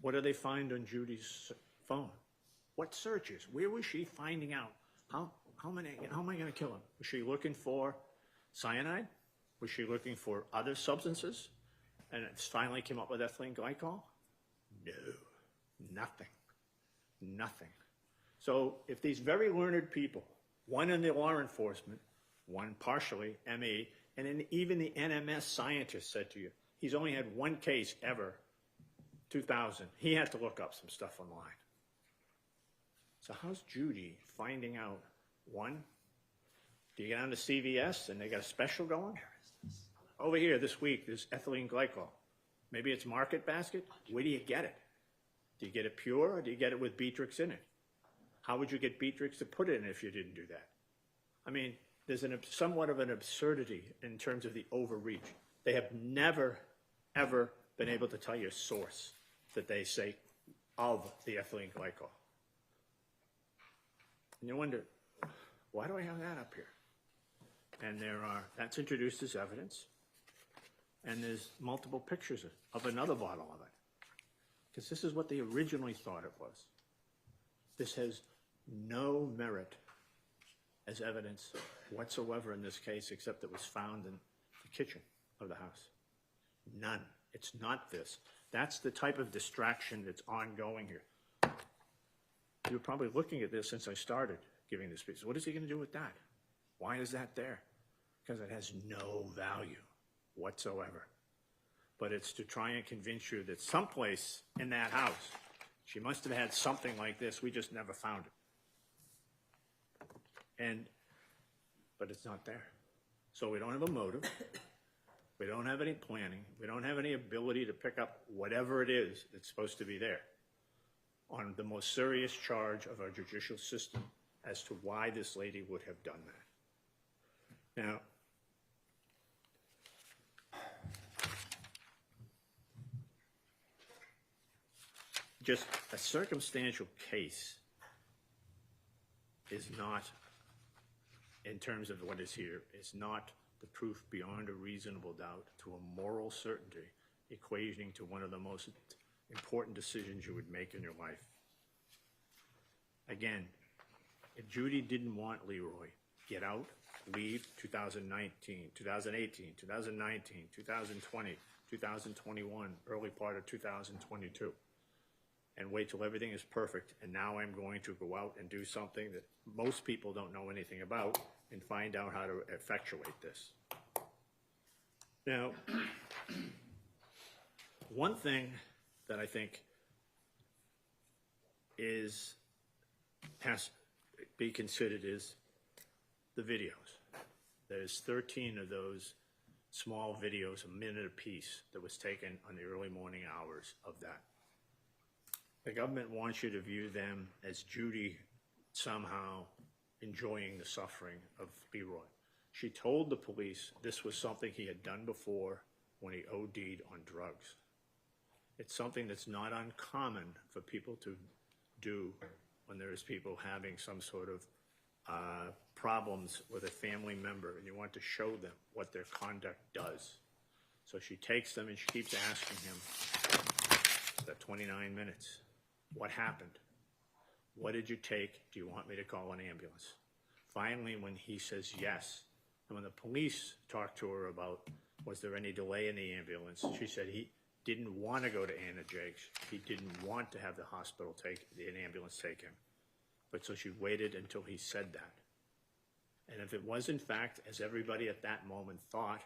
What do they find on Judy's phone? What searches? Where was she finding out? How am I going to kill him? Was she looking for cyanide? Was she looking for other substances? And it finally came up with ethylene glycol? No, nothing. Nothing. So if these very learned people, one in the law enforcement, one partially ME, and then even the NMS scientist said to you, he's only had one case ever, 2000. He had to look up some stuff online. So how's Judy finding out? One, do you get on to CVS and they got a special going? Over here this week, there's ethylene glycol. Maybe it's Market Basket. Where do you get it? Do you get it pure or do you get it with Beatrix in it? How would you get Beatrix to put it in if you didn't do that? I mean, there's somewhat of an absurdity in terms of the overreach. They have never, ever been able to tell you a source that they say of the ethylene glycol. And you wonder, why do I have that up here? And that's introduced as evidence. And there's multiple pictures of another bottle of it. Because this is what they originally thought it was. This has no merit as evidence whatsoever in this case, except it was found in the kitchen of the house. None. It's not this. That's the type of distraction that's ongoing here. You're probably looking at this since I started giving this speech. What is he going to do with that? Why is that there? Because it has no value whatsoever. But it's to try and convince you that someplace in that house, she must have had something like this. We just never found it. But it's not there. So we don't have a motive. We don't have any planning. We don't have any ability to pick up whatever it is that's supposed to be there on the most serious charge of our judicial system as to why this lady would have done that. Now, just a circumstantial case is not, in terms of what is here, is not the proof beyond a reasonable doubt to a moral certainty equating to one of the most important decisions you would make in your life. Again, if Judy didn't want Leroy, get out, leave 2019, 2018, 2019, 2020, 2021, early part of 2022, and wait till everything is perfect, and now I'm going to go out and do something that most people don't know anything about and find out how to effectuate this. Now, one thing that I think has to be considered is the videos. There's 13 of those small videos, a minute apiece, that was taken on the early morning hours of that. The government wants you to view them as Judy somehow enjoying the suffering of Leroy. She told the police this was something he had done before when he OD'd on drugs. It's something that's not uncommon for people to do when there's people having some sort of problems with a family member, and you want to show them what their conduct does. So she takes them and she keeps asking him, that 29 minutes, what happened? What did you take? Do you want me to call an ambulance? Finally, when he says yes, and when the police talked to her about was there any delay in the ambulance, she said he didn't want to go to Anna Jake's. He didn't want to have the hospital an ambulance take him. But so she waited until he said that. And if it was in fact, as everybody at that moment thought,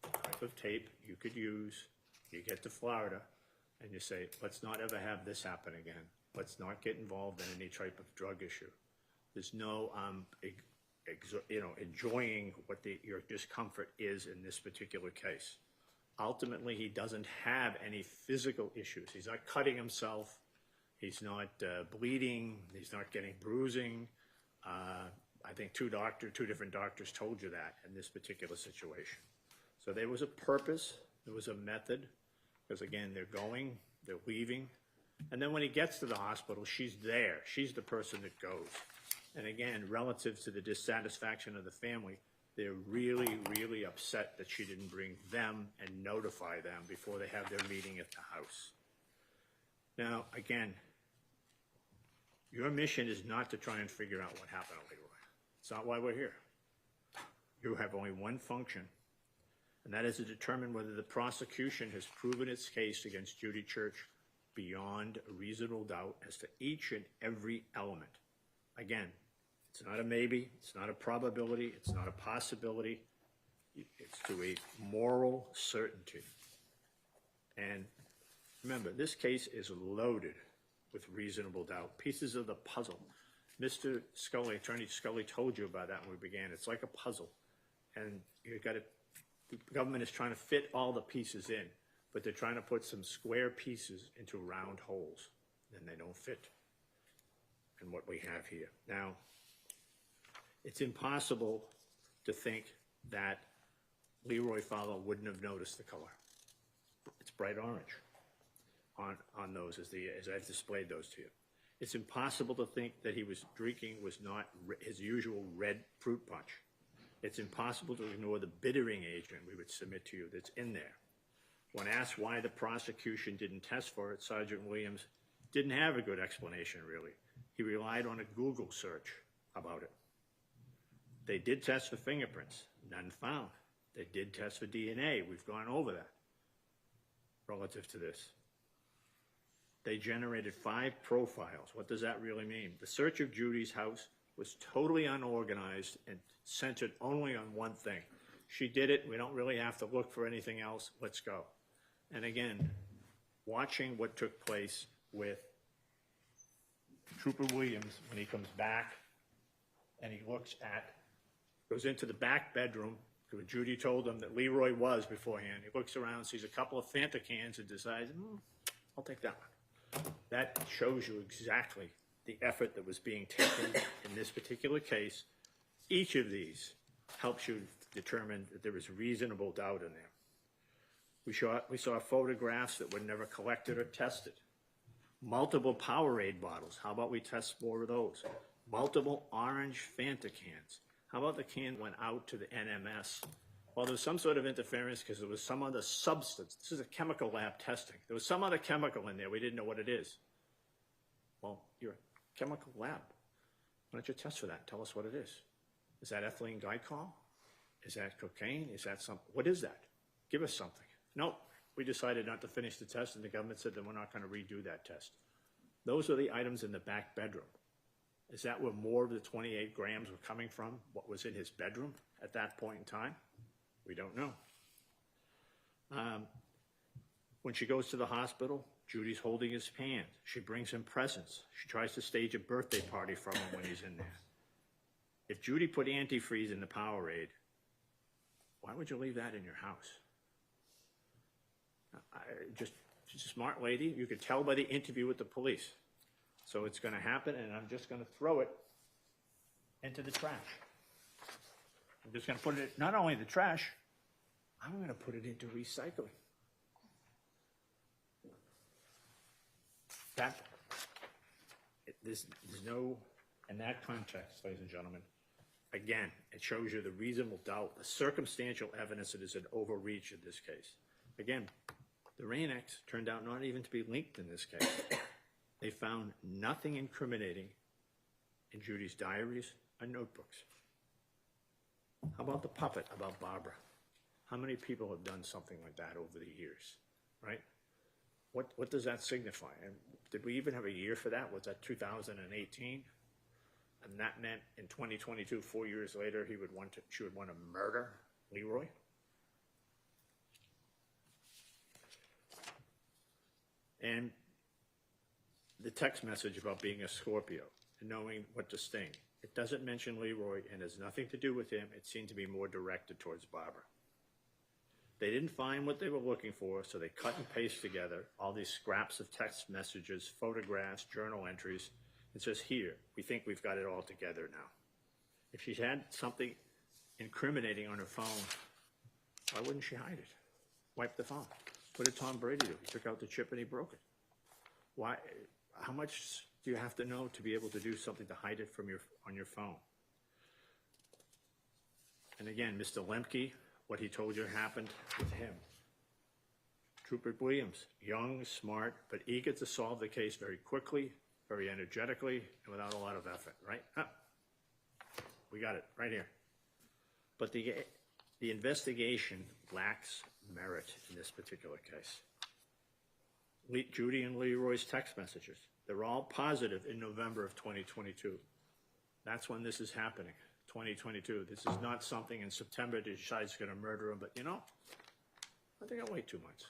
the type of tape you could use, you get to Florida, and you say, let's not ever have this happen again. Let's not get involved in any type of drug issue. There's no, enjoying what your discomfort is in this particular case. Ultimately, he doesn't have any physical issues. He's not cutting himself. He's not bleeding. He's not getting bruising. I think two different doctors told you that in this particular situation. So there was a purpose. There was a method. Because again, they're going, they're leaving. And then when he gets to the hospital, she's there. She's the person that goes. And again, relative to the dissatisfaction of the family, they're really, really upset that she didn't bring them and notify them before they have their meeting at the house. Now, again, your mission is not to try and figure out what happened to Leroy. It's not why we're here. You have only one function, and that is to determine whether the prosecution has proven its case against Judy Church beyond a reasonable doubt as to each and every element. Again, it's not a maybe, it's not a probability, it's not a possibility, it's to a moral certainty. And remember, this case is loaded with reasonable doubt, pieces of the puzzle. Mr. Scully, Attorney Scully told you about that when we began. It's like a puzzle. And the government is trying to fit all the pieces in, but they're trying to put some square pieces into round holes, and they don't fit in what we have here. Now, it's impossible to think that Leroy Fowler wouldn't have noticed the color. It's bright orange on those as I've displayed those to you. It's impossible to think that he was drinking was not his usual red fruit punch. It's impossible to ignore the bittering agent we would submit to you that's in there. When asked why the prosecution didn't test for it, Sergeant Williams didn't have a good explanation, really. He relied on a Google search about it. They did test for fingerprints, none found. They did test for DNA. We've gone over that relative to this. They generated 5 profiles. What does that really mean? The search of Judy's house was totally unorganized and centered only on one thing. She did it. We don't really have to look for anything else. Let's go. And again, watching what took place with Trooper Williams when he comes back and he goes into the back bedroom, because Judy told him that Leroy was beforehand. He looks around, sees a couple of Fanta cans, and decides, I'll take that one. That shows you exactly the effort that was being taken in this particular case. Each of these helps you determine that there is reasonable doubt in there. We saw photographs that were never collected or tested. Multiple Powerade bottles. How about we test more of those? Multiple orange Fanta cans. How about the can went out to the NMS? Well, there was some sort of interference because there was some other substance. This is a chemical lab testing. There was some other chemical in there. We didn't know what it is. Well, you're a chemical lab. Why don't you test for that? Tell us what it is. Is that ethylene glycol? Is that cocaine? Is that something? What is that? Give us something. No, we decided not to finish the test, and the government said that we're not going to redo that test. Those are the items in the back bedroom. Is that where more of the 28 grams were coming from? What was in his bedroom at that point in time? We don't know. When she goes to the hospital, Judy's holding his hand. She brings him presents. She tries to stage a birthday party from him when he's in there. If Judy put antifreeze in the Powerade, why would you leave that in your house? She's a smart lady. You could tell by the interview with the police. So it's going to happen, and I'm just going to throw it into the trash. I'm just going to put it, not only in the trash, I'm going to put it into recycling. There's no, in that context, ladies and gentlemen, again, it shows you the reasonable doubt, the circumstantial evidence that is an overreach in this case. Again, the Rain Act turned out not even to be linked in this case. They found nothing incriminating in Judy's diaries or notebooks. How about the puppet about Barbara? How many people have done something like that over the years, right? What does that signify? And did we even have a year for that? Was that 2018? And that meant in 2022, 4 years later, she would want to murder Leroy? And the text message about being a Scorpio and knowing what to sting. It doesn't mention Leroy and has nothing to do with him. It seemed to be more directed towards Barbara. They didn't find what they were looking for, so they cut and paste together all these scraps of text messages, photographs, journal entries. It says, here, we think we've got it all together now. If she had something incriminating on her phone, why wouldn't she hide it? Wipe the phone. What did Tom Brady do? He took out the chip and he broke it. Why? How much do you have to know to be able to do something to hide it from on your phone? And again, Mr. Lemke, what he told you happened with him. Trooper Williams, young, smart, but eager to solve the case very quickly, very energetically, and without a lot of effort, right? We got it right here. But the investigation lacks merit in this particular case. Judy and Leroy's text messages, they're all positive in November of 2022. That's when this is happening, 2022. This is not something in September they decide he's going to murder him, but you know, I think I'll wait 2 months.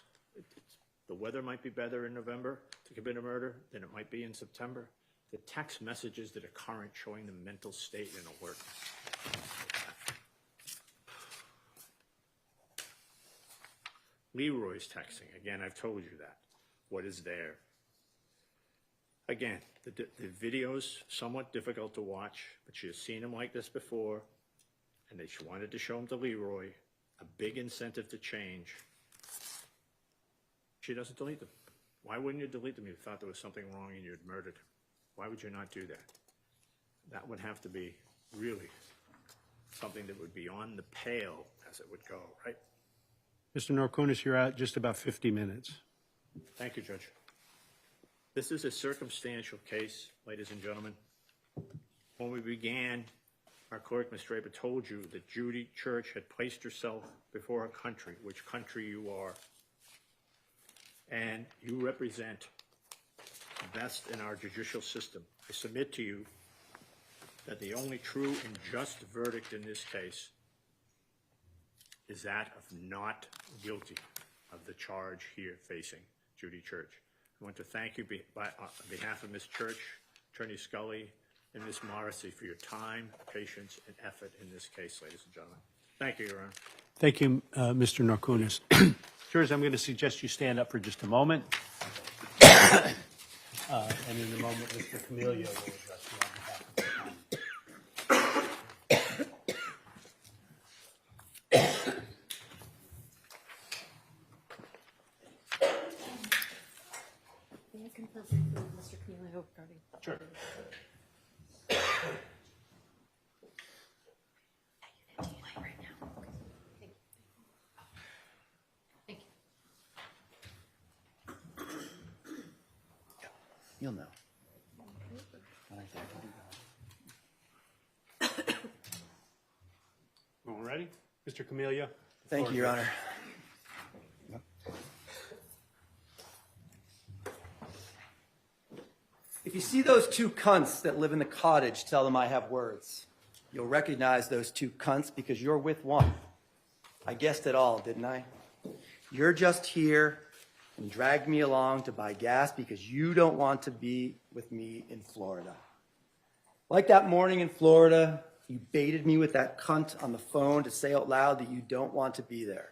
The weather might be better in November to commit a murder than it might be in September. The text messages that are current showing the mental state and alert. Leroy's texting, again, I've told you that. What is there? Again, the video's somewhat difficult to watch, but she has seen him like this before, and she wanted to show him to Leroy, a big incentive to change. She doesn't delete them. Why wouldn't you delete them if you thought there was something wrong and you'd murdered him? Why would you not do that? That would have to be really something that would be on the pale as it would go, right? Mr. Norkunis, you're out just about 50 minutes. Thank you, Judge. This is a circumstantial case, ladies and gentlemen. When we began, our clerk, Ms. Draper, told you that Judy Church had placed herself before her country, which country you are. And you represent the best in our judicial system. I submit to you that the only true and just verdict in this case is that of not guilty of the charge here facing Judy Church. I want to thank you on behalf of Ms. Church, Attorney Scully, and Ms. Morrissey for your time, patience, and effort in this case, ladies and gentlemen. Thank you, Your Honor. Thank you, Mr. Norkunis. Jurors, I'm going to suggest you stand up for just a moment. And in a moment, Mr. Camilio will address you on behalf of the county. Can you confirm with Mr. Camillo regarding? Sure. Right now. Okay. Thank you. You'll know. All ready? Mr. Camellia? Thank you, Your Honor. If you see those two cunts that live in the cottage, tell them I have words. You'll recognize those two cunts because you're with one. I guessed it all, didn't I? You're just here and dragged me along to buy gas because you don't want to be with me in Florida. Like that morning in Florida, you baited me with that cunt on the phone to say out loud that you don't want to be there.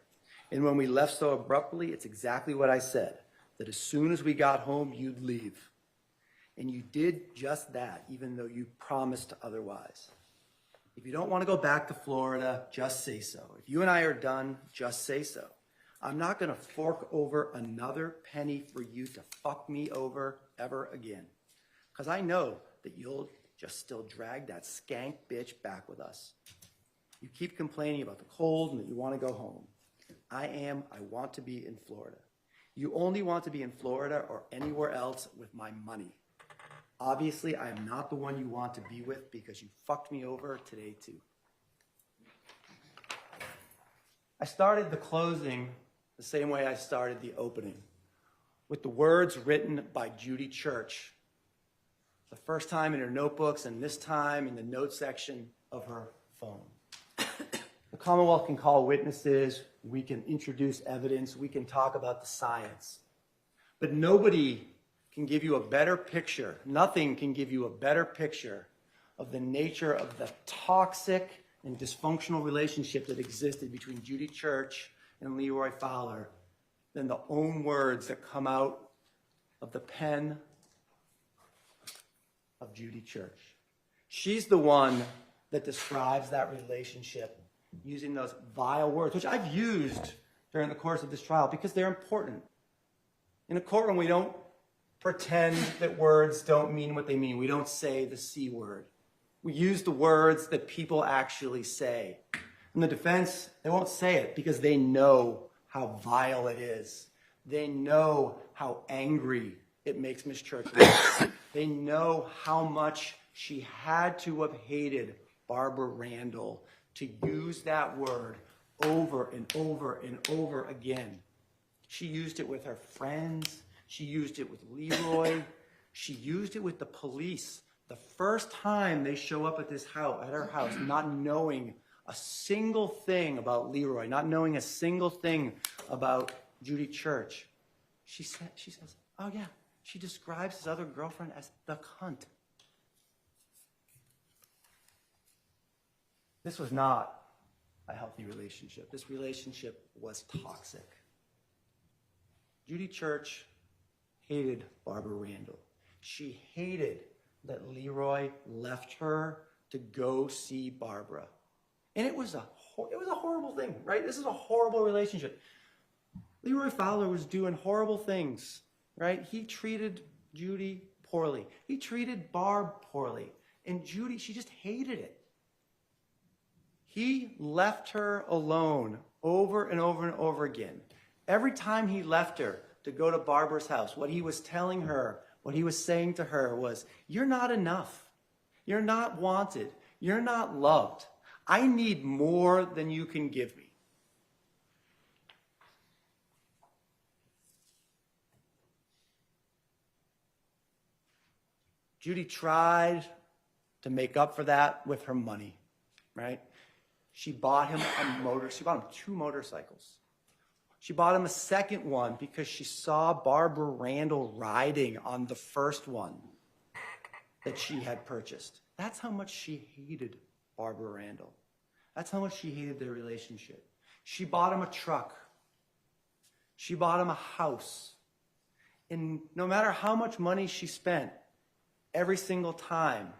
And when we left so abruptly, it's exactly what I said, that as soon as we got home, you'd leave. And you did just that, even though you promised otherwise. If you don't want to go back to Florida, just say so. If you and I are done, just say so. I'm not going to fork over another penny for you to fuck me over ever again. Because I know that you'll just still drag that skank bitch back with us. You keep complaining about the cold and that you want to go home. I want to be in Florida. You only want to be in Florida or anywhere else with my money. Obviously, I am not the one you want to be with because you fucked me over today too. I started the closing the same way I started the opening, with the words written by Judy Church, the first time in her notebooks and this time in the notes section of her phone. The Commonwealth can call witnesses, we can introduce evidence, we can talk about the science, but nobody can give you a better picture, nothing can give you a better picture of the nature of the toxic and dysfunctional relationship that existed between Judy Church and Leroy Fowler than the own words that come out of the pen of Judy Church. She's the one that describes that relationship using those vile words, which I've used during the course of this trial because they're important. In a courtroom, we don't pretend that words don't mean what they mean. We don't say the C word. We use the words that people actually say. In the defense, they won't say it because they know how vile it is. They know how angry it makes Miss Church look. They know how much she had to have hated Barbara Randall to use that word over and over and over again. She used it with her friends. She used it with Leroy. She used it with the police. The first time they show up at this house, at her house, not knowing a single thing about Leroy, not knowing a single thing about Judy Church, she says, oh yeah, she describes his other girlfriend as the cunt. This was not a healthy relationship. This relationship was toxic. Judy Church hated Barbara Randall. She hated that Leroy left her to go see Barbara. And it was a horrible thing, right? This is a horrible relationship. Leroy Fowler was doing horrible things, right? He treated Judy poorly. He treated Barb poorly. And Judy, she just hated it. He left her alone over and over and over again. Every time he left her to go to Barbara's house, what he was telling her, what he was saying to her was, you're not enough. You're not wanted. You're not loved. I need more than you can give me. Judy tried to make up for that with her money, right? She bought him she bought him 2 motorcycles. She bought him a second one because she saw Barbara Randall riding on the first one that she had purchased. That's how much she hated Barbara Randall. That's how much she hated their relationship. She bought him a truck. She bought him a house. And no matter how much money she spent, every single time,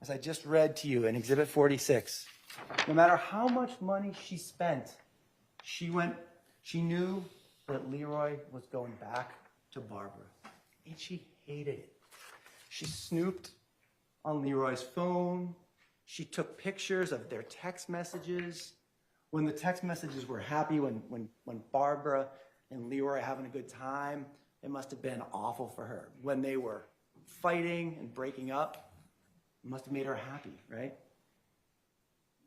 as I just read to you in Exhibit 46, no matter how much money she spent, she knew that Leroy was going back to Barbara. and she hated it. She snooped on Leroy's phone. She took pictures of their text messages. When the text messages were happy, when Barbara and Leroy are having a good time, it must have been awful for her. When they were fighting and breaking up, it must have made her happy, right?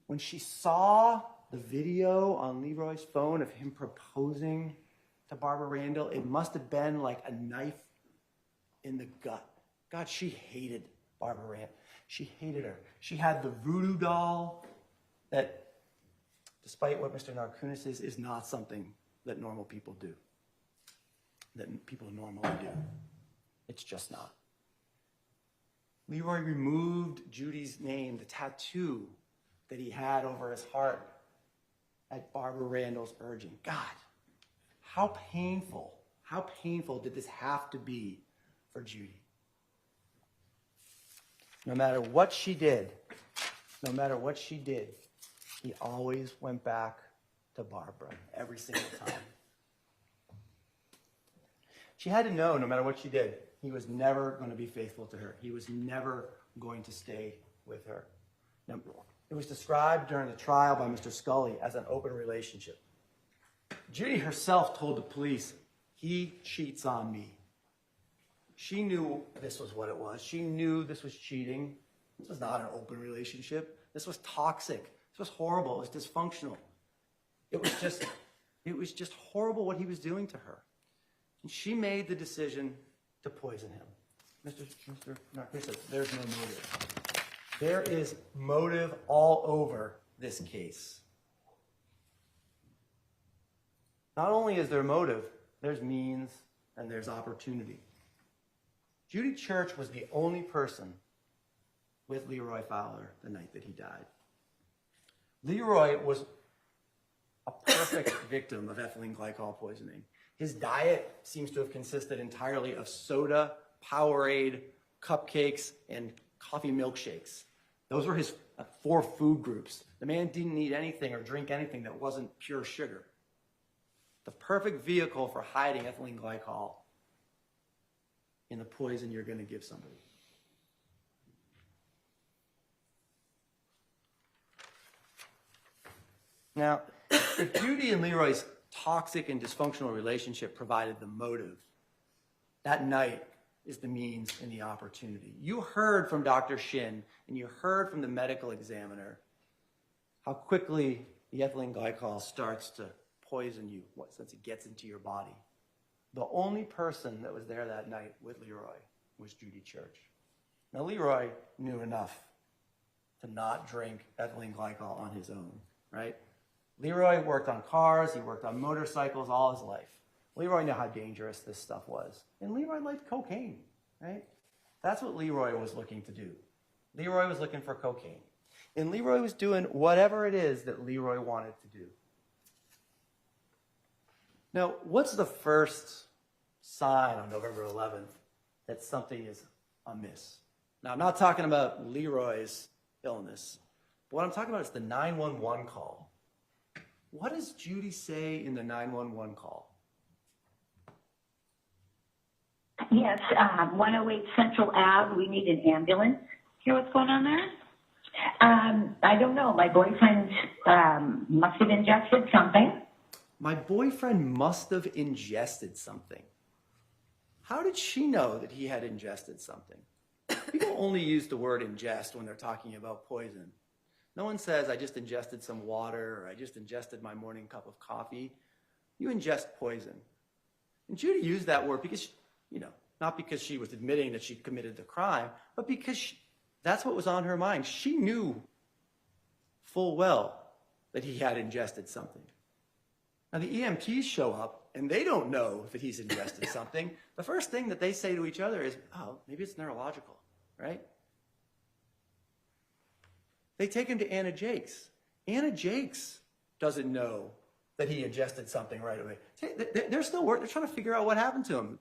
When she saw the video on Leroy's phone of him proposing to Barbara Randall, it must have been like a knife in the gut. God, she hated Barbara Randall. She hated her. She had the voodoo doll that, despite what Mr. Narkunis says, is not something that normal people do, that people normally do. It's just not. Leroy removed Judy's name, the tattoo that he had over his heart, at Barbara Randall's urging. God, how painful did this have to be for Judy? No matter what she did, he always went back to Barbara every single time. She had to know, no matter what she did, he was never going to be faithful to her. He was never going to stay with her. Now, it was described during the trial by Mr. Scully as an open relationship. Judy herself told the police, "He cheats on me." She knew this was what it was. She knew this was cheating. This was not an open relationship. This was toxic. This was horrible. It was dysfunctional. It was just horrible what he was doing to her. And she made the decision to poison him. Mr. Narkis says, there's no motive. There is motive all over this case. Not only is there motive, there's means and there's opportunity. Judy Church was the only person with Leroy Fowler the night that he died. Leroy was a perfect victim of ethylene glycol poisoning. His diet seems to have consisted entirely of soda, Powerade, cupcakes, and coffee milkshakes. Those were his 4 food groups. The man didn't eat anything or drink anything that wasn't pure sugar. The perfect vehicle for hiding ethylene glycol in the poison you're going to give somebody. Now, if Judy and Leroy's toxic and dysfunctional relationship provided the motive, that night is the means and the opportunity. You heard from Dr. Shin and you heard from the medical examiner how quickly the ethylene glycol starts to poison you once it gets into your body. The only person that was there that night with Leroy was Judy Church. Now, Leroy knew enough to not drink ethylene glycol on his own, right? Leroy worked on cars, he worked on motorcycles all his life. Leroy knew how dangerous this stuff was. And Leroy liked cocaine, right? That's what Leroy was looking to do. Leroy was looking for cocaine. And Leroy was doing whatever it is that Leroy wanted to do. Now, what's the first sign on November 11th that something is amiss? Now, I'm not talking about Leroy's illness, but what I'm talking about is the 911 call. What does Judy say in the 911 call? Yes, 108 Central Ave. We need an ambulance. Hear what's going on there? I don't know. My boyfriend must have ingested something. My boyfriend must have ingested something. How did she know that he had ingested something? People only use the word ingest when they're talking about poison. No one says, I just ingested some water, or I just ingested my morning cup of coffee. You ingest poison. And Judy used that word because, not because she was admitting that she committed the crime, but because that's what was on her mind. She knew full well that he had ingested something. Now, the EMTs show up, and they don't know that he's ingested something. The first thing that they say to each other is, oh, maybe it's neurological, right? They take him to Anna Jakes. Anna Jakes doesn't know that he ingested something right away. They're still working. They're trying to figure out what happened to him.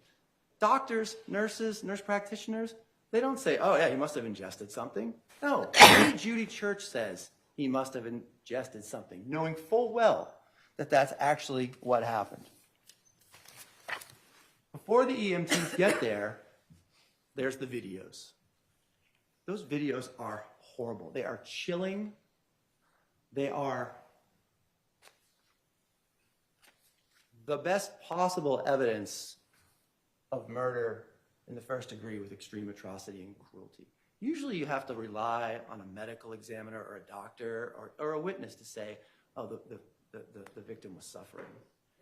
Doctors, nurses, nurse practitioners, they don't say, oh, yeah, he must have ingested something. No, only Judy Church says he must have ingested something, knowing full well that that's actually what happened. before the EMTs get there, there's the videos. Those videos are horrible. They are chilling. They are the best possible evidence of murder in the first degree with extreme atrocity and cruelty. Usually you have to rely on a medical examiner or a doctor or a witness to say, oh, the victim was suffering.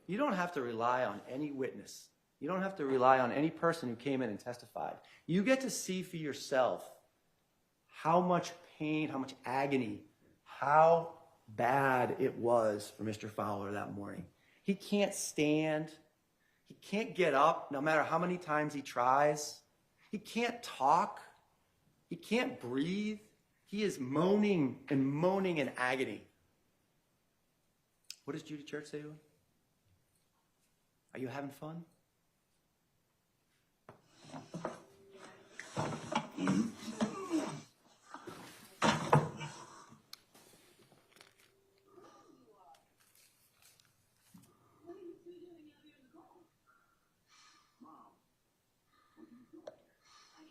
You don't have to rely on any witness. You don't have to rely on any person who came in and testified. You get to see for yourself how much pain, how much agony, how bad it was for Mr. Fowler that morning. He can't stand. He can't get up no matter how many times he tries. He can't talk. He can't breathe. He is moaning in agony. What does Judy Church say to him? Are you having fun?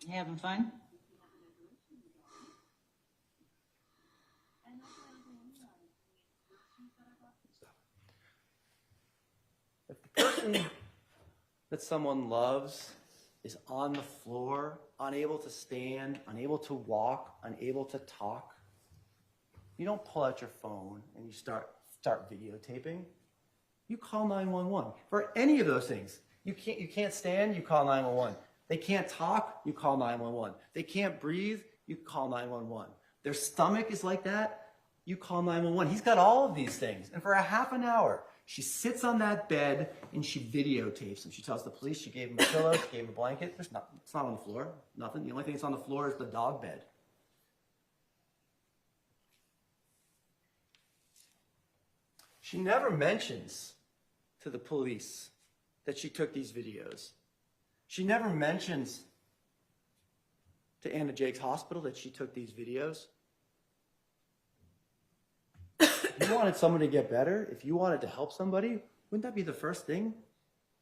You having fun? If the person that someone loves is on the floor, unable to stand, unable to walk, unable to talk, you don't pull out your phone and you start videotaping. You call 911. For any of those things, you can't stand, you call 911. They can't talk, you call 911. They can't breathe, you call 911. Their stomach is like that, you call 911. He's got all of these things. And for a half an hour, she sits on that bed and she videotapes him. She tells the police she gave him a pillow, she gave him a blanket. It's not on the floor, nothing. The only thing that's on the floor is the dog bed. She never mentions to the police that she took these videos. She never mentions to Anna Jake's hospital that she took these videos. If you wanted someone to get better, if you wanted to help somebody, wouldn't that be the first thing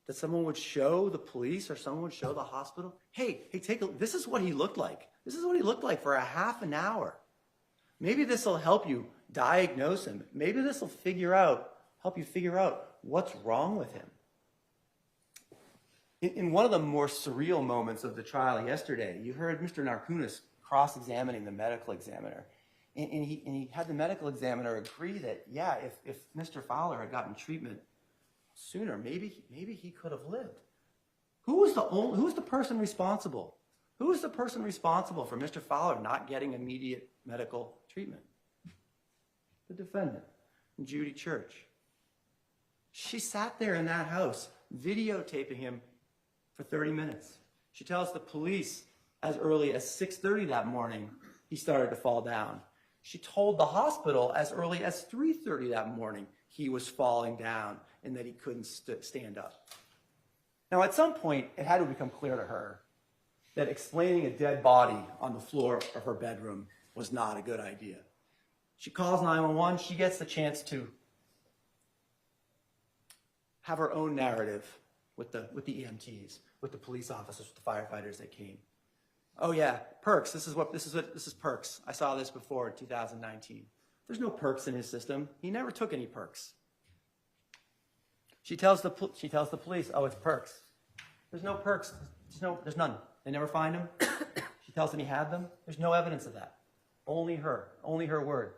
that someone would show the police or someone would show the hospital? Hey, take a look. This is what he looked like. This is what he looked like for a half an hour. Maybe this will help you diagnose him. Maybe this will help you figure out what's wrong with him. In one of the more surreal moments of the trial yesterday, you heard Mr. Narkunis cross-examining the medical examiner. And he had the medical examiner agree that, yeah, if Mr. Fowler had gotten treatment sooner, maybe he could have lived. Who's the person responsible? Who is the person responsible for Mr. Fowler not getting immediate medical treatment? The defendant, Judy Church. She sat there in that house videotaping him for 30 minutes. She tells the police as early as 6:30 that morning he started to fall down. She told the hospital as early as 3:30 that morning he was falling down and that he couldn't stand up. Now, at some point, it had to become clear to her that explaining a dead body on the floor of her bedroom was not a good idea. She calls 911. She gets the chance to have her own narrative with the EMTs, with the police officers, with the firefighters that came. Oh yeah, perks. This is perks. I saw this before in 2019. There's no perks in his system. He never took any perks. She tells the police, oh, it's perks. There's no perks. There's none. They never find him. She tells them he had them. There's no evidence of that. Only her word.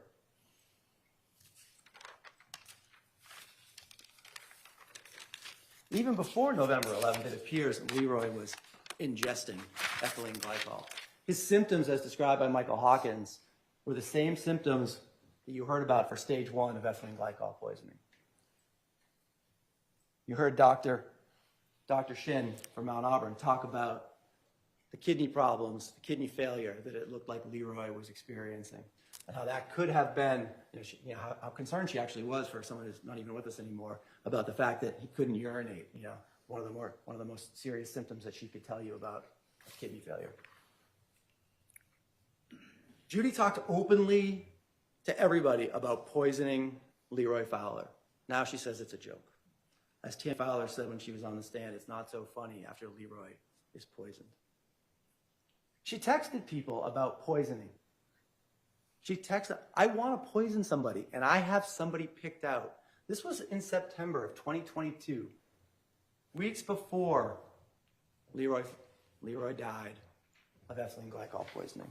Even before November 11th, it appears Leroy was ingesting ethylene glycol. His symptoms, as described by Michael Hawkins, were the same symptoms that you heard about for stage 1 of ethylene glycol poisoning. You heard Dr. Shin from Mount Auburn talk about the kidney problems, the kidney failure that it looked like Leroy was experiencing, and how that could have been, how concerned she actually was for someone who's not even with us anymore about the fact that he couldn't urinate. One of the most serious symptoms that she could tell you about kidney failure. Judy talked openly to everybody about poisoning Leroy Fowler. Now she says it's a joke. As Tia Fowler said when she was on the stand, it's not so funny after Leroy is poisoned. She texted people about poisoning. She texted, I want to poison somebody, and I have somebody picked out. This was in September of 2022, weeks before Leroy died of ethylene glycol poisoning.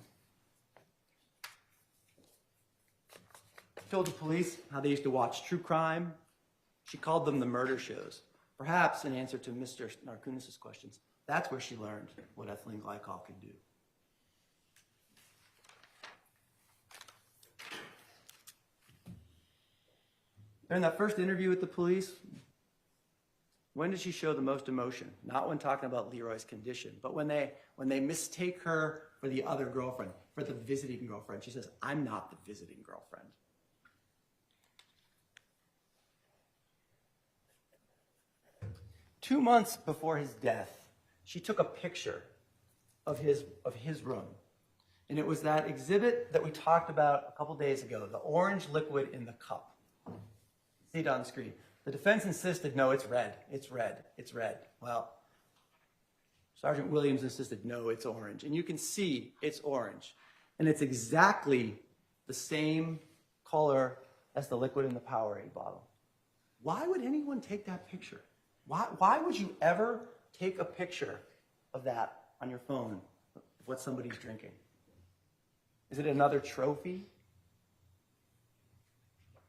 She told the police how they used to watch true crime. She called them the murder shows. Perhaps in answer to Mr. Narkunis' questions, that's where she learned what ethylene glycol could do. During that first interview with the police, when did she show the most emotion? Not when talking about Leroy's condition, but when they mistake her for the other girlfriend, for the visiting girlfriend. She says, I'm not the visiting girlfriend. Two months before his death, she took a picture of his room. And it was that exhibit that we talked about a couple days ago, the orange liquid in the cup. See it on the screen. The defense insisted, no, it's red, it's red, it's red. Well, Sergeant Williams insisted, no, it's orange. And you can see it's orange. And it's exactly the same color as the liquid in the Powerade bottle. Why would anyone take that picture? Why would you ever take a picture of that on your phone of what somebody's drinking? Is it another trophy?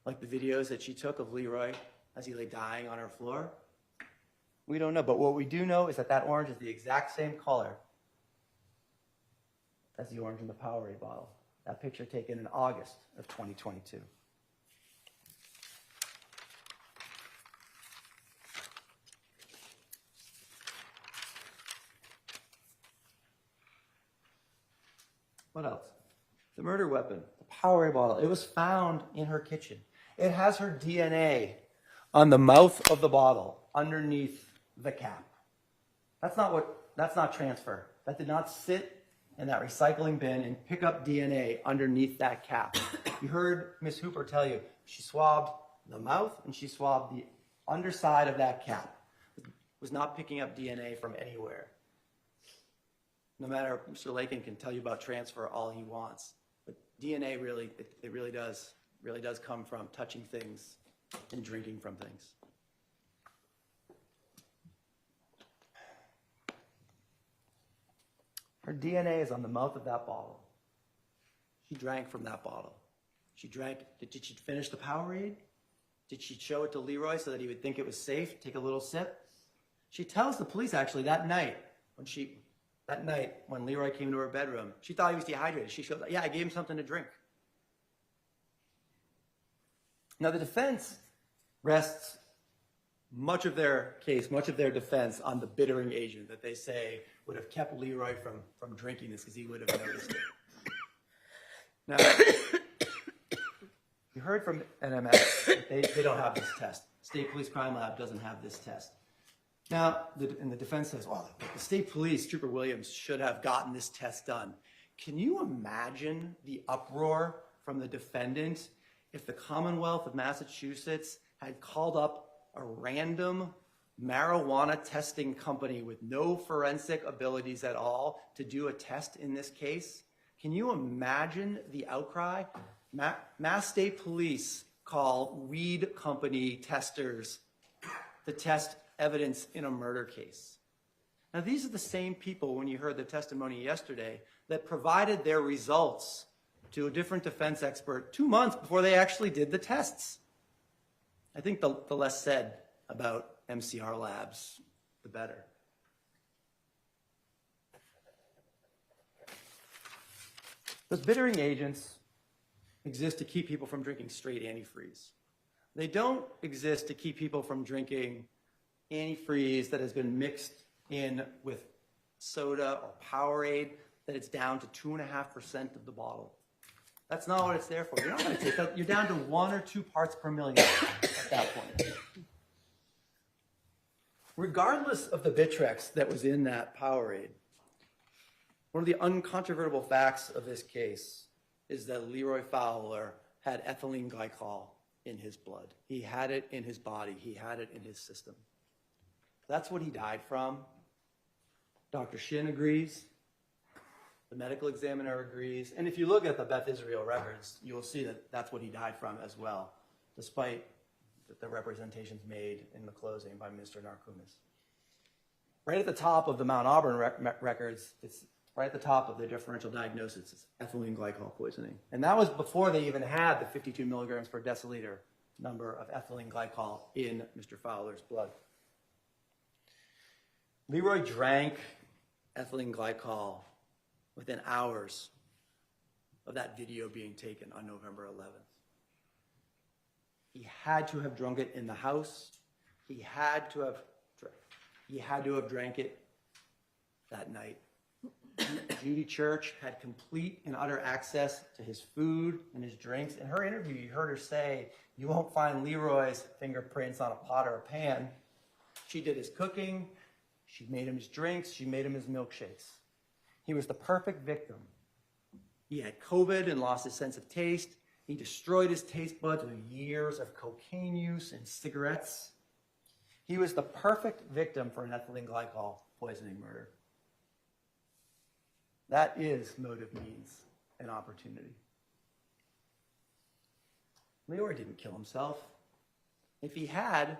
Like the videos that she took of Leroy as he lay dying on her floor? We don't know, but what we do know is that that orange is the exact same color as the orange in the Powerade bottle. That picture taken in August of 2022. What else? The murder weapon, the Powerade bottle. It was found in her kitchen. It has her DNA on the mouth of the bottle, underneath the cap. That's not transfer. That did not sit in that recycling bin and pick up DNA underneath that cap. You heard Ms. Hooper tell you, she swabbed the mouth and she swabbed the underside of that cap. Was not picking up DNA from anywhere. No matter, Mr. Leaken can tell you about transfer all he wants, but DNA really does come from touching things and drinking from things. Her DNA is on the mouth of that bottle. She drank from that bottle. She drank. Did she finish the Powerade? Did she show it to Leroy so that he would think it was safe? Take a little sip? She tells the police actually that night when Leroy came to her bedroom, she thought he was dehydrated. She showed, yeah, I gave him something to drink. Now the defense rests much of their case, much of their defense on the bittering agent that they say would have kept Leroy from drinking this because he would have noticed it. Now, you heard from NMS that they don't have this test. State Police Crime Lab doesn't have this test. Now, and the defense says, well, the state police, Trooper Williams, should have gotten this test done. Can you imagine the uproar from the defendant if the Commonwealth of Massachusetts had called up a random marijuana testing company with no forensic abilities at all to do a test in this case? Can you imagine the outcry? Mass State Police call weed company testers to test evidence in a murder case. Now, these are the same people, when you heard the testimony yesterday, that provided their results to a different defense expert 2 months before they actually did the tests. I think the less said about MCR labs, the better. Those bittering agents exist to keep people from drinking straight antifreeze. They don't exist to keep people from drinking antifreeze that has been mixed in with soda or Powerade, that it's down to 2.5% of the bottle. That's not what it's there for. You're not going to take that. You're down to 1 or 2 parts per million at that point. Regardless of the Bitrex that was in that Powerade, one of the uncontrovertible facts of this case is that Leroy Fowler had ethylene glycol in his blood. He had it in his body. He had it in his system. That's what he died from. Dr. Shin agrees. The medical examiner agrees. And if you look at the Beth Israel records, you will see that that's what he died from as well, despite the representations made in the closing by Mr. Narkunis. Right at the top of the Mount Auburn records, it's right at the top of the differential diagnosis, it's ethylene glycol poisoning. And that was before they even had the 52 milligrams per deciliter number of ethylene glycol in Mr. Fowler's blood. Leroy drank ethylene glycol within hours of that video being taken on November 11th. He had to have drunk it in the house. He had to have drank it that night. Judy Church had complete and utter access to his food and his drinks. In her interview, you heard her say, "You won't find Leroy's fingerprints on a pot or a pan." She did his cooking. She made him his drinks. She made him his milkshakes. He was the perfect victim. He had COVID and lost his sense of taste. He destroyed his taste buds with years of cocaine use and cigarettes. He was the perfect victim for an ethylene glycol poisoning murder. That is motive, means, and opportunity. Leroy didn't kill himself. If he had,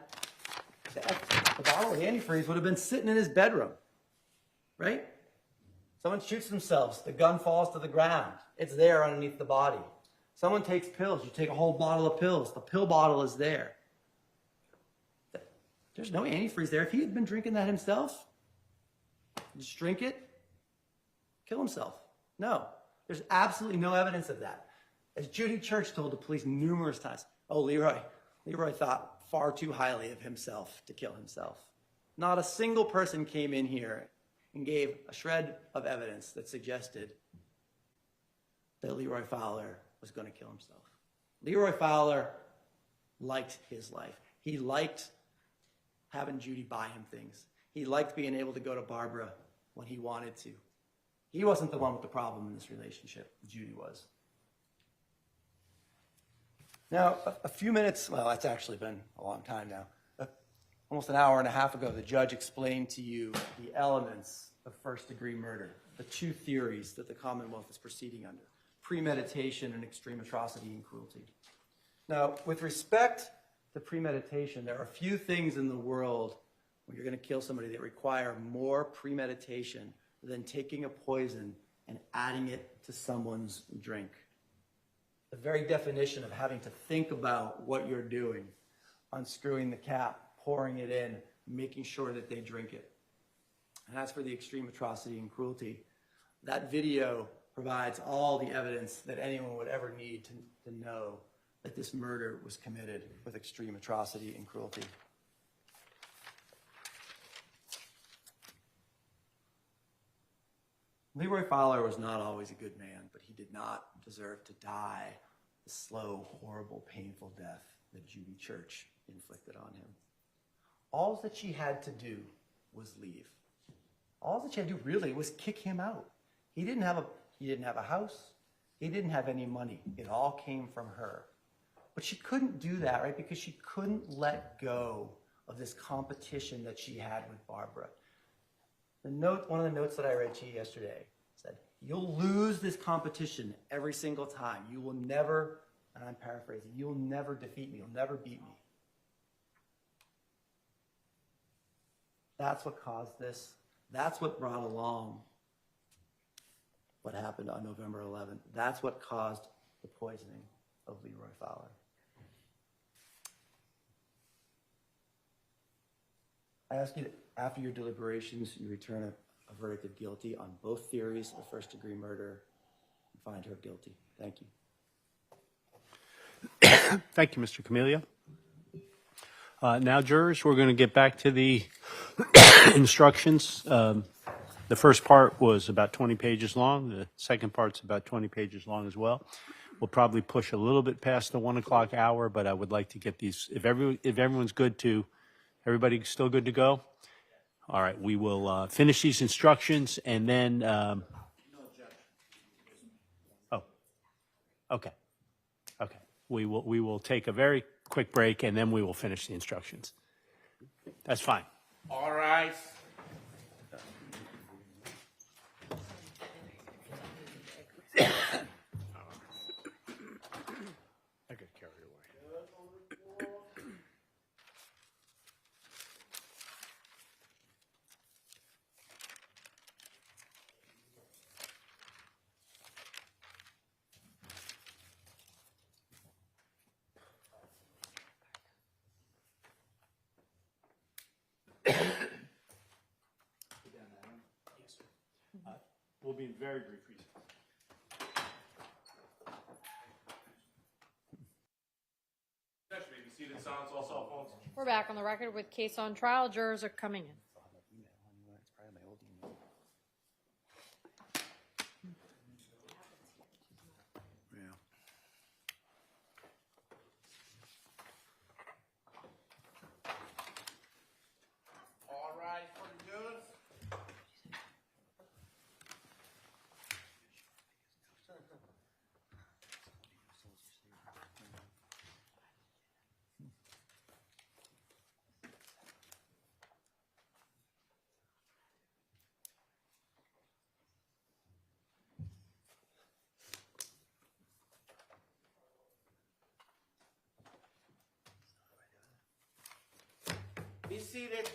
the bottle of antifreeze would have been sitting in his bedroom, right? Someone shoots themselves, the gun falls to the ground. It's there underneath the body. Someone takes pills, you take a whole bottle of pills, the pill bottle is there. There's no antifreeze there. If he had been drinking that himself, just drink it, kill himself. No, there's absolutely no evidence of that. As Judy Church told the police numerous times, oh, Leroy thought far too highly of himself to kill himself. Not a single person came in here and gave a shred of evidence that suggested that Leroy Fowler was going to kill himself. Leroy Fowler liked his life. He liked having Judy buy him things. He liked being able to go to Barbara when he wanted to. He wasn't the one with the problem in this relationship. Judy was. Now, a few minutes, well, that's actually been a long time now. Almost an hour and a half ago, the judge explained to you the elements of first-degree murder, the two theories that the Commonwealth is proceeding under, premeditation and extreme atrocity and cruelty. Now, with respect to premeditation, there are a few things in the world when you're going to kill somebody that require more premeditation than taking a poison and adding it to someone's drink. The very definition of having to think about what you're doing, unscrewing the cap, pouring it in, making sure that they drink it. And as for the extreme atrocity and cruelty, that video provides all the evidence that anyone would ever need to know that this murder was committed with extreme atrocity and cruelty. Leroy Fowler was not always a good man, but he did not deserve to die the slow, horrible, painful death that Judy Church inflicted on him. All that she had to do was leave. All that she had to do really was kick him out. He didn't have a house. He didn't have any money. It all came from her. But she couldn't do that, right? Because she couldn't let go of this competition that she had with Barbara. One of the notes that I read to you yesterday said, you'll lose this competition every single time. You will never, and I'm paraphrasing, you'll never defeat me. You'll never beat me. That's what caused this. That's what brought along what happened on November 11th. That's what caused the poisoning of Leroy Fowler. I ask you that after your deliberations, you return a verdict of guilty on both theories of first-degree murder and find her guilty. Thank you. Thank you, Mr. Camellia. Now, jurors, we're going to get back to the instructions. The first part was about 20 pages long. The second part's about 20 pages long as well. We'll probably push a little bit past the 1 o'clock hour, but I would like to get these, if everyone's good to, everybody still good to go? All right, we will finish these instructions and then, okay. We will take a very quick break and then we will finish the instructions. That's fine. All right. I got carried away. We'll be very brief. Be seated, silence all cell phones. We're back on the record with case on trial. Jurors are coming in. All right, for the jurors. Be seated.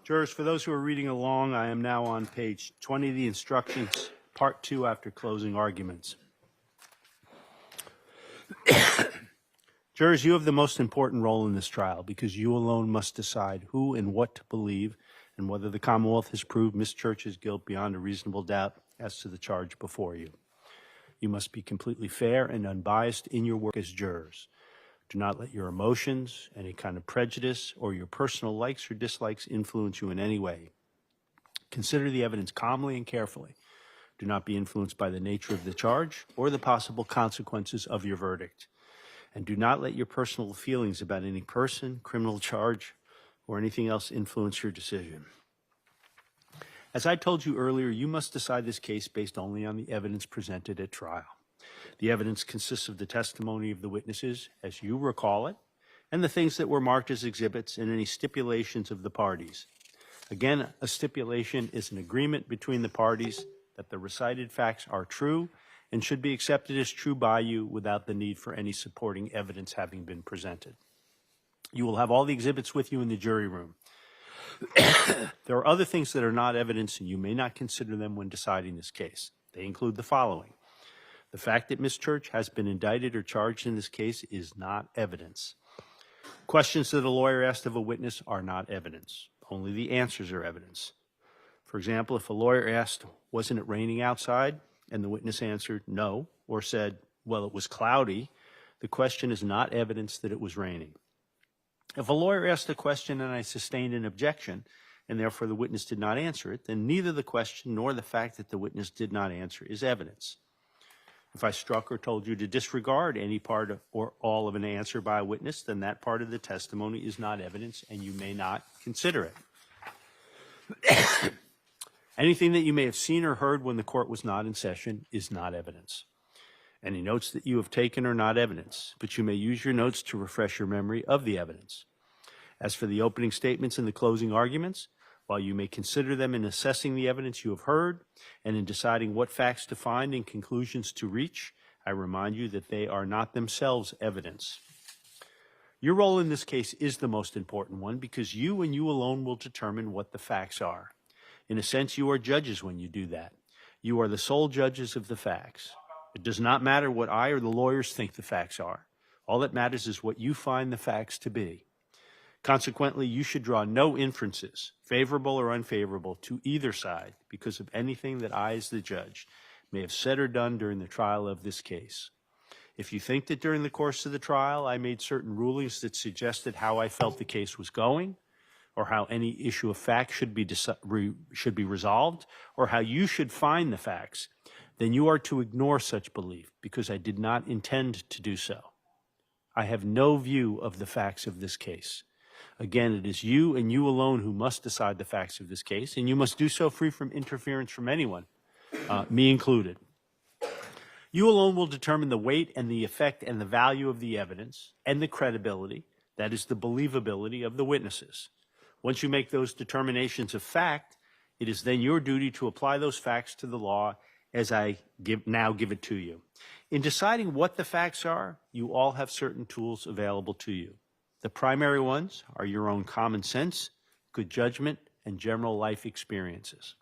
Jurors, for those who are reading along, I am now on page 20 of the instructions, part 2 after closing arguments. Jurors, you have the most important role in this trial because you alone must decide who and what to believe and whether the Commonwealth has proved Ms. Church's guilt beyond a reasonable doubt as to the charge before you. You must be completely fair and unbiased in your work as jurors. Do not let your emotions, any kind of prejudice, or your personal likes or dislikes influence you in any way. Consider the evidence calmly and carefully. Do not be influenced by the nature of the charge or the possible consequences of your verdict. And do not let your personal feelings about any person, criminal charge, or anything else influence your decision. As I told you earlier, you must decide this case based only on the evidence presented at trial. The evidence consists of the testimony of the witnesses, as you recall it, and the things that were marked as exhibits and any stipulations of the parties. Again, a stipulation is an agreement between the parties that the recited facts are true and should be accepted as true by you without the need for any supporting evidence having been presented. You will have all the exhibits with you in the jury room. There are other things that are not evidence, and you may not consider them when deciding this case. They include the following. The fact that Ms. Church has been indicted or charged in this case is not evidence. Questions that a lawyer asked of a witness are not evidence. Only the answers are evidence. For example, if a lawyer asked, "Wasn't it raining outside?" and the witness answered no, or said, "Well, it was cloudy," the question is not evidence that it was raining. If a lawyer asked a question and I sustained an objection, and therefore the witness did not answer it, then neither the question nor the fact that the witness did not answer is evidence. If I struck or told you to disregard any part of, or all of an answer by a witness, then that part of the testimony is not evidence and you may not consider it. Anything that you may have seen or heard when the court was not in session is not evidence. Any notes that you have taken are not evidence, but you may use your notes to refresh your memory of the evidence. As for the opening statements and the closing arguments, while you may consider them in assessing the evidence you have heard and in deciding what facts to find and conclusions to reach, I remind you that they are not themselves evidence. Your role in this case is the most important one because you and you alone will determine what the facts are. In a sense, you are judges when you do that. You are the sole judges of the facts. It does not matter what I or the lawyers think the facts are. All that matters is what you find the facts to be. Consequently, you should draw no inferences, favorable or unfavorable, to either side because of anything that I, as the judge, may have said or done during the trial of this case. If you think that during the course of the trial I made certain rulings that suggested how I felt the case was going, or how any issue of fact should be resolved, or how you should find the facts, then you are to ignore such belief because I did not intend to do so. I have no view of the facts of this case. Again, it is you and you alone who must decide the facts of this case, and you must do so free from interference from anyone, me included. You alone will determine the weight and the effect and the value of the evidence and the credibility, that is the believability of the witnesses. Once you make those determinations of fact, it is then your duty to apply those facts to the law as I now give it to you. In deciding what the facts are, you all have certain tools available to you. The primary ones are your own common sense, good judgment, and general life experiences.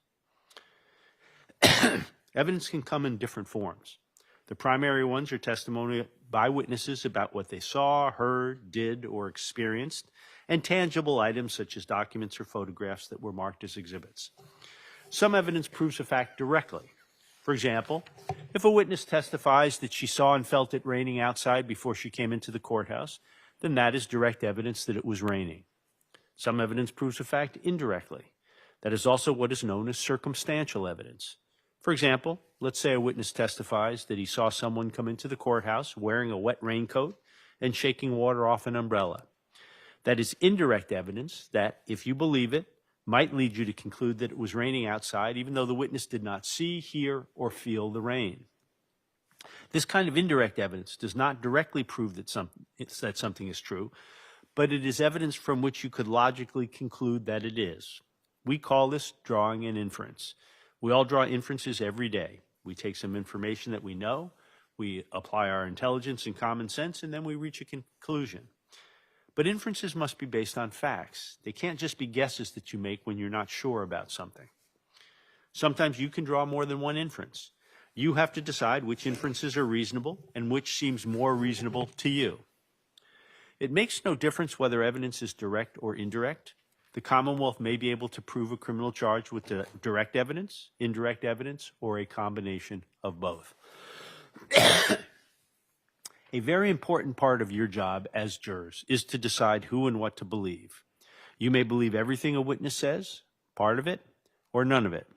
Evidence can come in different forms. The primary ones are testimony by witnesses about what they saw, heard, did, or experienced, and tangible items such as documents or photographs that were marked as exhibits. Some evidence proves a fact directly. For example, if a witness testifies that she saw and felt it raining outside before she came into the courthouse, then that is direct evidence that it was raining. Some evidence proves a fact indirectly. That is also what is known as circumstantial evidence. For example, let's say a witness testifies that he saw someone come into the courthouse wearing a wet raincoat and shaking water off an umbrella. That is indirect evidence that, if you believe it, might lead you to conclude that it was raining outside, even though the witness did not see, hear, or feel the rain. This kind of indirect evidence does not directly prove that something is true, but it is evidence from which you could logically conclude that it is. We call this drawing an inference. We all draw inferences every day. We take some information that we know, we apply our intelligence and common sense, and then we reach a conclusion. But inferences must be based on facts. They can't just be guesses that you make when you're not sure about something. Sometimes you can draw more than one inference. You have to decide which inferences are reasonable and which seems more reasonable to you. It makes no difference whether evidence is direct or indirect. The Commonwealth may be able to prove a criminal charge with direct evidence, indirect evidence, or a combination of both. A very important part of your job as jurors is to decide who and what to believe. You may believe everything a witness says, part of it, or none of it.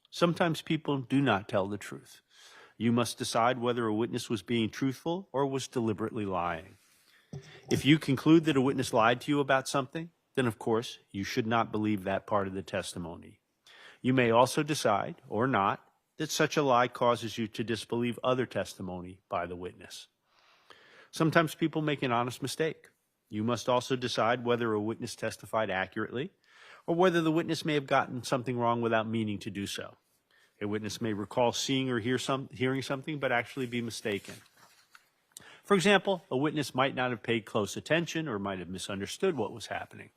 Sometimes people do not tell the truth. You must decide whether a witness was being truthful or was deliberately lying. If you conclude that a witness lied to you about something, then of course you should not believe that part of the testimony. You may also decide, or not, that such a lie causes you to disbelieve other testimony by the witness. Sometimes people make an honest mistake. You must also decide whether a witness testified accurately or whether the witness may have gotten something wrong without meaning to do so. A witness may recall seeing or hearing something but actually be mistaken. For example, a witness might not have paid close attention or might have misunderstood what was happening,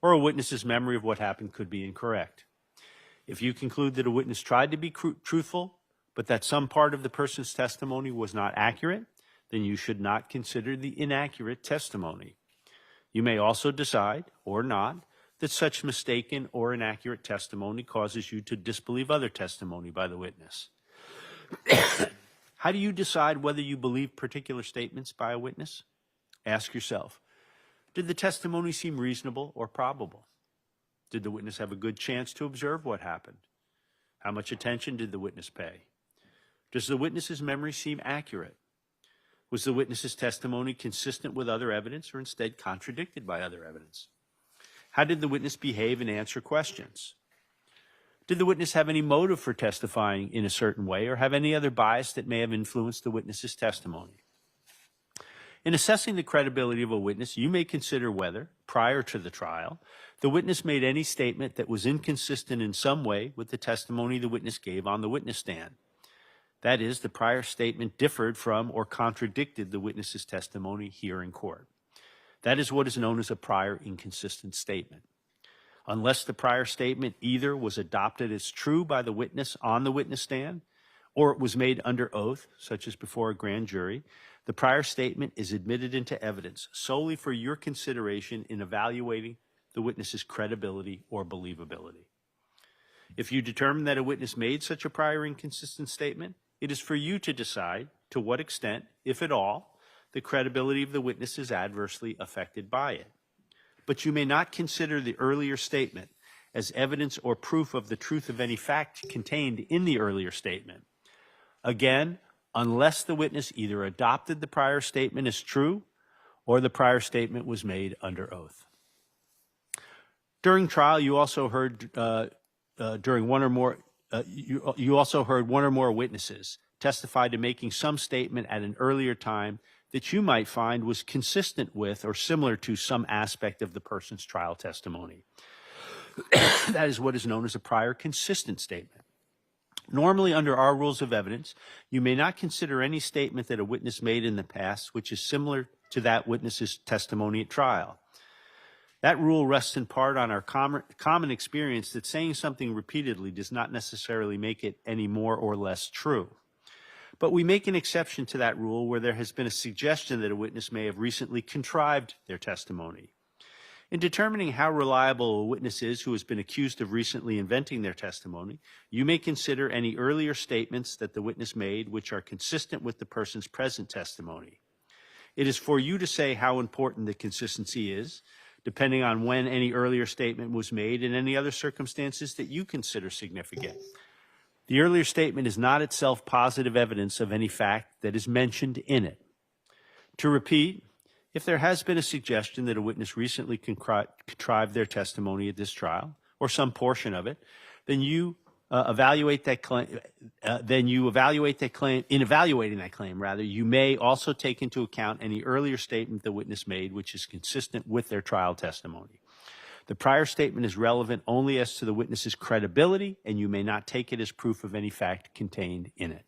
or a witness's memory of what happened could be incorrect. If you conclude that a witness tried to be truthful, but that some part of the person's testimony was not accurate, then you should not consider the inaccurate testimony. You may also decide, or not, that such mistaken or inaccurate testimony causes you to disbelieve other testimony by the witness. How do you decide whether you believe particular statements by a witness? Ask yourself, did the testimony seem reasonable or probable? Did the witness have a good chance to observe what happened? How much attention did the witness pay? Does the witness's memory seem accurate? Was the witness's testimony consistent with other evidence or instead contradicted by other evidence? How did the witness behave and answer questions? Did the witness have any motive for testifying in a certain way or have any other bias that may have influenced the witness's testimony? In assessing the credibility of a witness, you may consider whether, prior to the trial, the witness made any statement that was inconsistent in some way with the testimony the witness gave on the witness stand. That is, the prior statement differed from or contradicted the witness's testimony here in court. That is what is known as a prior inconsistent statement. Unless the prior statement either was adopted as true by the witness on the witness stand, or it was made under oath, such as before a grand jury, the prior statement is admitted into evidence solely for your consideration in evaluating the witness's credibility or believability. If you determine that a witness made such a prior inconsistent statement, it is for you to decide to what extent, if at all, the credibility of the witness is adversely affected by it. But you may not consider the earlier statement as evidence or proof of the truth of any fact contained in the earlier statement. Again, unless the witness either adopted the prior statement as true or the prior statement was made under oath. During trial, you also heard one or more witnesses testify to making some statement at an earlier time that you might find was consistent with or similar to some aspect of the person's trial testimony. That is what is known as a prior consistent statement. Normally, under our rules of evidence, you may not consider any statement that a witness made in the past which is similar to that witness's testimony at trial. That rule rests in part on our common experience that saying something repeatedly does not necessarily make it any more or less true. But we make an exception to that rule where there has been a suggestion that a witness may have recently contrived their testimony. In determining how reliable a witness is who has been accused of recently inventing their testimony, you may consider any earlier statements that the witness made which are consistent with the person's present testimony. It is for you to say how important the consistency is, depending on when any earlier statement was made and any other circumstances that you consider significant. The earlier statement is not itself positive evidence of any fact that is mentioned in it. To repeat, if there has been a suggestion that a witness recently contrived their testimony at this trial, or some portion of it, then you evaluating that claim, you may also take into account any earlier statement the witness made which is consistent with their trial testimony. The prior statement is relevant only as to the witness's credibility, and you may not take it as proof of any fact contained in it.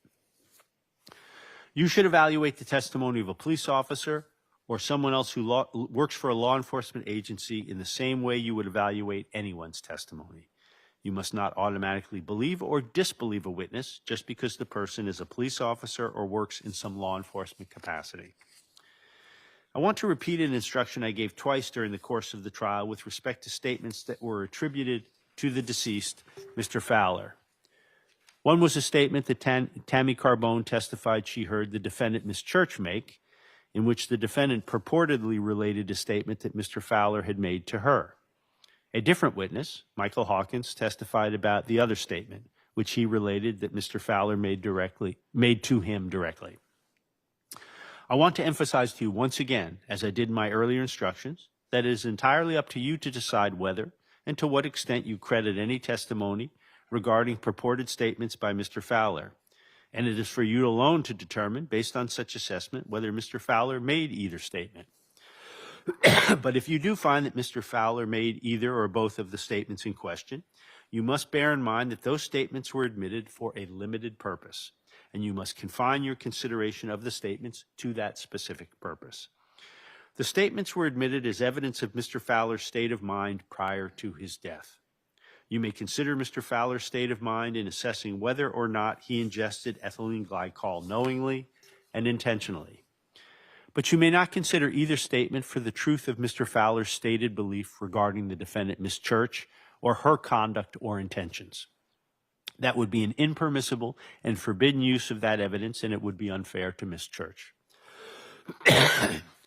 You should evaluate the testimony of a police officer or someone else who works for a law enforcement agency in the same way you would evaluate anyone's testimony. You must not automatically believe or disbelieve a witness just because the person is a police officer or works in some law enforcement capacity. I want to repeat an instruction I gave twice during the course of the trial with respect to statements that were attributed to the deceased, Mr. Fowler. One was a statement that Tammy Carbone testified she heard the defendant, Ms. Church, make, in which the defendant purportedly related a statement that Mr. Fowler had made to her. A different witness, Michael Hawkins, testified about the other statement, which he related that Mr. Fowler made to him directly. I want to emphasize to you once again, as I did in my earlier instructions, that it is entirely up to you to decide whether and to what extent you credit any testimony regarding purported statements by Mr. Fowler. And it is for you alone to determine, based on such assessment, whether Mr. Fowler made either statement. But if you do find that Mr. Fowler made either or both of the statements in question, you must bear in mind that those statements were admitted for a limited purpose, and you must confine your consideration of the statements to that specific purpose. The statements were admitted as evidence of Mr. Fowler's state of mind prior to his death. You may consider Mr. Fowler's state of mind in assessing whether or not he ingested ethylene glycol knowingly and intentionally. But you may not consider either statement for the truth of Mr. Fowler's stated belief regarding the defendant, Ms. Church, or her conduct or intentions. That would be an impermissible and forbidden use of that evidence, and it would be unfair to Ms. Church.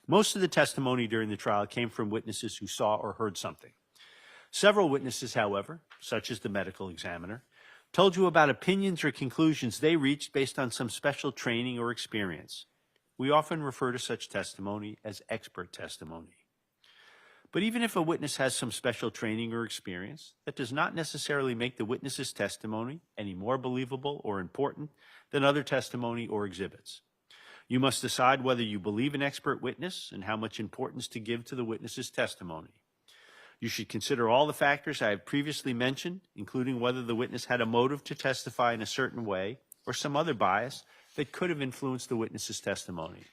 Most of the testimony during the trial came from witnesses who saw or heard something. Several witnesses, however, such as the medical examiner, told you about opinions or conclusions they reached based on some special training or experience. We often refer to such testimony as expert testimony. But even if a witness has some special training or experience, that does not necessarily make the witness's testimony any more believable or important than other testimony or exhibits. You must decide whether you believe an expert witness and how much importance to give to the witness's testimony. You should consider all the factors I have previously mentioned, including whether the witness had a motive to testify in a certain way or some other bias that could have influenced the witness's testimony.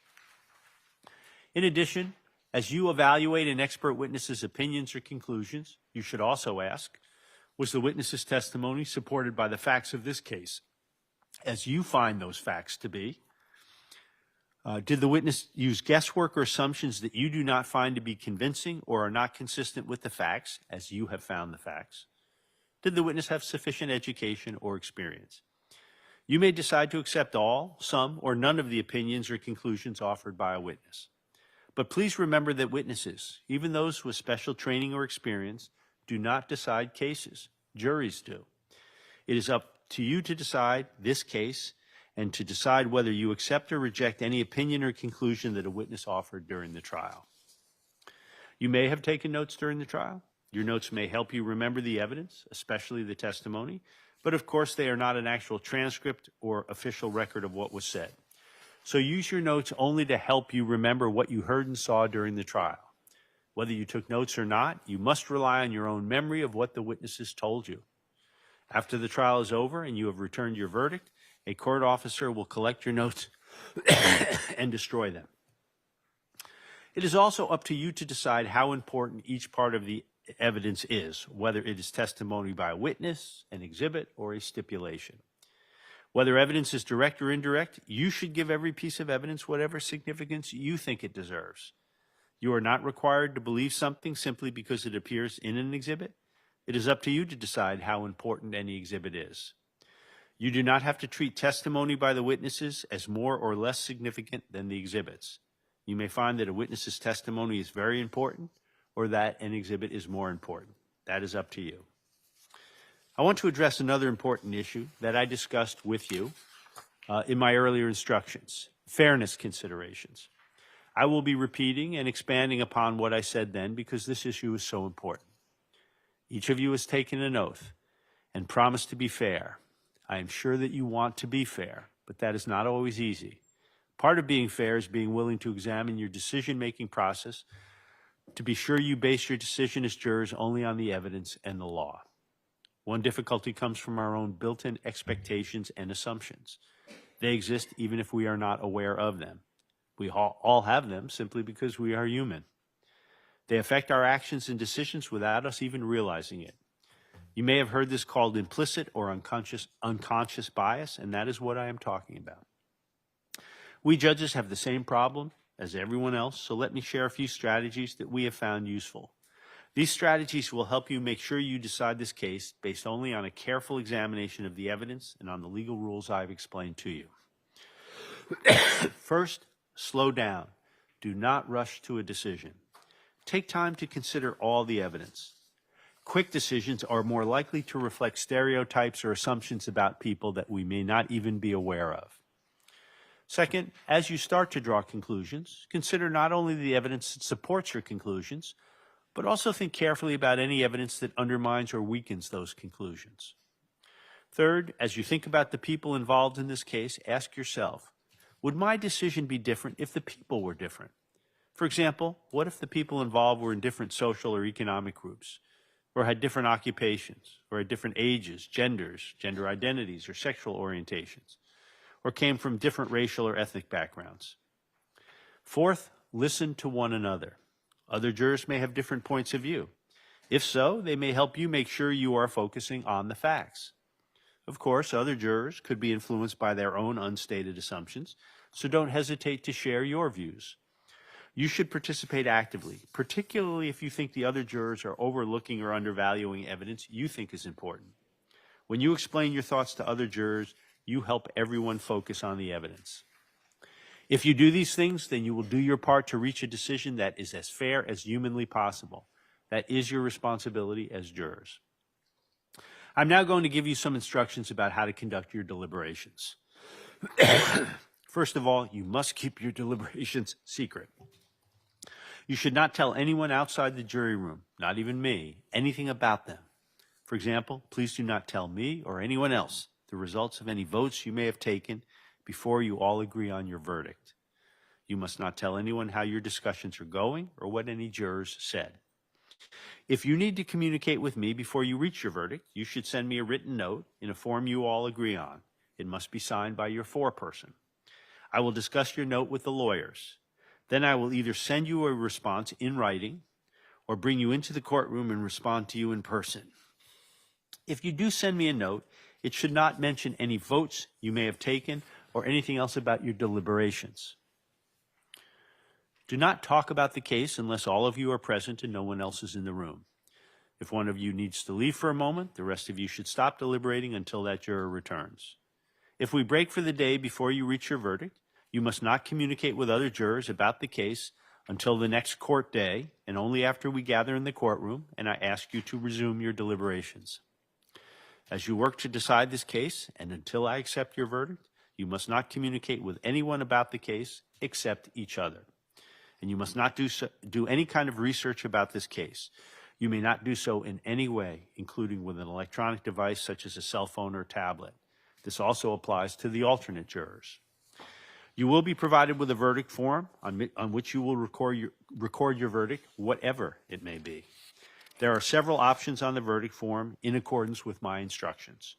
In addition, as you evaluate an expert witness's opinions or conclusions, you should also ask, was the witness's testimony supported by the facts of this case, as you find those facts to be? Did the witness use guesswork or assumptions that you do not find to be convincing or are not consistent with the facts, as you have found the facts? Did the witness have sufficient education or experience? You may decide to accept all, some, or none of the opinions or conclusions offered by a witness. But please remember that witnesses, even those with special training or experience, do not decide cases. Juries do. It is up to you to decide this case and to decide whether you accept or reject any opinion or conclusion that a witness offered during the trial. You may have taken notes during the trial. Your notes may help you remember the evidence, especially the testimony, but of course they are not an actual transcript or official record of what was said. So use your notes only to help you remember what you heard and saw during the trial. Whether you took notes or not, you must rely on your own memory of what the witnesses told you. After the trial is over and you have returned your verdict, a court officer will collect your notes and destroy them. It is also up to you to decide how important each part of the evidence is, whether it is testimony by a witness, an exhibit, or a stipulation. Whether evidence is direct or indirect, you should give every piece of evidence whatever significance you think it deserves. You are not required to believe something simply because it appears in an exhibit. It is up to you to decide how important any exhibit is. You do not have to treat testimony by the witnesses as more or less significant than the exhibits. You may find that a witness's testimony is very important or that an exhibit is more important. That is up to you. I want to address another important issue that I discussed with you in my earlier instructions, fairness considerations. I will be repeating and expanding upon what I said then because this issue is so important. Each of you has taken an oath and promised to be fair. I am sure that you want to be fair, but that is not always easy. Part of being fair is being willing to examine your decision-making process to be sure you base your decision as jurors only on the evidence and the law. One difficulty comes from our own built-in expectations and assumptions. They exist even if we are not aware of them. We all have them simply because we are human. They affect our actions and decisions without us even realizing it. You may have heard this called implicit or unconscious bias, and that is what I am talking about. We judges have the same problem as everyone else, so let me share a few strategies that we have found useful. These strategies will help you make sure you decide this case based only on a careful examination of the evidence and on the legal rules I've explained to you. First, slow down. Do not rush to a decision. Take time to consider all the evidence. Quick decisions are more likely to reflect stereotypes or assumptions about people that we may not even be aware of. Second, as you start to draw conclusions, consider not only the evidence that supports your conclusions, but also think carefully about any evidence that undermines or weakens those conclusions. Third, as you think about the people involved in this case, ask yourself, would my decision be different if the people were different? For example, what if the people involved were in different social or economic groups, or had different occupations, or had different ages, genders, gender identities, or sexual orientations, or came from different racial or ethnic backgrounds? Fourth, listen to one another. Other jurors may have different points of view. If so, they may help you make sure you are focusing on the facts. Of course, other jurors could be influenced by their own unstated assumptions, so don't hesitate to share your views. You should participate actively, particularly if you think the other jurors are overlooking or undervaluing evidence you think is important. When you explain your thoughts to other jurors, you help everyone focus on the evidence. If you do these things, then you will do your part to reach a decision that is as fair as humanly possible. That is your responsibility as jurors. I'm now going to give you some instructions about how to conduct your deliberations. First of all, you must keep your deliberations secret. You should not tell anyone outside the jury room, not even me, anything about them. For example, please do not tell me or anyone else the results of any votes you may have taken before you all agree on your verdict. You must not tell anyone how your discussions are going or what any jurors said. If you need to communicate with me before you reach your verdict, you should send me a written note in a form you all agree on. It must be signed by your foreperson. I will discuss your note with the lawyers. Then I will either send you a response in writing or bring you into the courtroom and respond to you in person. If you do send me a note, it should not mention any votes you may have taken or anything else about your deliberations. Do not talk about the case unless all of you are present and no one else is in the room. If one of you needs to leave for a moment, the rest of you should stop deliberating until that juror returns. If we break for the day before you reach your verdict, you must not communicate with other jurors about the case until the next court day and only after we gather in the courtroom and I ask you to resume your deliberations. As you work to decide this case and until I accept your verdict, you must not communicate with anyone about the case except each other. And you must not do any kind of research about this case. You may not do so in any way, including with an electronic device such as a cell phone or tablet. This also applies to the alternate jurors. You will be provided with a verdict form on which you will record your verdict, whatever it may be. There are several options on the verdict form in accordance with my instructions.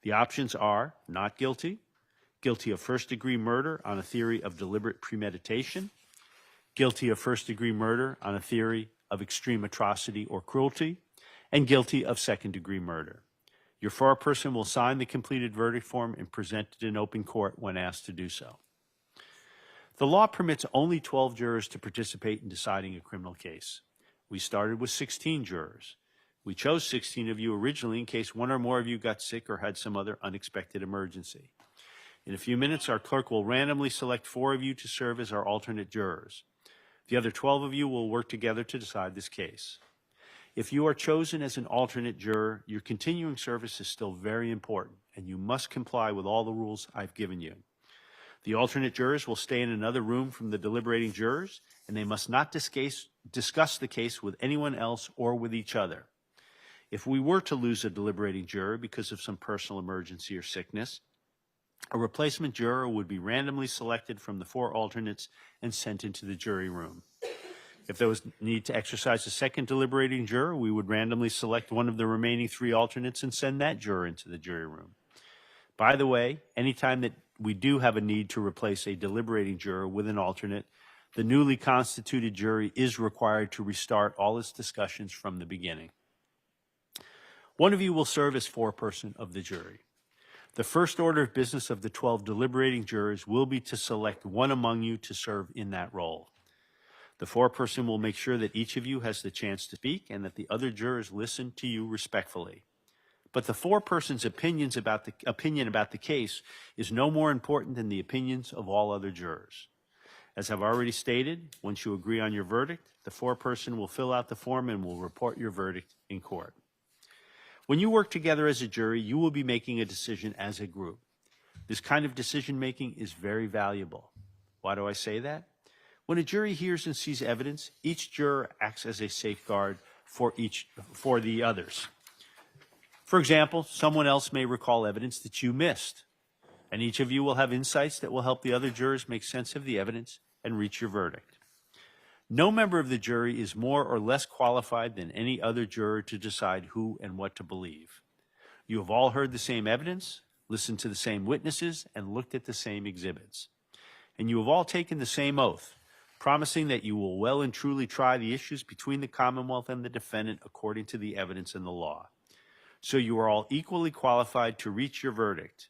The options are not guilty, guilty of first-degree murder on a theory of deliberate premeditation, guilty of first-degree murder on a theory of extreme atrocity or cruelty, and guilty of second-degree murder. Your foreperson will sign the completed verdict form and present it in open court when asked to do so. The law permits only 12 jurors to participate in deciding a criminal case. We started with 16 jurors. We chose 16 of you originally in case one or more of you got sick or had some other unexpected emergency. In a few minutes, our clerk will randomly select 4 of you to serve as our alternate jurors. The other 12 of you will work together to decide this case. If you are chosen as an alternate juror, your continuing service is still very important, and you must comply with all the rules I've given you. The alternate jurors will stay in another room from the deliberating jurors, and they must not discuss the case with anyone else or with each other. If we were to lose a deliberating juror because of some personal emergency or sickness, a replacement juror would be randomly selected from the 4 alternates and sent into the jury room. If there was need to exercise a second deliberating juror, we would randomly select one of the remaining 3 alternates and send that juror into the jury room. By the way, anytime that we do have a need to replace a deliberating juror with an alternate, the newly constituted jury is required to restart all its discussions from the beginning. One of you will serve as foreperson of the jury. The first order of business of the 12 deliberating jurors will be to select one among you to serve in that role. The foreperson will make sure that each of you has the chance to speak and that the other jurors listen to you respectfully. But the foreperson's opinion about the case is no more important than the opinions of all other jurors. As I've already stated, once you agree on your verdict, the foreperson will fill out the form and will report your verdict in court. When you work together as a jury, you will be making a decision as a group. This kind of decision-making is very valuable. Why do I say that? When a jury hears and sees evidence, each juror acts as a safeguard for the others. For example, someone else may recall evidence that you missed, and each of you will have insights that will help the other jurors make sense of the evidence and reach your verdict. No member of the jury is more or less qualified than any other juror to decide who and what to believe. You have all heard the same evidence, listened to the same witnesses, and looked at the same exhibits. And you have all taken the same oath, promising that you will well and truly try the issues between the Commonwealth and the defendant according to the evidence and the law. So you are all equally qualified to reach your verdict.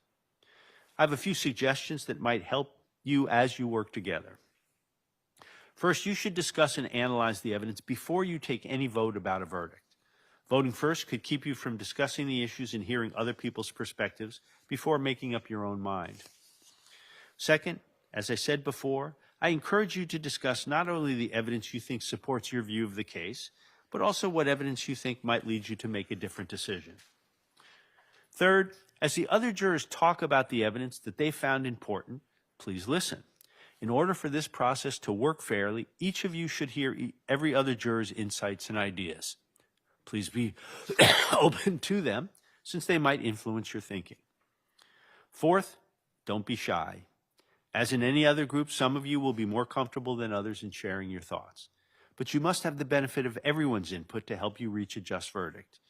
I have a few suggestions that might help you as you work together. First, you should discuss and analyze the evidence before you take any vote about a verdict. Voting first could keep you from discussing the issues and hearing other people's perspectives before making up your own mind. Second, as I said before, I encourage you to discuss not only the evidence you think supports your view of the case, but also what evidence you think might lead you to make a different decision. Third, as the other jurors talk about the evidence that they found important, please listen. In order for this process to work fairly, each of you should hear every other juror's insights and ideas. Please be open to them, since they might influence your thinking. Fourth, don't be shy. As in any other group, some of you will be more comfortable than others in sharing your thoughts. But you must have the benefit of everyone's input to help you reach a just verdict.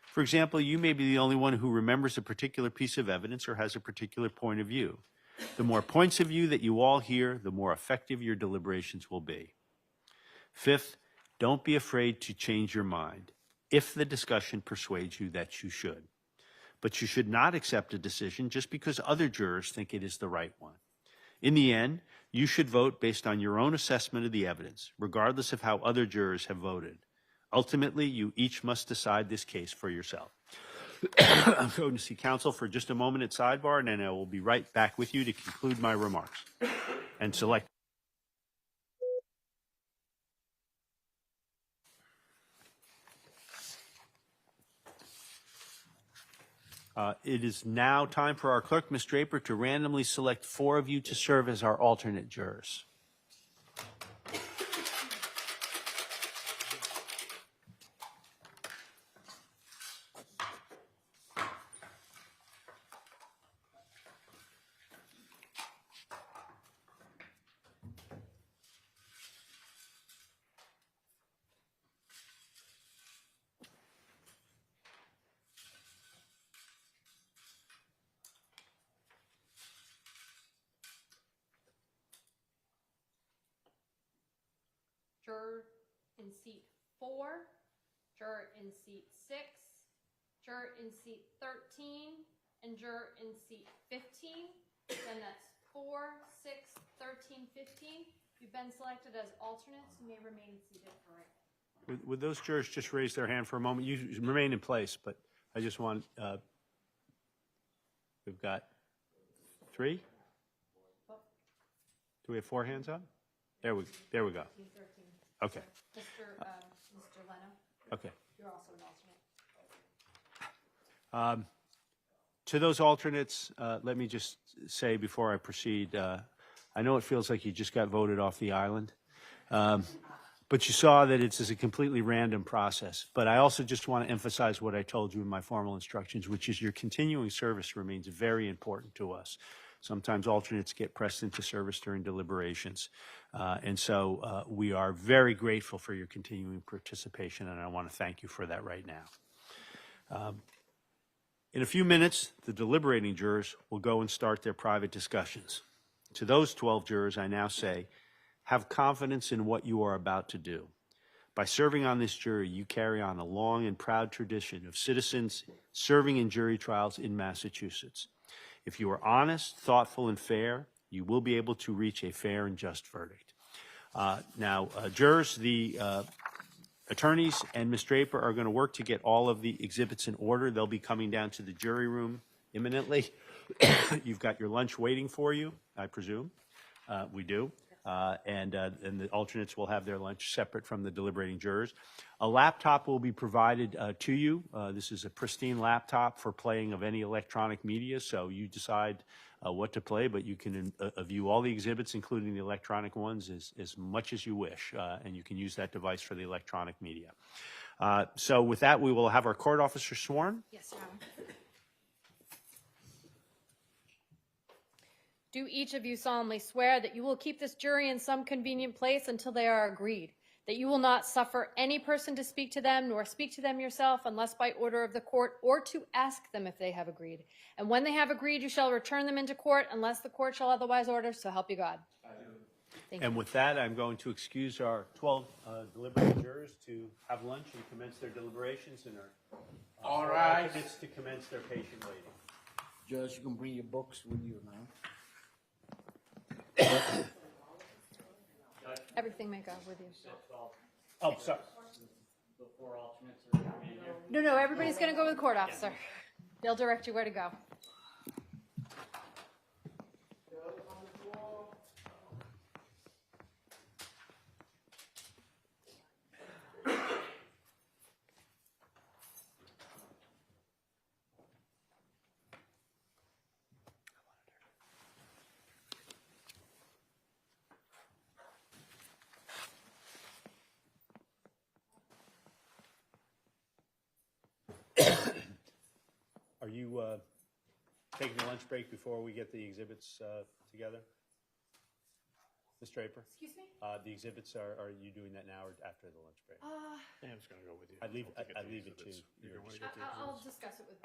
For example, you may be the only one who remembers a particular piece of evidence or has a particular point of view. The more points of view that you all hear, the more effective your deliberations will be. Fifth, don't be afraid to change your mind if the discussion persuades you that you should. But you should not accept a decision just because other jurors think it is the right one. In the end, you should vote based on your own assessment of the evidence, regardless of how other jurors have voted. Ultimately, you each must decide this case for yourself. I'm going to see counsel for just a moment at sidebar, and then I will be right back with you to conclude my remarks and select. It is now time for our clerk, Ms. Draper, to randomly select 4 of you to serve as our alternate jurors. juror in seat 4, juror in seat 6, juror in seat 13, and juror in seat 15. Then that's 4, 6, 13, 15. You've been selected as alternates. You may remain seated for right now. Would those jurors just raise their hand for a moment? You remain in place, but I just want, we've got 3? Do we have 4 hands up? There we go. Okay. Mr. Leno, Okay. you're also an alternate. To those alternates, let me just say before I proceed, I know it feels like you just got voted off the island, but you saw that it's a completely random process. But I also just want to emphasize what I told you in my formal instructions, which is your continuing service remains very important to us. Sometimes alternates get pressed into service during deliberations. And so we are very grateful for your continuing participation, and I want to thank you for that right now. In a few minutes, the deliberating jurors will go and start their private discussions. To those 12 jurors, I now say, have confidence in what you are about to do. By serving on this jury, you carry on a long and proud tradition of citizens serving in jury trials in Massachusetts. If you are honest, thoughtful, and fair, you will be able to reach a fair and just verdict. Now, jurors, the attorneys and Ms. Draper are going to work to get all of the exhibits in order. They'll be coming down to the jury room imminently. You've got your lunch waiting for you, I presume. We do. And the alternates will have their lunch separate from the deliberating jurors. A laptop will be provided to you. This is a pristine laptop for playing of any electronic media, so you decide what to play, but you can view all the exhibits, including the electronic ones, as much as you wish, and you can use that device for the electronic media. So with that, we will have our court officer sworn. Yes, Your Honor. Do each of you solemnly swear that you will keep this jury in some convenient place until they are agreed, that you will not suffer any person to speak to them, nor speak to them yourself, unless by order of the court, or to ask them if they have agreed? And when they have agreed, you shall return them into court, unless the court shall otherwise order, so help you God. I do. Thank you. And with that, I'm going to excuse our 12 deliberating jurors to have lunch and commence their deliberations, and All right. alternates to commence their patient waiting. Judge, you can bring your books with you now. Everything may go with you. Oh, sorry. No, everybody's going to go with the court officer. They'll direct you where to go. Are you taking a lunch break before we get the exhibits together? Ms. Draper? Excuse me? The exhibits, are you doing that now or after the lunch break? Yeah, I'm just going to go with you. I'd leave it to You're you. going to get the I'll exhibits. discuss it with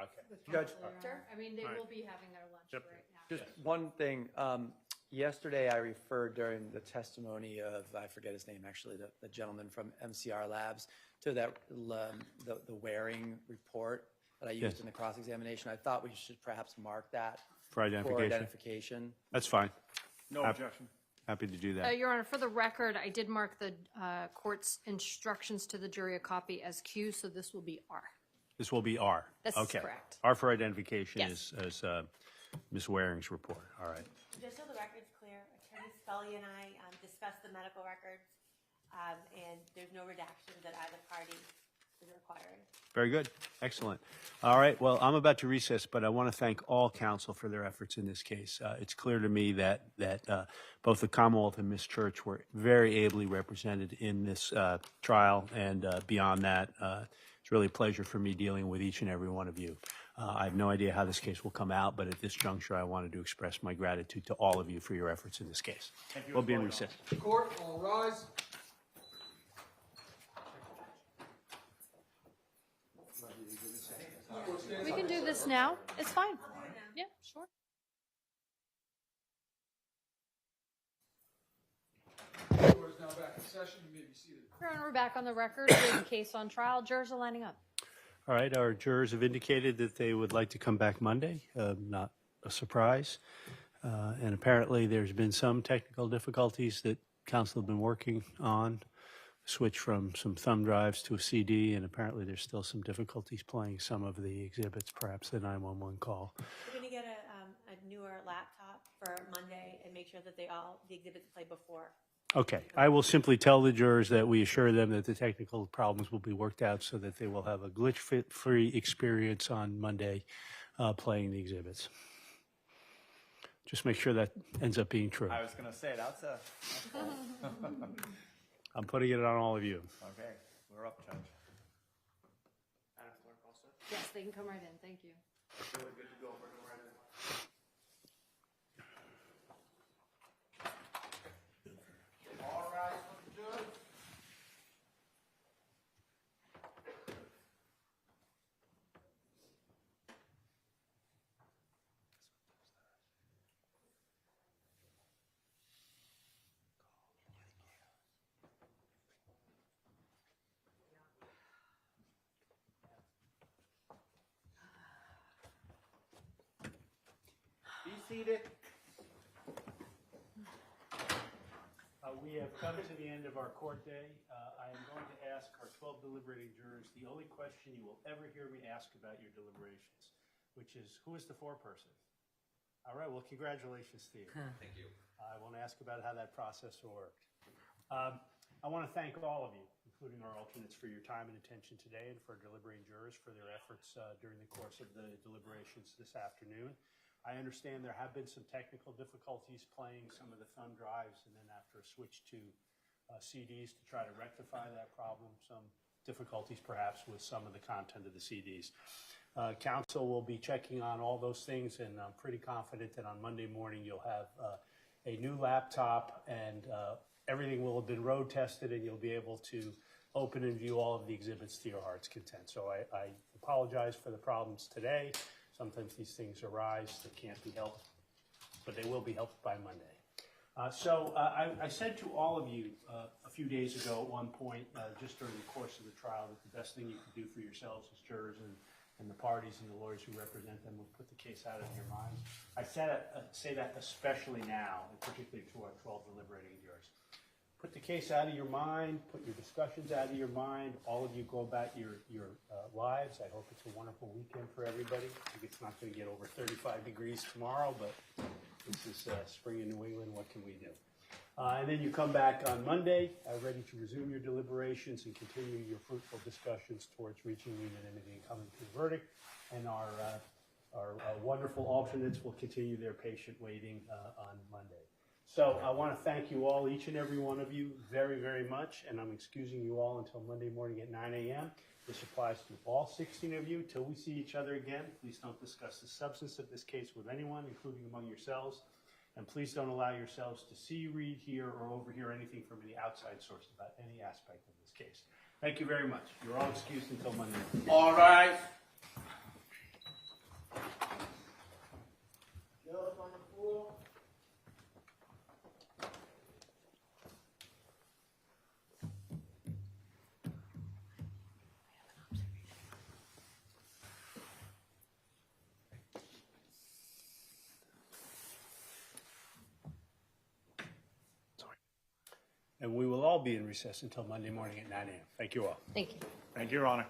Judge. counsel, Your Honor. I mean, they All right. will be having their lunch Yep. right now. Just one thing. Yesterday, I referred during the testimony of, I forget his name actually, the gentleman from MCR Labs, to that the wearing report that I used Yes. in the cross-examination. I thought we should perhaps mark that For identification? That's fine. No objection. Happy to do that. Your Honor, for the record, I did mark the court's instructions to the jury a copy as Q, so this will be R. This will be R. This is Okay. correct. R for identification Yes. is Ms. Waring's report. All right. Just so the record's clear, Attorney Scully and I discussed the medical records, and there's no redaction that either party is requiring. Very good. Excellent. All right. Well, I'm about to recess, but I want to thank all counsel for their efforts in this case. It's clear to me that both the Commonwealth and Ms. Church were very ably represented in this trial, and beyond that, it's really a pleasure for me dealing with each and every one of you. I have no idea how this case will come out, but at this juncture, I wanted to express my gratitude to all of you for your efforts in this case. We'll be in recess. Court, all rise. We can do this now. It's fine. Yeah, sure. Court is now back in session. You may be seated. Your Honor, we're back on the record with the case on trial. Jurors are lining up. All right, our jurors have indicated that they would like to come back Monday, not a surprise. And apparently there's been some technical difficulties that counsel have been working on, switch from some thumb drives to a CD, and apparently there's still some difficulties playing some of the exhibits, perhaps the 911 call. We're going to get a newer laptop for Monday and make sure that the exhibits play before. Okay, I will simply tell the jurors that we assure them that the technical problems will be worked out so that they will have a glitch-free experience on Monday playing the exhibits. Just make sure that ends up being true. I was going to say, that's I'm putting it on all of you. okay. We're up, Judge. Madam Clerk, all set? Yes, they can come right in. Thank you. Really good to go. We're going right in. All rise for the judge. Be seated. We have come to the end of our court day. I am going to ask our 12 deliberating jurors the only question you will ever hear me ask about your deliberations, which is, who is the foreperson? All right, well, congratulations to you. Thank you. I won't ask about how that process worked. I want to thank all of you, including our alternates, for your time and attention today, and for deliberating jurors for their efforts during the course of the deliberations this afternoon. I understand there have been some technical difficulties playing some of the thumb drives, and then after a switch to CDs to try to rectify that problem, some difficulties perhaps with some of the content of the CDs. Counsel will be checking on all those things, and I'm pretty confident that on Monday morning you'll have a new laptop, and everything will have been road tested, and you'll be able to open and view all of the exhibits to your heart's content. So I apologize for the problems today. Sometimes these things arise that can't be helped, but they will be helped by Monday. I said to all of you a few days ago at one point, just during the course of the trial, that the best thing you could do for yourselves as jurors and the parties and the lawyers who represent them would put the case out of your minds. I say that especially now, and particularly to our 12 deliberating jurors. Put the case out of your mind, put your discussions out of your mind. All of you go about your lives. I hope it's a wonderful weekend for everybody. I think it's not going to get over 35 degrees tomorrow, but this is spring in New England. What can we do? And then you come back on Monday, ready to resume your deliberations and continue your fruitful discussions towards reaching unanimity and coming to a verdict. And our wonderful alternates will continue their patient waiting on Monday. So I want to thank you all, each and every one of you, very, very much, and I'm excusing you all until Monday morning at 9 a.m. This applies to all 16 of you. Till we see each other again, please don't discuss the substance of this case with anyone, including among yourselves, and please don't allow yourselves to see, read, hear, or overhear anything from any outside source about any aspect of this case. Thank you very much. You're all excused until Monday morning. All right. Judge on the floor. And we will all be in recess until Monday morning at 9 a.m. Thank you all. Thank you. Thank you, Your Honor.